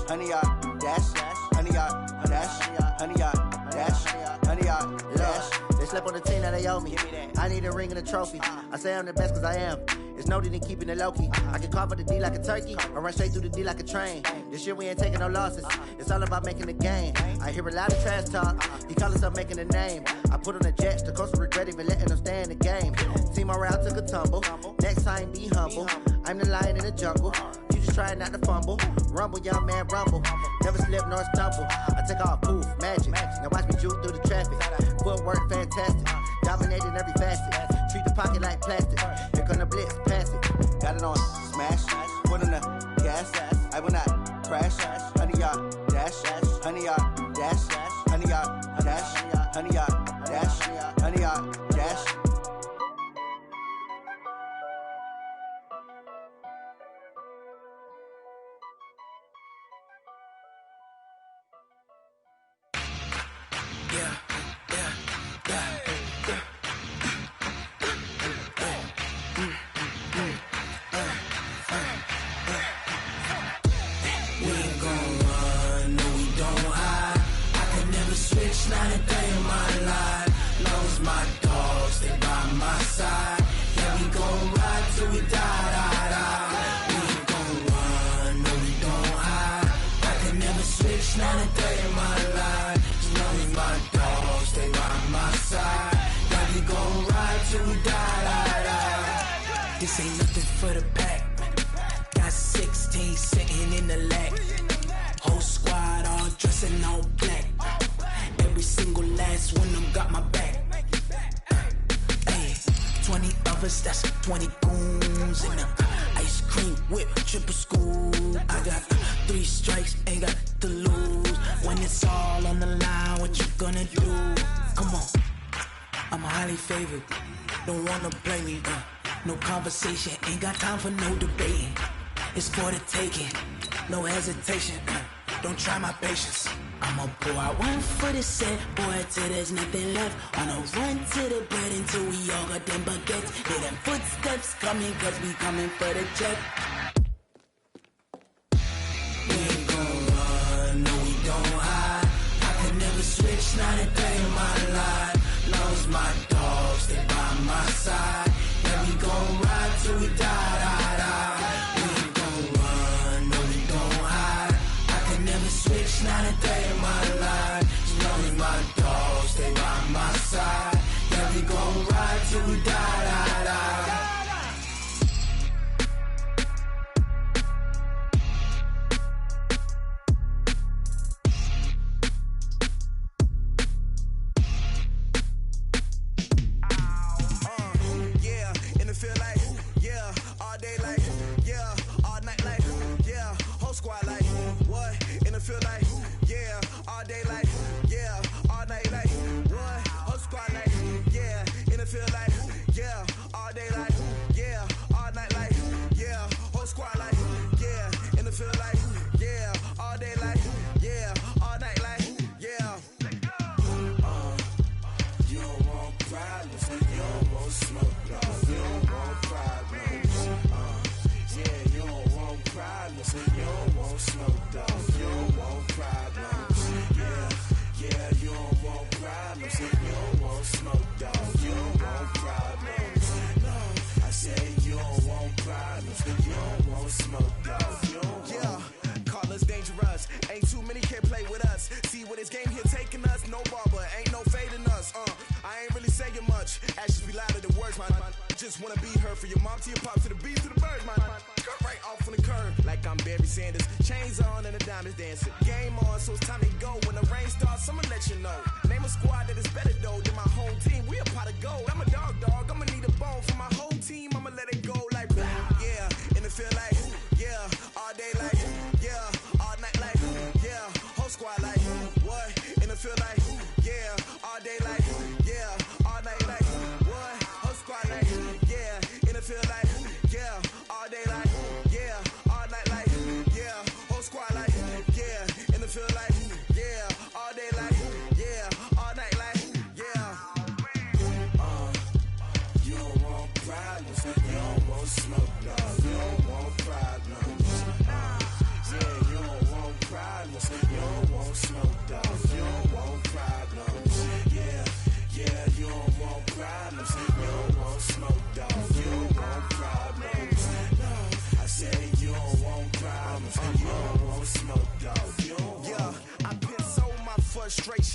honey, y'all dash, honey, y'all dash, honey, y'all dash, honey, y'all dash. They slept on the team that they owe me. I need a ring and a trophy. I say I'm the best cause I am. It's no need in keeping it low key. I can carve for the D like a turkey, or run straight through the D like a train. This year we ain't taking no losses. It's all about making the game. I hear a lot of trash talk. He call himself making a name. I put on the jets, the coach will regret even letting them stay in the game. Team morale took a tumble. Next time be humble. I'm the lion in the jungle. You just trying not to fumble. Rumble, young man, rumble. Never slip nor stumble. I take off, poof, magic. Now watch me juke through the traffic. Footwork fantastic. Dominating every facet. Treat the pocket like plastic. Here come the blitz, pass it. Got it on smash. Foot on the gas. I will not crash. Honey, y'all dash. Honey, y'all dash. Honey, y'all dash. Honey, y'all This ain't nothing for the pack. Got 16 sitting in the lap. Whole squad all dressing all black. Every single last one of them got my back. Hey, 20 of us, that's 20 goons in the ice cream whip, triple school. I got 3 strikes, ain't got to lose. When it's all on the line, what you gonna do? Come on, I'm highly favored. Don't wanna play me, no conversation, ain't got time for no debating. It's for the taking, no hesitation, don't try my patience. I'ma pour out one for the set, boy, till there's nothing left. On a run to the bread until we all got them baguettes. Hear them footsteps coming, cause we coming for the check. We ain't gon' run, no we don't hide. I can never switch, not a day in my life. Lost my dogs, they by my side. Yeah, we gon' ride till we die, die, die. We ain't gon' run, no we don't hide. I can never switch, not a day in my life. As long as my dogs stay by my side. Yeah, we gon' ride till we die, die, die.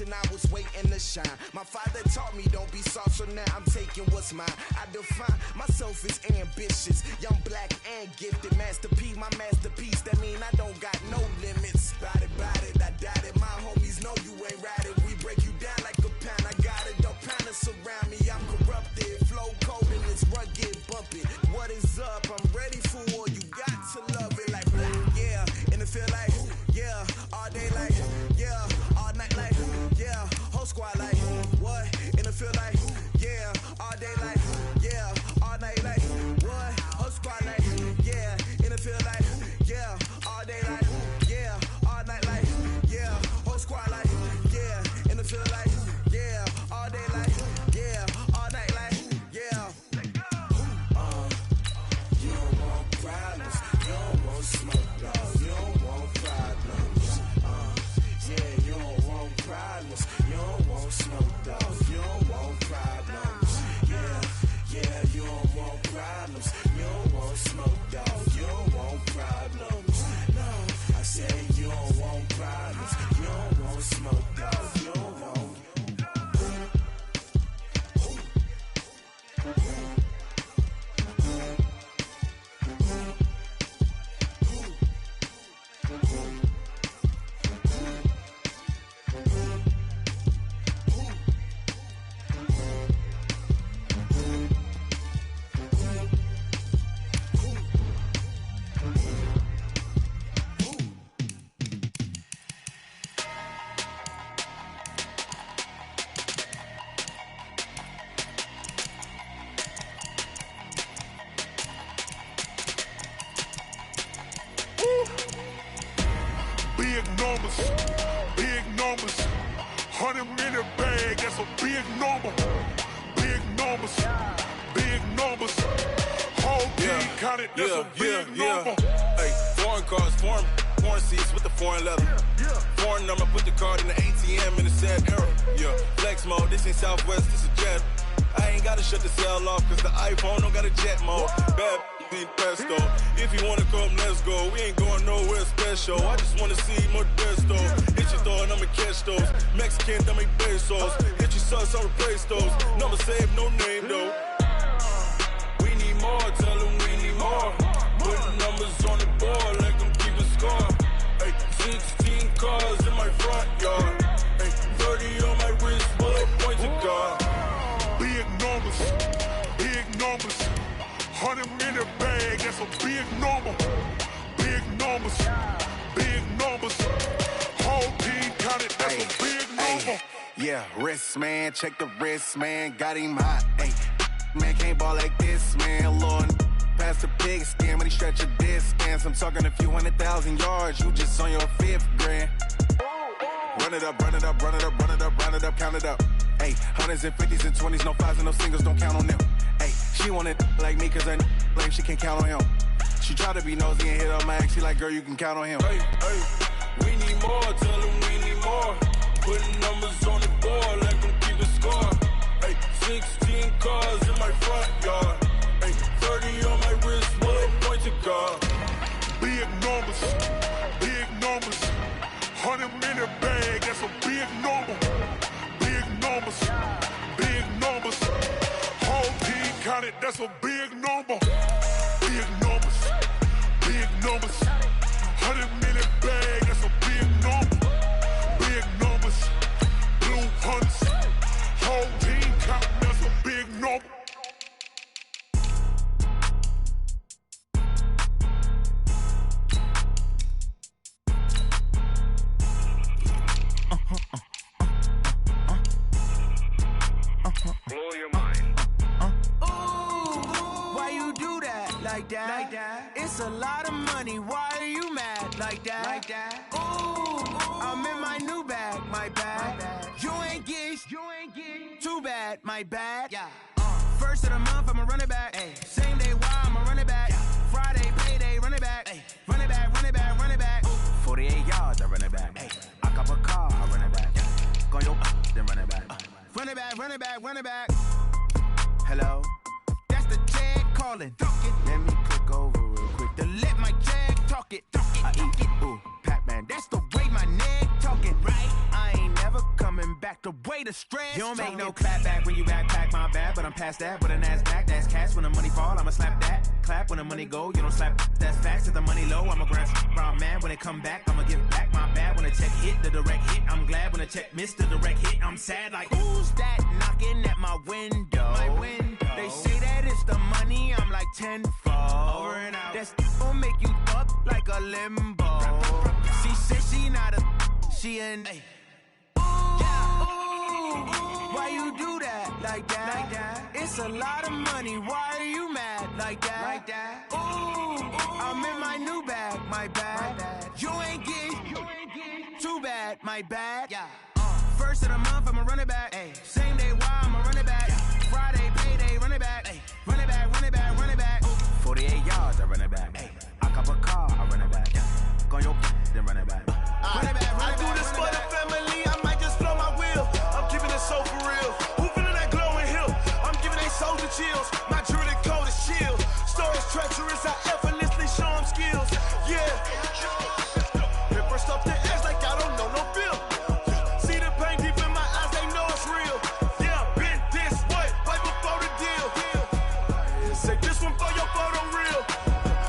I was waiting to shine. My father taught me don't be soft, so now I'm taking what's mine. I define myself as ambitious, young, black, and gifted. Masterpiece, my masterpiece. That mean I don't got no limits. Bout it, I doubt it. My homies know you ain't ratted. We break you down like a pound. I got it, don't pound us around me. I'm corrupted, flow cold and it's rugged, bump it. What is up? I'm ready for war. You got to love it like black, yeah. And it feel like, yeah, all day like, yeah, all night like, yeah, whole squad like, what? And it feel like, yeah, all day like, yeah, all night like, what? Whole squad like, yeah, and it feel like, yeah, all day like, yeah, all night like, yeah, whole squad like, yeah, and it feel like, yeah, all day like, yeah, all night like, yeah. numbers, big numbers. 100-minute bag, that's a big number. Big numbers, big numbers. Whole team counted, that's a big number. Hey, foreign cars, foreign seats with the foreign leather. Foreign number, put the card in the ATM in the sad era. Yeah, flex mode, this ain't Southwest, this is jet. I ain't gotta shut the cell off, cause the iPhone don't got a jet mode. Bad need pesto. If you wanna come, let's go. We ain't going nowhere special. I just wanna see Modesto. Hit your throw and I'ma catch those. Mexican, that make pesos. Hit your sus, I'll replace those. Number saved, no name though. We need more, tell them we need more. Putting numbers on the board like I'm keeping score. Hey, 16 cars in my front yard. Hey, 30 on my wrist, bullet point to God. Big numbers, big numbers. 100-minute bag, that's a big number. Big numbers, big numbers. Whole team counted, that's a big number. Yeah, wrist man, check the wrist man, got him hot. Ay, man can't ball like this, man. Lord, past the pig skin when he stretch a distance. I'm talking a few 100,000 yards, you just on your 5th grand. Run it up, run it up, run it up, run it up, run it up, count it up. Ay, 100s and 50s and 20s, no 5s and no singles, don't count on them. Ay, she want it like me, cause her lame, she can't count on him. She try to be nosy and hit on my ex, she like, girl, you can count on him. Hey, hey, we need more, tell them we need more. Putting numbers on the board like I'm keeping score. Hey, 16 cars in my front yard. Hey, 30 on my wrist, bullet point to God. Big numbers, big numbers. 100-minute bag, that's a big number. Big numbers, big numbers. Whole team counted, that's a big number. Big numbers, big numbers. 100-minute bag, that's a big number. Big numbers, blue hunts. Whole team counting, that's a big number. Blow your mind. Why you do that like that? Like that? It's a lot of money. Why are you mad like that? Like that? Ooh, I'm in my new bag, my bag. You ain't get, too bad, my bad. Yeah. First of the month, I'ma run it back. Ay. Same day, why I'ma run it back. Friday, payday, run it back. Ay. Run it back, run it back, run it back. 48 yards, I run it back. Ay. I cop a car, I run it back. Go your then run it back. Run it back, run it back, run it back. Hello? That's the jag calling. Let me click over real quick to let my jag talk it. I eat it, ooh, Pac-Man. That's the way my neck talking, right? I ain't never coming back the way the stress. You don't make no clap back when you backpack, my bad, but I'm past that. With a NASDAQ, that's cash. When the money fall, I'ma slap that. Clap when the money go, you don't slap. That's facts. If the money low, I'ma grab brown man. When it come back, I'ma give back my bad. When the check hit, the direct hit. I'm glad when the check missed the direct hit. I'm sad like, who's that knocking at my window? My window. They say that it's the money, I'm like tenfold. Over and out. That's gon' make you up like a limbo. She said she not a, she an. Ay. Why you do that like that? Like that? It's a lot of money. Why are you mad like that? Like that? Ooh, I'm in my new bag, my bad. You ain't get, too bad, my bad. Yeah. First of the month, I'ma run it back. Ay. Same day, why I'ma run it back. Friday, payday, run it back. Ay. Run it back, run it back, run it back. 48 yards, I run it back. Ay. I cop a car, I run it back. Go your then run it back. Run it back, run it back. I do this for the family. I might just blow my wheel. I'm keeping it so for real. Who feeling that glowing hill? I'm giving they soldier chills. My jewelry code is chill. Stories treacherous, I effortlessly show them skills. Yeah. Pepper stuff the edge like I don't know no bill. See the pain deep in my eyes, they know it's real. Yeah, been this way, way before the deal. Say this one for your photo reel.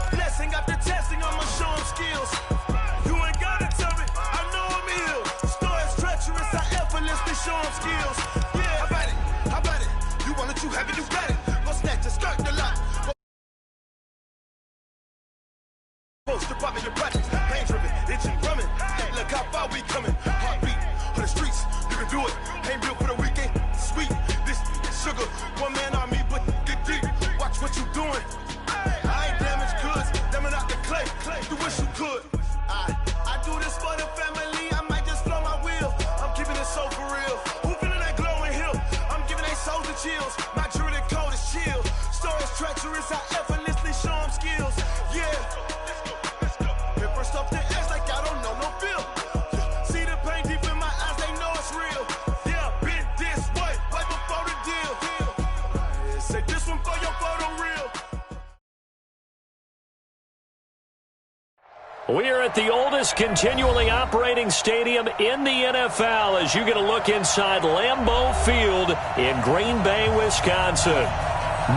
Blessing after testing, I'ma show them skills. You ain't gotta tell me, I know I'm ill. Stories treacherous, I effortlessly show them skills. Yeah, how about it? How about it? You want it, you have it, you got it. Go snatch and skirt the lot. Poster popping your projects, pain driven, itching, drumming. Look how far we coming. Heartbeat on the streets, you can do it. Ain't built for the weekend. Sweet, this sugar, one man on me, but get deep. Watch what you doing. I ain't damaged goods, damn it out the clay. You wish you could. I do this for the family. We are at the oldest continually operating stadium in the NFL as you get a look inside Lambeau Field in Green Bay, Wisconsin.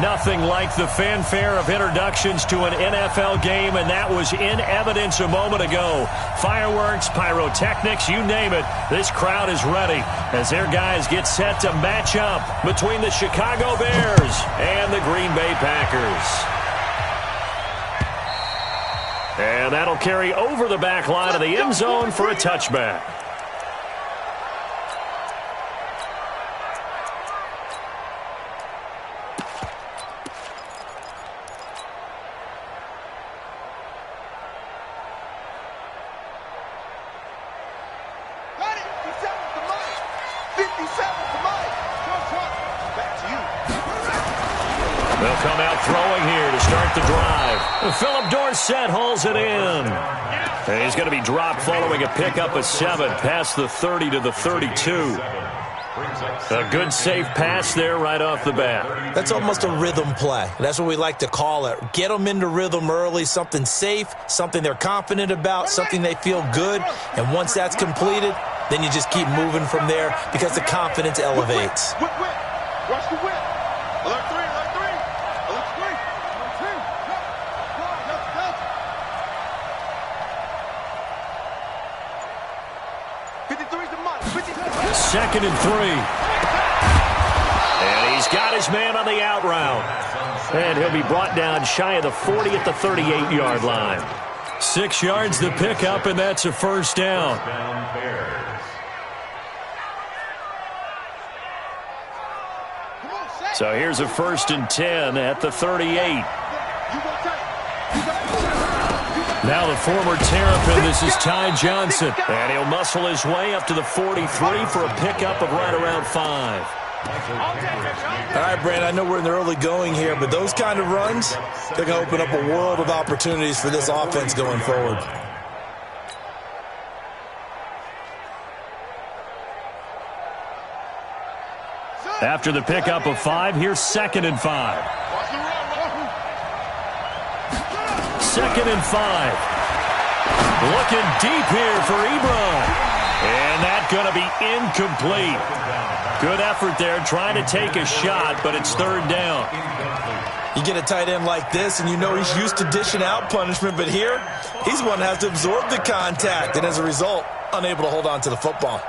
Nothing like the fanfare of introductions to an NFL game, and that was in evidence a moment ago. Fireworks, pyrotechnics, you name it. This crowd is ready as their guys get set to match up between the Chicago Bears and the Green Bay Packers. And that'll carry over the back line of the end zone for a touchback. They'll come out throwing here to start the drive. Philip Dorsett hauls it in. And he's going to be dropped following a pickup of 7 past the 30 to the 32. A good safe pass there right off the bat. That's almost a rhythm play. That's what we like to call it. Get them into rhythm early, something safe, something they're confident about, something they feel good. And once that's completed, then you just keep moving from there because the confidence elevates. Whip. Watch the whip. Alert 3. Alert 3. Second and 3. And he's got his man on the out route. And he'll be brought down shy of the 40 at the 38-yard line. 6 yards the pickup, and that's a first down. So here's a 1st and 10 at the 38. Now the former Terrapin, this is Ty Johnson. And he'll muscle his way up to the 43 for a pickup of right around 5. All right, Brand, I know we're in the early going here, but those kind of runs, they're going to open up a world of opportunities for this offense going forward. After the pickup of 5, here's 2nd and 5. 2nd and 5. Looking deep here for Ebron. And that's going to be incomplete. Good effort there trying to take a shot, but it's 3rd down. You get a tight end like this, and you know he's used to dishing out punishment, but here, he's one that has to absorb the contact, and as a result, unable to hold on to the football.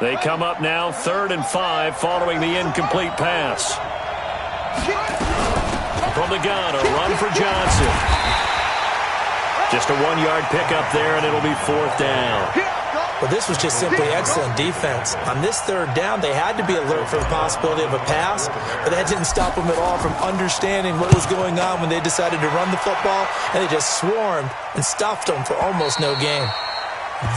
They come up now 3rd and 5 following the incomplete pass. From the gun, a run for Johnson. Just a 1-yard pickup there, and it'll be 4th down. Well, this was just simply excellent defense. On this 3rd down, they had to be alert for the possibility of a pass, but that didn't stop them at all from understanding what was going on when they decided to run the football, and they just swarmed and stuffed them for almost no gain.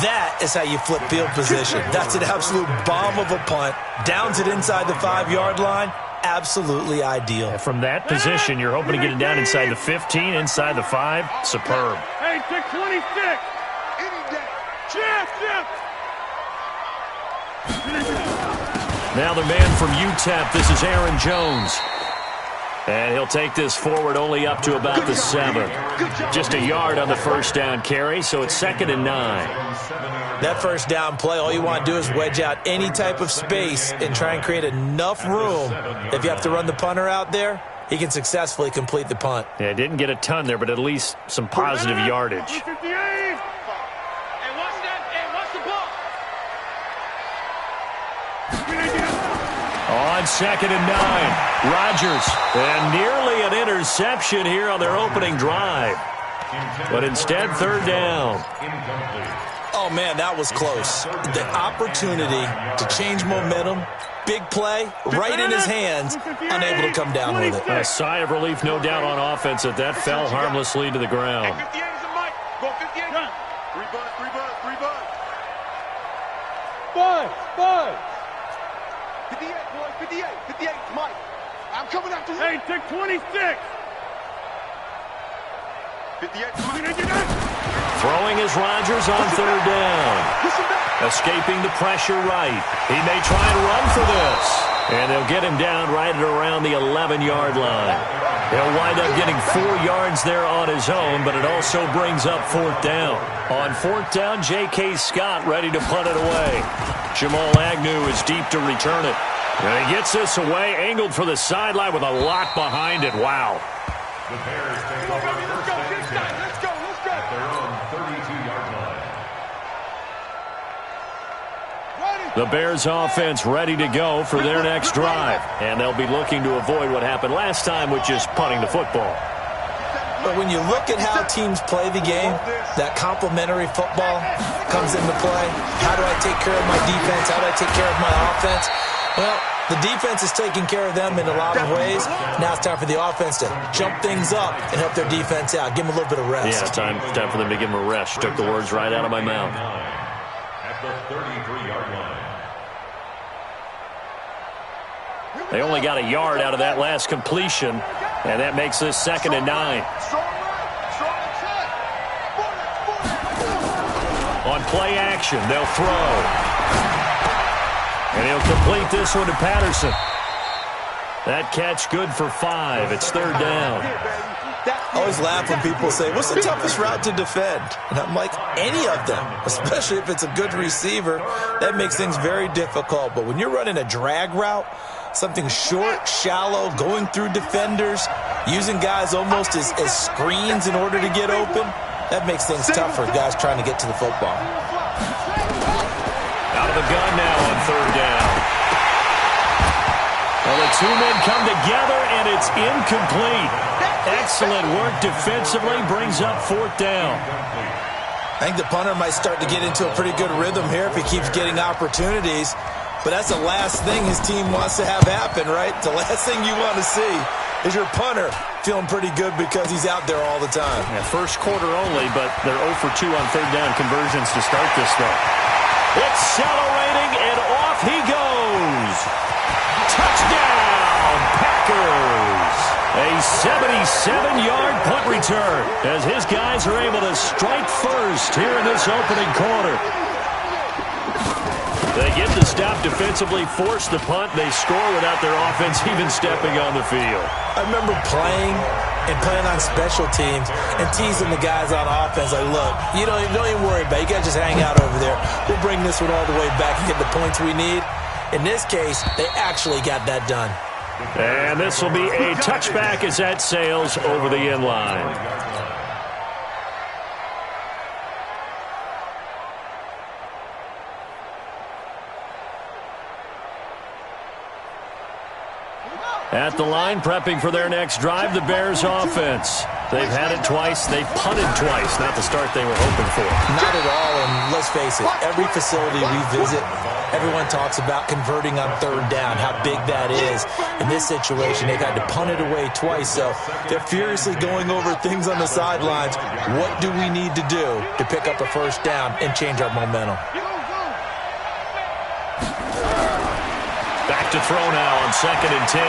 That is how you flip field position. That's an absolute bomb of a punt. Downs it inside the 5-yard line. Absolutely ideal. And from that position, you're hoping to get it down inside the 15, inside the 5. Superb. Hey, take 26. Jeff. Now the man from UTEP, this is Aaron Jones. And he'll take this forward only up to about the 7. Just a yard on the 1st down carry, so it's 2nd and 9. That 1st down play, all you want to do is wedge out any type of space and try and create enough room. If you have to run the punter out there, he can successfully complete the punt. Yeah, didn't get a ton there, but at least some positive yardage. On 2nd and 9, Rodgers, and nearly an interception here on their opening drive. But instead, 3rd down. Oh, man, that was close. The opportunity to change momentum, big play, right in his hands, unable to come down with it. A sigh of relief, no doubt, on offense that that fell harmlessly to the ground. Hey, 58 is a mic. Go 58. 3 buzz. 5. 58, boys, 58. 58 is Mike. I'm coming after you. Hey, take 26. 58. Throwing is Rodgers on 3rd down. Push him back. Escaping the pressure right. He may try and run for this. And they'll get him down right at around the 11-yard line. He'll wind up getting 4 yards there on his own, but it also brings up 4th down. On 4th down, J.K. Scott ready to punt it away. Jamal Agnew is deep to return it. And he gets this away, angled for the sideline with a lot behind it. Wow. The Bears take over first and 10 at their own 32-yard line. The Bears offense ready to go for their next drive. And they'll be looking to avoid what happened last time, which is punting the football. But when you look at how teams play the game, that complementary football comes into play. How do I take care of my defense? How do I take care of my offense? Well, the defense is taking care of them in a lot of ways. Now it's time for the offense to jump things up and help their defense out. Give them a little bit of rest. Yeah, time for them to give them a rest. Took the words right out of my mouth. At the 33-yard line. They only got a yard out of that last completion, and that makes this 2nd and 9. On play action, they'll throw. And he'll complete this one to Patterson. That catch good for 5. It's 3rd down. I always laugh when people say, what's the toughest route to defend? And I'm like, any of them, especially if it's a good receiver. That makes things very difficult. But when you're running a drag route, something short, shallow, going through defenders, using guys almost as screens in order to get open, that makes things tough for guys trying to get to the football. Out of the gun now on 3rd down. Well, the 2 men come together, and it's incomplete. Excellent work defensively, brings up 4th down. I think the punter might start to get into a pretty good rhythm here if he keeps getting opportunities. But that's the last thing his team wants to have happen, right? The last thing you want to see is your punter feeling pretty good because he's out there all the time. Yeah, first quarter only, but they're 0 for 2 on 3rd down conversions to start this thing. Accelerating, and off he goes. Touchdown, Packers. A 77-yard punt return as his guys are able to strike first here in this opening quarter. They get the stop defensively, force the punt. They score without their offense even stepping on the field. I remember playing on special teams and teasing the guys on offense. Like, look, you don't even worry about it. You got to just hang out over there. We'll bring this one all the way back and get the points we need. In this case, they actually got that done. And this will be a touchback as that sails over the end line. At the line, prepping for their next drive, the Bears offense. They've had it twice. They've punted twice. Not the start they were hoping for. Not at all, and let's face it, every facility we visit, everyone talks about converting on 3rd down, how big that is. In this situation, they've had to punt it away twice, so they're furiously going over things on the sidelines. What do we need to do to pick up a 1st down and change our momentum? Back to throw now on 2nd and 10.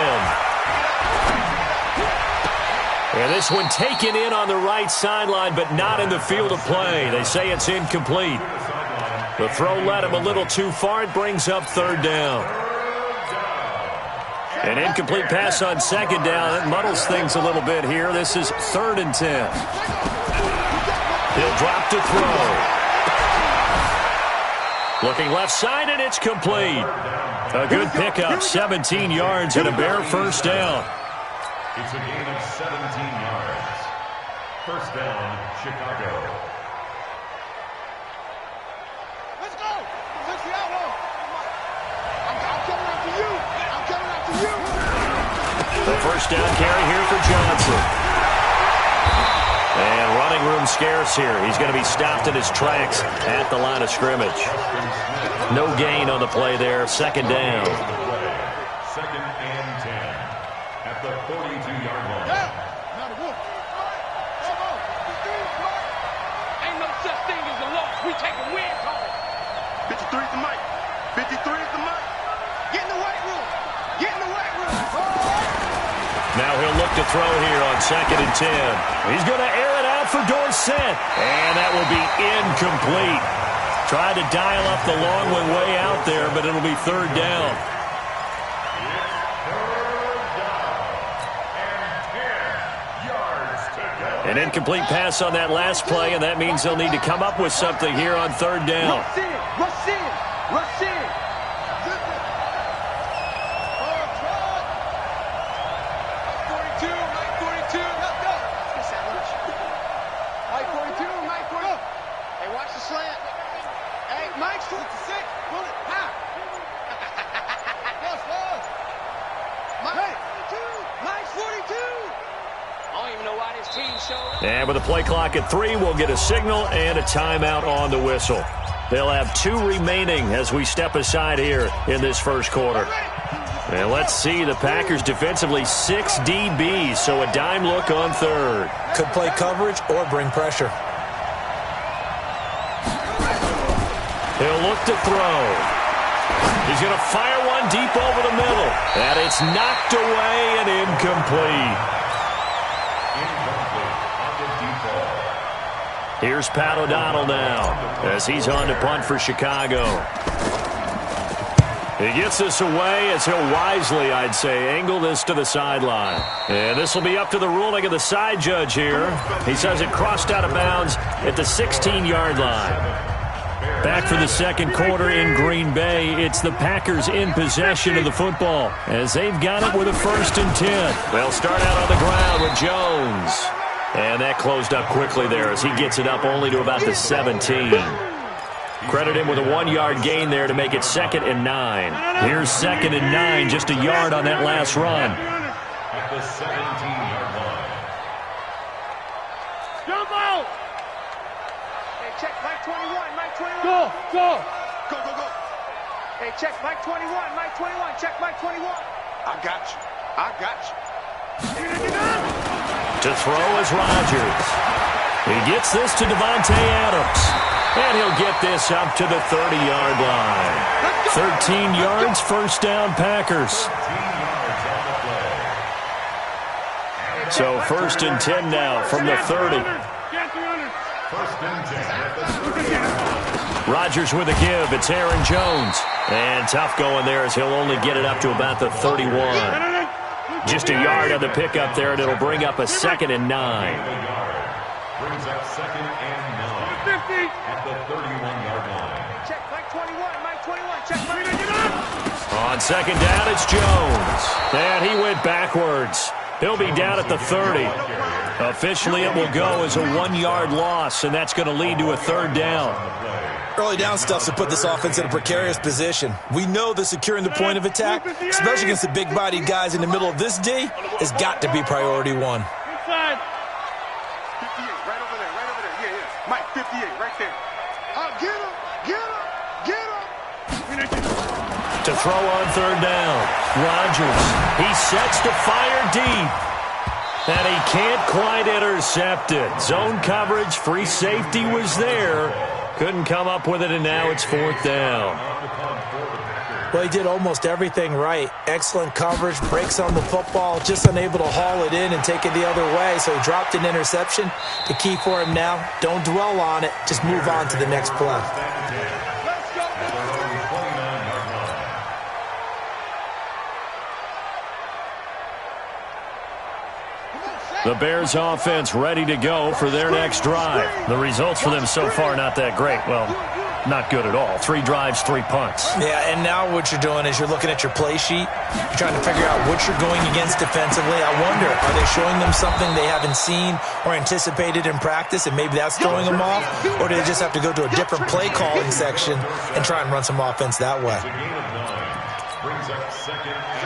And this one taken in on the right sideline, but not in the field of play. They say it's incomplete. The throw led him a little too far. It brings up 3rd down. An incomplete pass on 2nd down. It muddles things a little bit here. This is 3rd and 10. He'll drop to throw. Looking left side, and it's complete. A good pickup, 17 yards and a Bear 1st down. It's a gain of 17 yards. 1st down, Chicago. Let's go. Let's get out on. I'm coming after you. I'm coming after you. The 1st down carry here for Johnson. And running room scarce here. He's going to be stopped in his tracks at the line of scrimmage. No gain on the play there. 2nd down. 2nd and 10 at the 42-yard line. Ain't no such thing as a loss. We taking wins home. 53 is the mic. 53 is the mic. Get in the weight room. Get in the weight room. Now he'll look to throw here on 2nd and 10. He's going to air it out for Dorsett. And that will be incomplete. Tried to dial up the long way out there, but it'll be third down. An incomplete pass on that last play, and that means they'll need to come up with something here on third down. Rush in, rush in, rush in. And with the play clock at 3, we'll get a signal and a timeout on the whistle. They'll have 2 remaining as we step aside here in this first quarter. And let's see, the Packers defensively 6 DBs, so a dime look on third. Could play coverage or bring pressure. He'll look to throw. He's going to fire one deep over the middle. And it's knocked away and incomplete. Here's Pat O'Donnell now as he's on to punt for Chicago. He gets this away as he'll wisely, I'd say, angle this to the sideline. And this will be up to the ruling of the side judge here. He says it crossed out of bounds at the 16-yard line. Back for the second quarter in Green Bay. It's the Packers in possession of the football as they've got it with a 1st and 10. They'll start out on the ground with Jones. And that closed up quickly there as he gets it up only to about the 17. Credit him with a 1-yard gain there to make it 2nd and 9. Here's 2nd and 9, just a yard on that last run. At the 17-yard line. Jump out! Hey, check Mike 21, Mike 21. Go, go. Go, go, go. Hey, check Mike 21, Mike 21. Check Mike 21. I got you. I got you. To throw is Rodgers. He gets this to Devontae Adams. And he'll get this up to the 30-yard line. 13 yards, first down, Packers. So 1st and 10 now from the 30. Rodgers with a give. It's Aaron Jones. And tough going there as he'll only get it up to about the 31. Just a yard on the pickup there, and it'll bring up a 2nd and 9. Brings up 2nd and 9 at the 31-yard line. Check Mike 21, Mike 21. Check Mike 21. On 2nd down, it's Jones. And he went backwards. He'll be down at the 30. Officially, it will go as a 1-yard loss, and that's going to lead to a 3rd down. Early down stuff to put this offense in a precarious position. We know that securing the point of attack, especially against the big-bodied guys in the middle of this D, has got to be priority 1. Inside. 58, right over there, right over there. Yeah, yeah. Mike, 58, right there. Get him, get him, get him. To throw on 3rd down, Rodgers. He sets to fire deep. And he can't quite intercept it. Zone coverage, free safety was there. Couldn't come up with it, and now it's 4th down. Well, he did almost everything right. Excellent coverage, breaks on the football, just unable to haul it in and take it the other way, so he dropped an interception. The key for him now, don't dwell on it, just move on to the next play. The Bears offense ready to go for their next drive. The results for them so far not that great. Well, not good at all. 3 drives, 3 punts. Yeah, and now what you're doing is you're looking at your play sheet. You're trying to figure out what you're going against defensively. I wonder, are they showing them something they haven't seen or anticipated in practice, and maybe that's throwing them off? Or do they just have to go to a different play calling section and try and run some offense that way?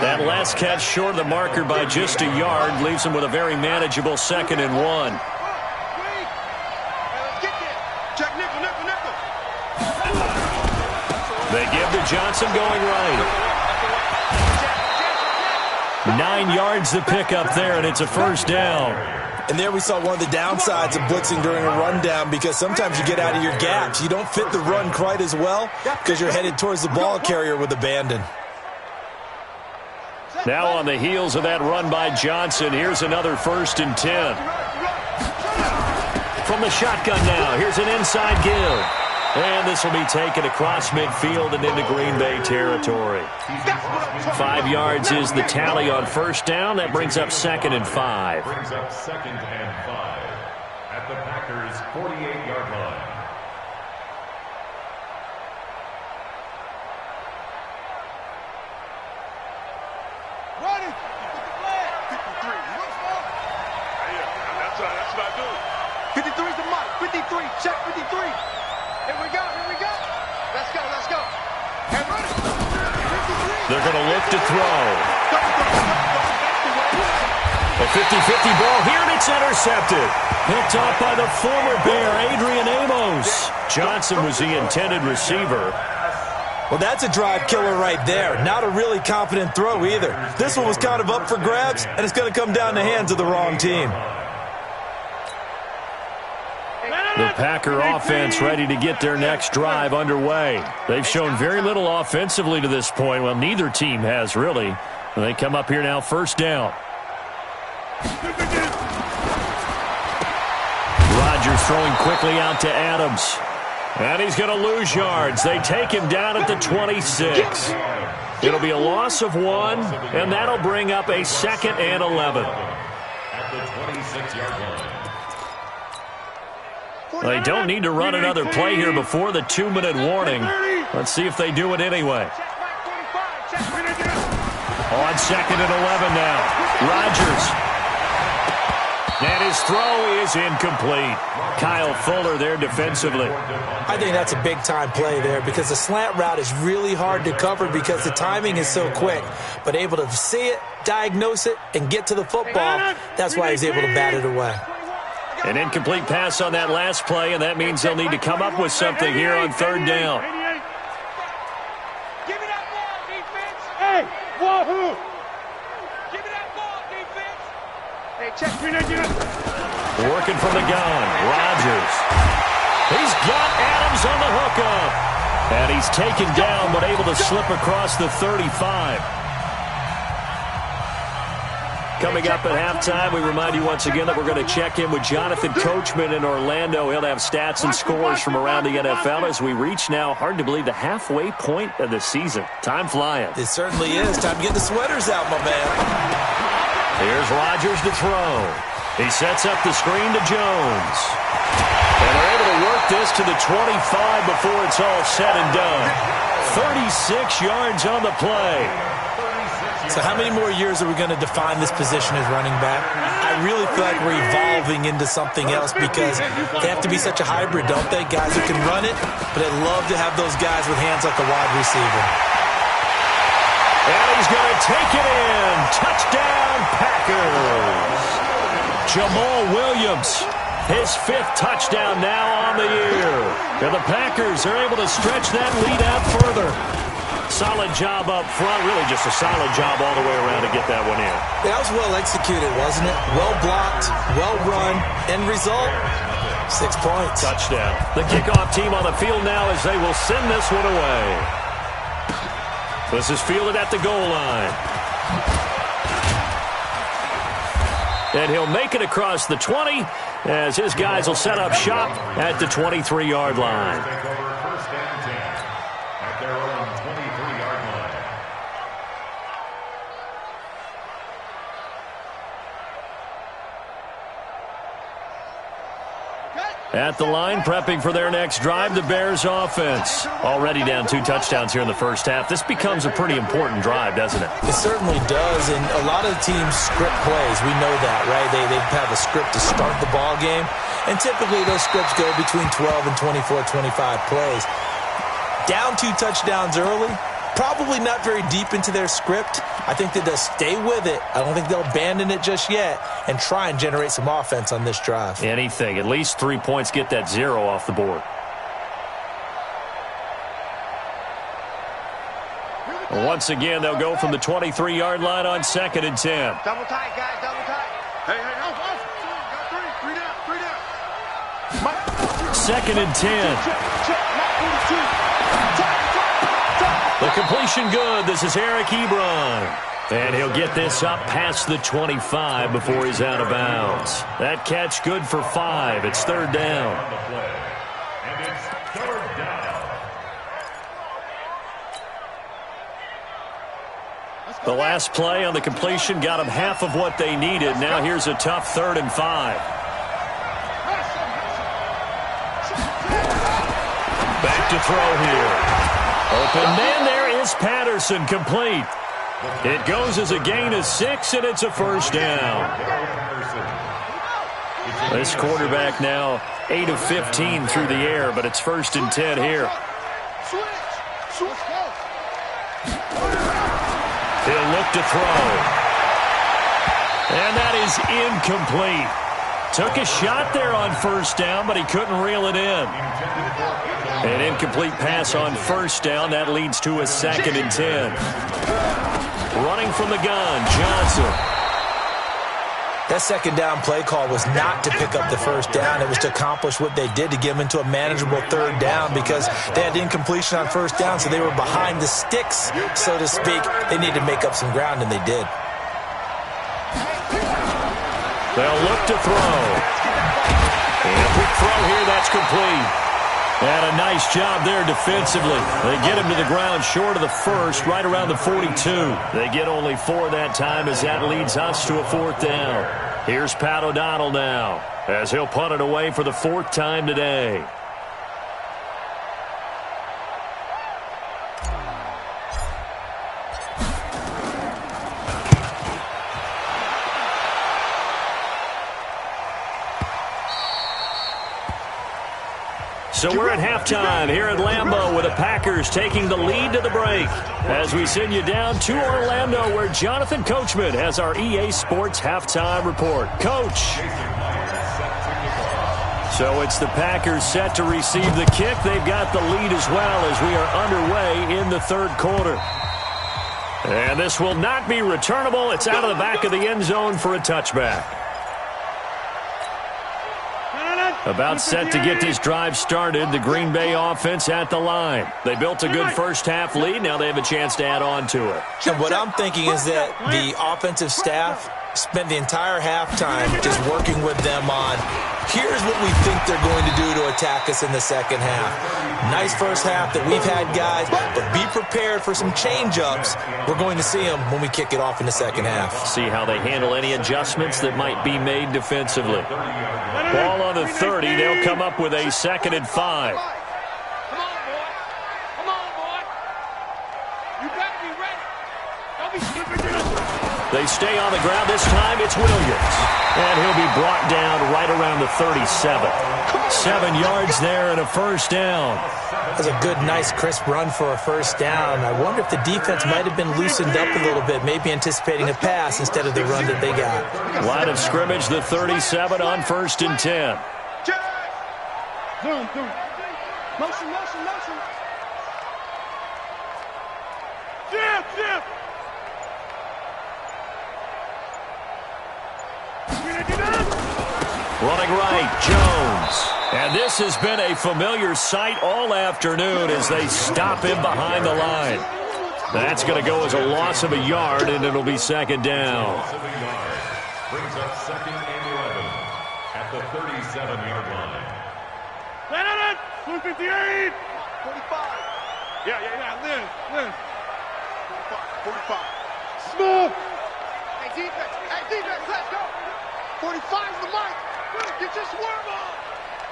That last catch short of the marker by just a yard leaves him with a very manageable 2nd and 1. They give to Johnson going right. 9 yards to pick up there, and it's a 1st down. And there we saw one of the downsides of blitzing during a rundown, because sometimes you get out of your gaps. You don't fit the run quite as well because you're headed towards the ball carrier with abandon. Now on the heels of that run by Johnson, here's another 1st and 10. From the shotgun now, here's an inside give. And this will be taken across midfield and into Green Bay territory. 5 yards is the tally on first down. That brings up 2nd and 5. Brings up 2nd and 5 at the Packers' 48-yard line. Running. 53. That's what I do. 53 is the mark. 53. Check 53. Here we go. Let's go. And run it. 53. They're going to look to throw. A 50-50 ball here, and it's intercepted. Picked off by the former Bear, Adrian Amos. Johnson was the intended receiver. Well, that's a drive killer right there. Not a really confident throw either. This one was kind of up for grabs, and it's going to come down the hands of the wrong team. The Packer offense ready to get their next drive underway. They've shown very little offensively to this point. Well, neither team has really. They come up here now, first down. Rodgers throwing quickly out to Adams. And he's going to lose yards. They take him down at the 26. It'll be a loss of 1, and that'll bring up a 2nd and 11. At the 26-yard line. They don't need to run another play here before the 2-minute warning. Let's see if they do it anyway. On 2nd and 11 now. Rodgers. And his throw is incomplete. Kyle Fuller there defensively. I think that's a big-time play there because the slant route is really hard to cover because the timing is so quick. But able to see it, diagnose it, and get to the football, that's why he's able to bat it away. An incomplete pass on that last play, and that means they'll need to come up with something here on 3rd down. Give me that ball, defense. Hey, wahoo. Give me that ball, defense. Hey, check. Working from the gun, Rodgers. He's got Adams on the hookup. And he's taken down, but able to slip across the 35. Coming up at halftime, we remind you once again that we're going to check in with Jonathan Coachman in Orlando. He'll have stats and scores from around the NFL as we reach now, hard to believe, the halfway point of the season. Time flying. It certainly is. Time to get the sweaters out, my man. Here's Rodgers to throw. He sets up the screen to Jones. And they're able to work this to the 25 before it's all said and done. 36 yards on the play. So how many more years are we going to define this position as running back? I really feel like we're evolving into something else because they have to be such a hybrid, don't they? Guys who can run it, but they love to have those guys with hands like a wide receiver. And he's going to take it in. Touchdown, Packers. Jamal Williams, his 5th touchdown now on the year. And the Packers are able to stretch that lead out further. Solid job up front, really just a solid job all the way around to get that one in. That was well executed, wasn't it? Well blocked, well run, end result, 6 points. Touchdown. The kickoff team on the field now as they will send this one away. This is fielded at the goal line. And he'll make it across the 20 as his guys will set up shop at the 23-yard line. At the line, prepping for their next drive, the Bears offense. Already down 2 touchdowns here in the first half. This becomes a pretty important drive, doesn't it? It certainly does, and a lot of the teams script plays. We know that, right? They have a script to start the ball game, and typically those scripts go between 12 and 24, 25 plays. Down 2 touchdowns early, probably not very deep into their script. I think that they'll stay with it. I don't think they'll abandon it just yet and try and generate some offense on this drive. Anything. At least 3 points, get that 0 off the board. Once again, they'll go from the 23-yard line on 2nd and 10. Double tight, guys, double tight. Hey, off. Got 3 down. 2nd and 10. The completion good. This is Eric Ebron. And he'll get this up past the 25 before he's out of bounds. That catch good for 5. It's 3rd down. And it's 3rd down. The last play on the completion got them half of what they needed. Now here's a tough 3rd and 5. Back to throw here. Open man there is Patterson, complete. It goes as a gain of 6, and it's a first down. This quarterback now 8 of 15 through the air, but it's 1st and 10 here. He'll look to throw. And that is incomplete. Took a shot there on 1st down, but he couldn't reel it in. An incomplete pass on 1st down. That leads to a 2nd and 10. Running from the gun, Johnson. That 2nd down play call was not to pick up the 1st down. It was to accomplish what they did, to get them into a manageable 3rd down, because they had incompletion on 1st down, so they were behind the sticks, so to speak. They needed to make up some ground, and they did. They'll look to throw. And a quick throw here, that's complete. And a nice job there defensively. They get him to the ground short of the 1st, right around the 42. They get only 4 that time, as that leads us to a 4th down. Here's Pat O'Donnell now, as he'll punt it away for the 4th time today. So we're at halftime here at Lambeau with the Packers taking the lead to the break. As we send you down to Orlando, where Jonathan Coachman has our EA Sports halftime report. Coach. So it's the Packers set to receive the kick. They've got the lead as well as we are underway in the 3rd quarter. And this will not be returnable. It's out of the back of the end zone for a touchback. About set to get this drive started, the Green Bay offense at the line. They built a good 1st half lead. Now they have a chance to add on to it. And what I'm thinking is that the offensive staff spent the entire halftime just working with them on, here's what we think they're going to do to attack us in the 2nd half. Nice 1st half that we've had, guys, but be prepared for some change-ups. We're going to see them when we kick it off in the 2nd half. See how they handle any adjustments that might be made defensively. Ball on the 30. They'll come up with a 2nd and 5. They stay on the ground. This time it's Williams. And he'll be brought down right around the 37. 7 yards there and a 1st down. That's a good, nice, crisp run for a 1st down. I wonder if the defense might have been loosened up a little bit, maybe anticipating a pass instead of the run that they got. Line of scrimmage, the 37 on 1st and 10. Motion. Jim. Running right, Jones. And this has been a familiar sight all afternoon as they stop him behind the line. That's going to go as a loss of a yard, and it'll be 2nd down. Brings up 2nd and 11 at the 37-yard line. 258. 45. Yeah. Lynn. 45. Smooth. Hey, defense, let's go. 45's the mic. Get your swerve on.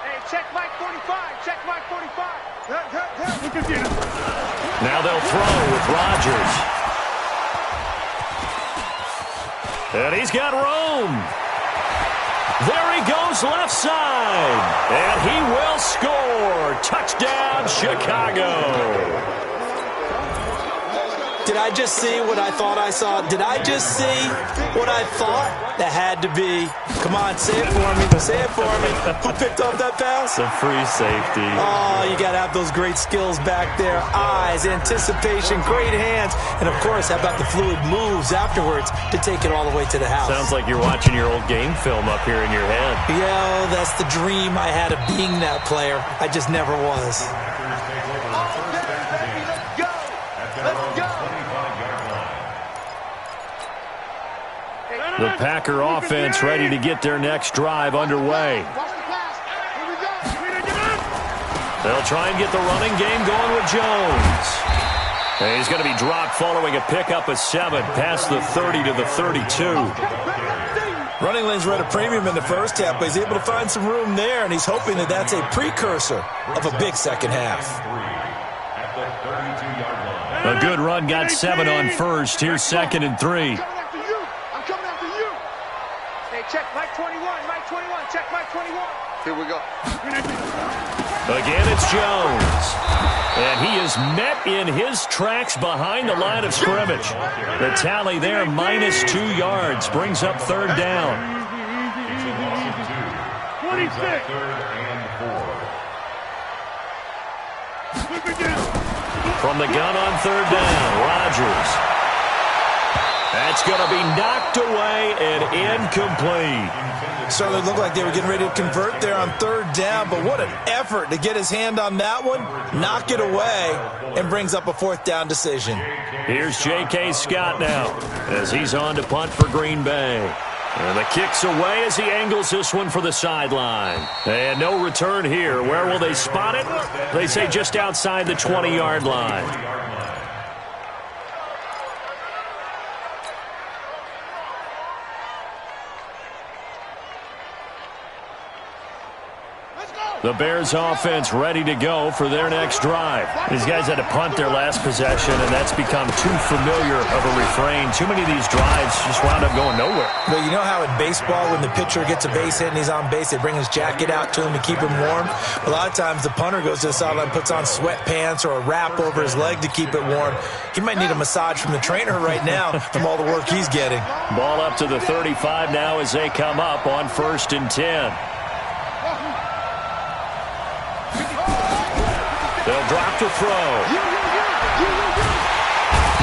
Hey, check Mike 45. Check Mike 45. Look at you. Now they'll throw with Rodgers. And he's got room. There he goes left side. And he will score. Touchdown, Chicago. Did I just see what I thought I saw? Did I just see what I thought? That had to be. Come on, say it for me. Say it for me. Who picked up that pass? The free safety. Oh, you got to have those great skills back there. Eyes, anticipation, great hands. And, of course, how about the fluid moves afterwards to take it all the way to the house? Sounds like you're watching your old game film up here in your head. Yeah, that's the dream I had of being that player. I just never was. The Packer offense ready to get their next drive underway. They'll try and get the running game going with Jones. And he's going to be dropped following a pickup of 7 past the 30 to the 32. Running lanes were at a premium in the first half, but he's able to find some room there, and he's hoping that that's a precursor of a big second half. A good run got 7 on first. Here's 2nd and 3. I'm coming after you. Hey, check Mike 21. Mike 21. Check Mike 21. Here we go. Again, it's Jones. And he is met in his tracks behind the line of scrimmage. The tally there, -2 yards, brings up 3rd down. 26. From the gun on 3rd down, Rodgers. That's going to be knocked away and incomplete. Certainly looked like they were getting ready to convert there on 3rd down, but what an effort to get his hand on that one, knock it away, and brings up a 4th down decision. Here's J.K. Scott now as he's on to punt for Green Bay. And the kick's away as he angles this one for the sideline. And no return here. Where will they spot it? They say just outside the 20-yard line. The Bears offense ready to go for their next drive. These guys had to punt their last possession, and that's become too familiar of a refrain. Too many of these drives just wound up going nowhere. But you know how in baseball, when the pitcher gets a base hit and he's on base, they bring his jacket out to him to keep him warm? A lot of times the punter goes to the sideline, puts on sweatpants or a wrap over his leg to keep it warm. He might need a massage from the trainer right now from all the work he's getting. Ball up to the 35 now as they come up on 1st and 10. They'll drop to throw.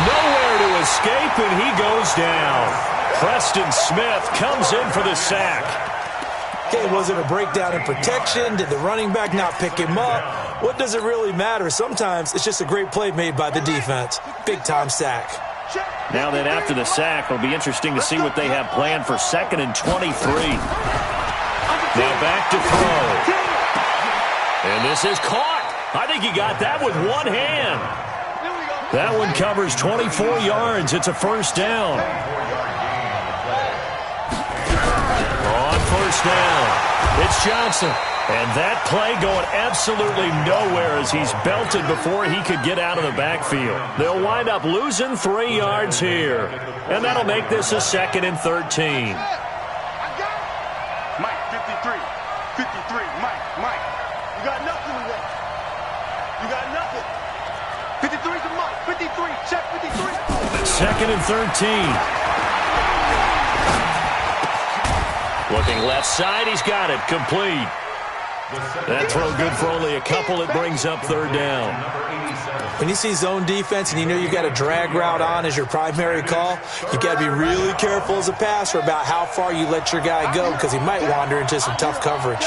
Nowhere to escape, and he goes down. Preston Smith comes in for the sack. Okay, was it a breakdown in protection? Did the running back not pick him up? What does it really matter? Sometimes it's just a great play made by the defense. Big-time sack. Now then, after the sack, it'll be interesting to see what they have planned for 2nd and 23. Now back to throw. And this is caught. I think he got that with one hand. That one covers 24 yards. It's a 1st down. On 1st down, it's Johnson. And that play going absolutely nowhere as he's belted before he could get out of the backfield. They'll wind up losing 3 yards here. And that'll make this a 2nd and 13. Mike, 53. 53. Mike. You got nothing today. You got nothing. 53 to Mike. 53. Check 53. 2nd and 13. Looking left side. He's got it. Complete. That throw good for only a couple. It brings up 3rd down. When you see zone defense and you know you've got a drag route on as your primary call, you've got to be really careful as a passer about how far you let your guy go because he might wander into some tough coverage.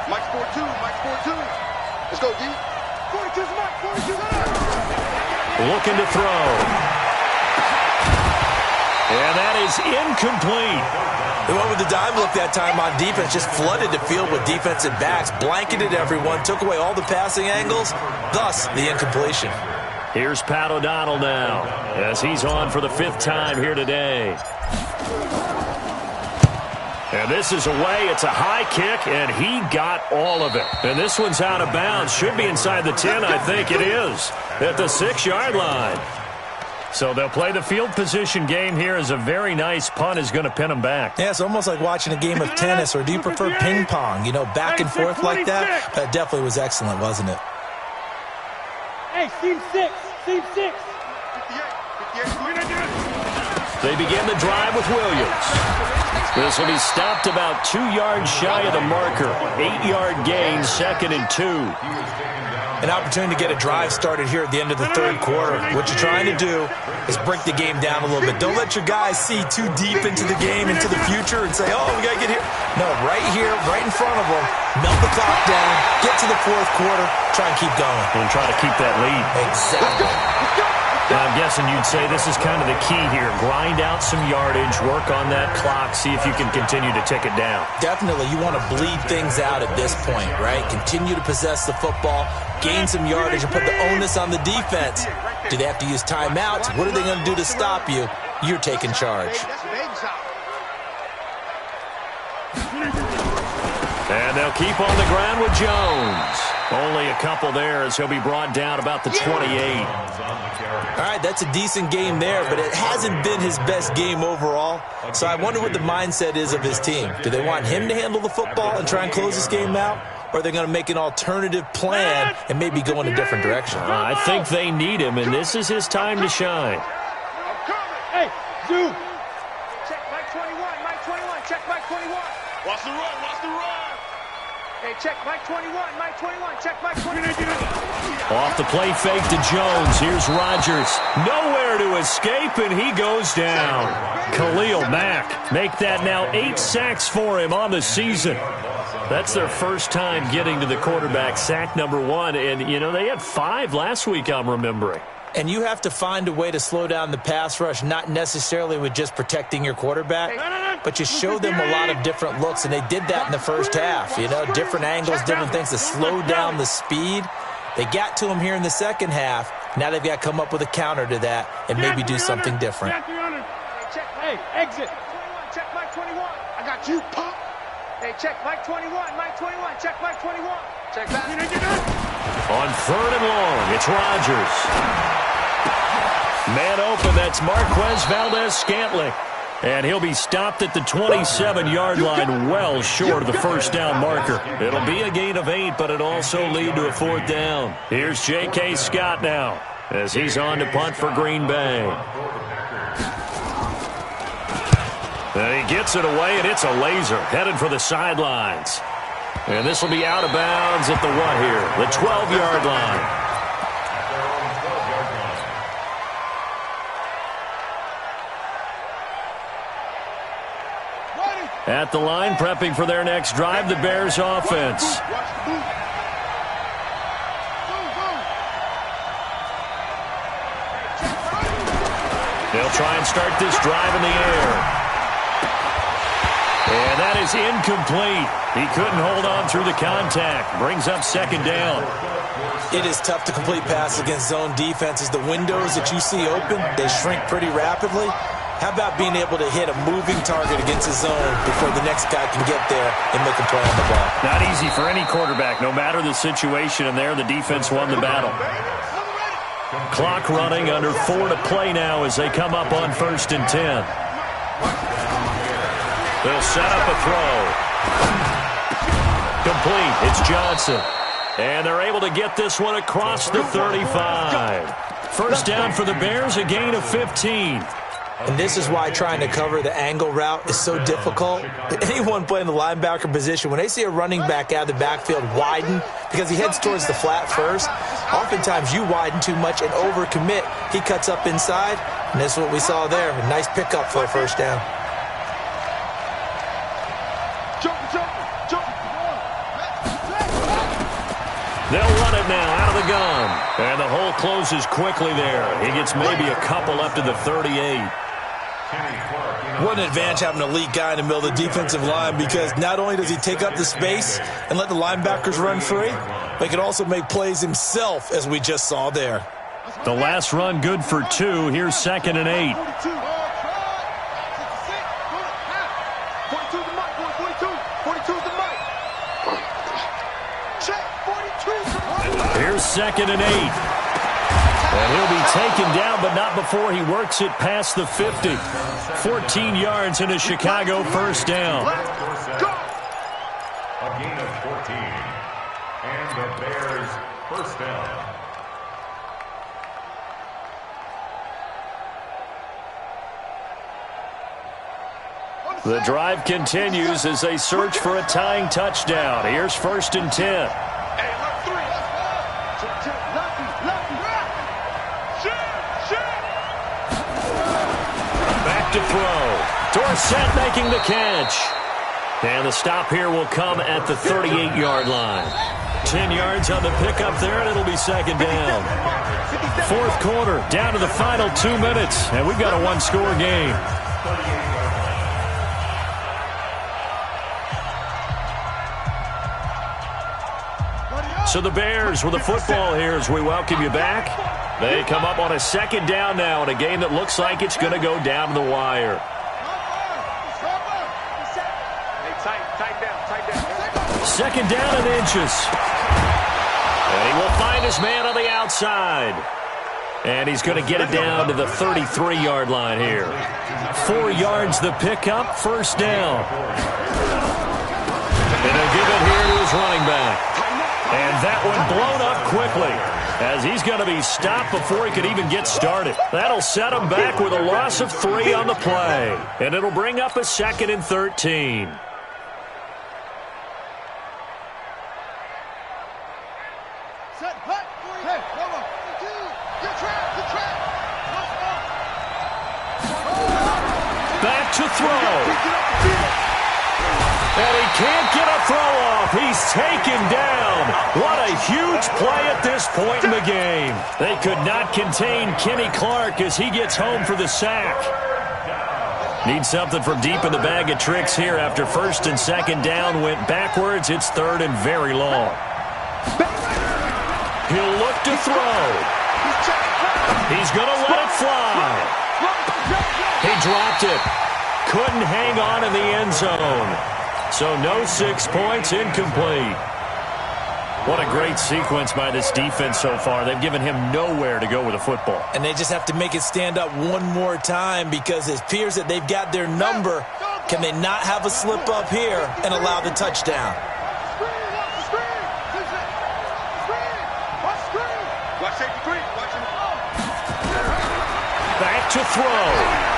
Mike's 4-2. Mike's 4-2. Let's go, D. 42's Mike. 42's Looking to throw. And that is incomplete. They went with the dime look that time on defense, just flooded the field with defensive backs, blanketed everyone, took away all the passing angles, thus the incompletion. Here's Pat O'Donnell now as he's on for the 5th time here today. And this is away. It's a high kick, and he got all of it. And this one's out of bounds. Should be inside the 10, I think it is, at the 6-yard line. So they'll play the field position game here as a very nice punt is going to pin them back. Yeah, it's almost like watching a game of tennis, or do you prefer ping pong? You know, back and forth like that? That definitely was excellent, wasn't it? Hey, team 6. Team 6. They begin the drive with Williams. This will be stopped about 2 yards shy of the marker. 8-yard gain, 2nd and 2. An opportunity to get a drive started here at the end of the 3rd quarter. What you're trying to do is break the game down a little bit. Don't let your guys see too deep into the game, into the future, and say, oh, we got to get here. No, right here, right in front of them, melt the clock down, get to the 4th quarter, try and keep going. And try to keep that lead. Exactly. I'm guessing you'd say this is kind of the key here. Grind out some yardage, work on that clock, see if you can continue to tick it down. Definitely, you want to bleed things out at this point, right? Continue to possess the football, gain some yardage, and put the onus on the defense. Do they have to use timeouts? What are they going to do to stop you? You're taking charge. And they'll keep on the ground with Jones. Only a couple there as he'll be brought down about the 28. All right, that's a decent game there, but it hasn't been his best game overall. So I wonder what the mindset is of his team. Do they want him to handle the football and try and close this game out? Or are they going to make an alternative plan and maybe go in a different direction? I think they need him, and this is his time to shine. Hey, Zoo. Check Mike 21, Mike 21, check Mike 21. Watch the run, watch the run. Hey, check Mike 21, Mike 21, check Mike 21. Off the play fake to Jones. Here's Rodgers. Nowhere to escape, and he goes down. Khalil Mack make that now 8 sacks for him on the season. That's their first time getting to the quarterback, sack number 1. And, you know, they had 5 last week, I'm remembering. And you have to find a way to slow down the pass rush, not necessarily with just protecting your quarterback, but you show them a lot of different looks, and they did that in the first half. You know, different angles, different things to slow down the speed. They got to him here in the second half. Now they've got to come up with a counter to that and maybe do something different. Hey, exit. Check Mike 21. I got you, pop. Hey, check Mike 21, Mike 21, check Mike 21. Check that. On 3rd and long, it's Rodgers. Man open, that's Marquez Valdez-Scantling. And he'll be stopped at the 27-yard line, well short of the first down marker. It'll be a gain of 8, but it'll also lead to a 4th down. Here's J.K. Scott now as he's on to punt for Green Bay. And he gets it away, and it's a laser headed for the sidelines. And this will be out of bounds at the what here? The 12-yard line. At the line, prepping for their next drive, the Bears offense. They'll try and start this drive in the air. And that is incomplete. He couldn't hold on through the contact. Brings up 2nd down. It is tough to complete passes against zone defenses. The windows that you see open, they shrink pretty rapidly. How about being able to hit a moving target against a zone before the next guy can get there and make a play on the ball? Not easy for any quarterback, no matter the situation, and there the defense won the battle. Clock running, under 4 to play now as they come up on 1st and 10. They'll set up a throw. Complete. It's Johnson. And they're able to get this one across the 35. First down for the Bears, a gain of 15. And this is why trying to cover the angle route is so difficult. Anyone playing the linebacker position, when they see a running back out of the backfield widen, because he heads towards the flat first, oftentimes you widen too much and overcommit. He cuts up inside, and this is what we saw there. A nice pickup for a first down. They'll run it now out of the gun. And the hole closes quickly there. He gets maybe a couple up to the 38. What an advantage having an elite guy in the middle of the defensive line, because not only does he take up the space and let the linebackers run free, but he can also make plays himself, as we just saw there. The last run good for 2. Here's 2nd and 8. Here's 2nd and 8. And he'll be taken down, but not before he works it past the 50. 14 yards and a Chicago first down. A gain of 14. And the Bears first down. The drive continues as they search for a tying touchdown. Here's 1st and 10. Back to throw. Dorsett making the catch. And the stop here will come at the 38-yard line. 10 yards on the pickup there, and it'll be second down. Fourth quarter, down to the final 2 minutes, and we've got a one-score game. So the Bears with the football here as we welcome you back. They come up on a second down now in a game that looks like it's going to go down to the wire. Second down and inches. And he will find his man on the outside. And he's going to get it down to the 33-yard line here. 4 yards the pickup, first down. And they'll give it here to his running back. And that one blown up quickly as he's going to be stopped before he could even get started. That'll set him back with a loss of 3 on the play. And it'll bring up a 2nd and 13. Back to throw. And he can't get a throw off. He's taken down. What a huge play at this point in the game. They could not contain Kenny Clark as he gets home for the sack. Need something from deep in the bag of tricks here after first and second down went backwards. It's third and very long. He'll look to throw. He's going to let it fly. He dropped it. Couldn't hang on in the end zone. So no 6 points, incomplete. What a great sequence by this defense so far. They've given him nowhere to go with the football. And they just have to make it stand up one more time because it appears that they've got their number. Can they not have a slip up here and allow the touchdown? Back to throw.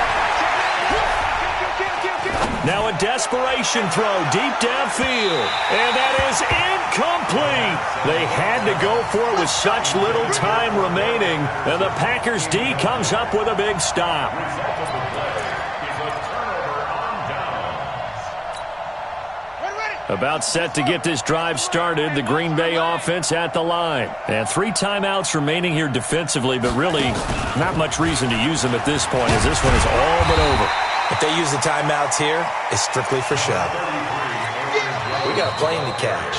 Now a desperation throw deep downfield. And that is incomplete. They had to go for it with such little time remaining. And the Packers D comes up with a big stop. About set to get this drive started, the Green Bay offense at the line. And 3 timeouts remaining here defensively, but really not much reason to use them at this point as this one is all but over. If they use the timeouts here, it's strictly for show. We got a plane to catch.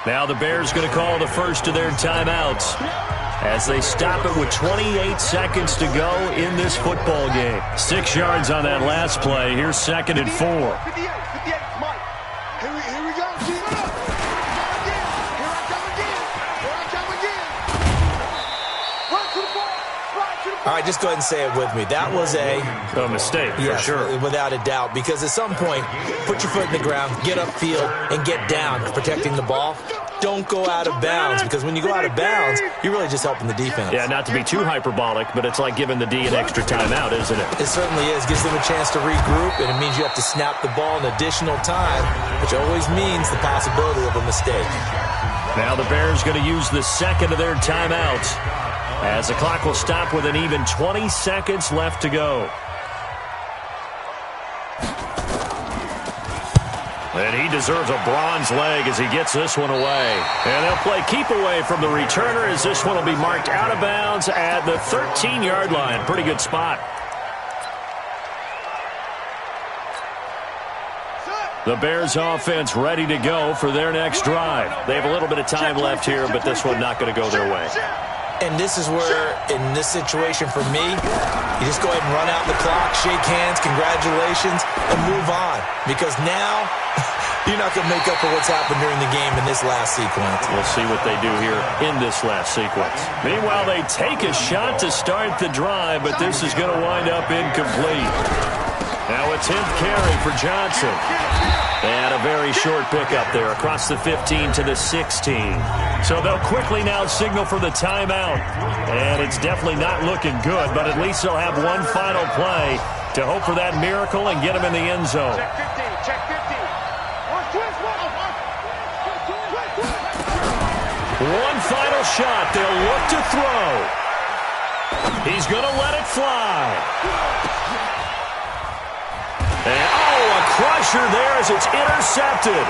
Now the Bears going to call the first of their timeouts as they stop it with 28 seconds to go in this football game. 6 yards on that last play. Here's 2nd and 4. Here we go. All right, just go ahead and say it with me. That was a mistake, yes, for sure. Without a doubt, because at some point, put your foot in the ground, get upfield, and get down protecting the ball. Don't go out of bounds, because when you go out of bounds, you're really just helping the defense. Yeah, not to be too hyperbolic, but it's like giving the D an extra timeout, isn't it? It certainly is. Gives them a chance to regroup, and it means you have to snap the ball an additional time, which always means the possibility of a mistake. Now the Bears going to use the second of their timeouts, as the clock will stop with an even 20 seconds left to go. And he deserves a bronze leg as he gets this one away. And they'll play keep away from the returner as this one will be marked out of bounds at the 13-yard line. Pretty good spot. The Bears offense ready to go for their next drive. They have a little bit of time left here, but this one not going to go their way. And this is where, in this situation for me, you just go ahead and run out the clock, shake hands, congratulations, and move on. Because now, you're not going to make up for what's happened during the game in this last sequence. We'll see what they do here in this last sequence. Meanwhile, they take a shot to start the drive, but this is going to wind up incomplete. Now a 10th carry for Johnson. And a very short pickup there across the 15 to the 16. So they'll quickly now signal for the timeout. And it's definitely not looking good, but at least they'll have one final play to hope for that miracle and get them in the end zone. Check 15. One final shot. They'll look to throw. He's going to let it fly. And, a crusher there as it's intercepted.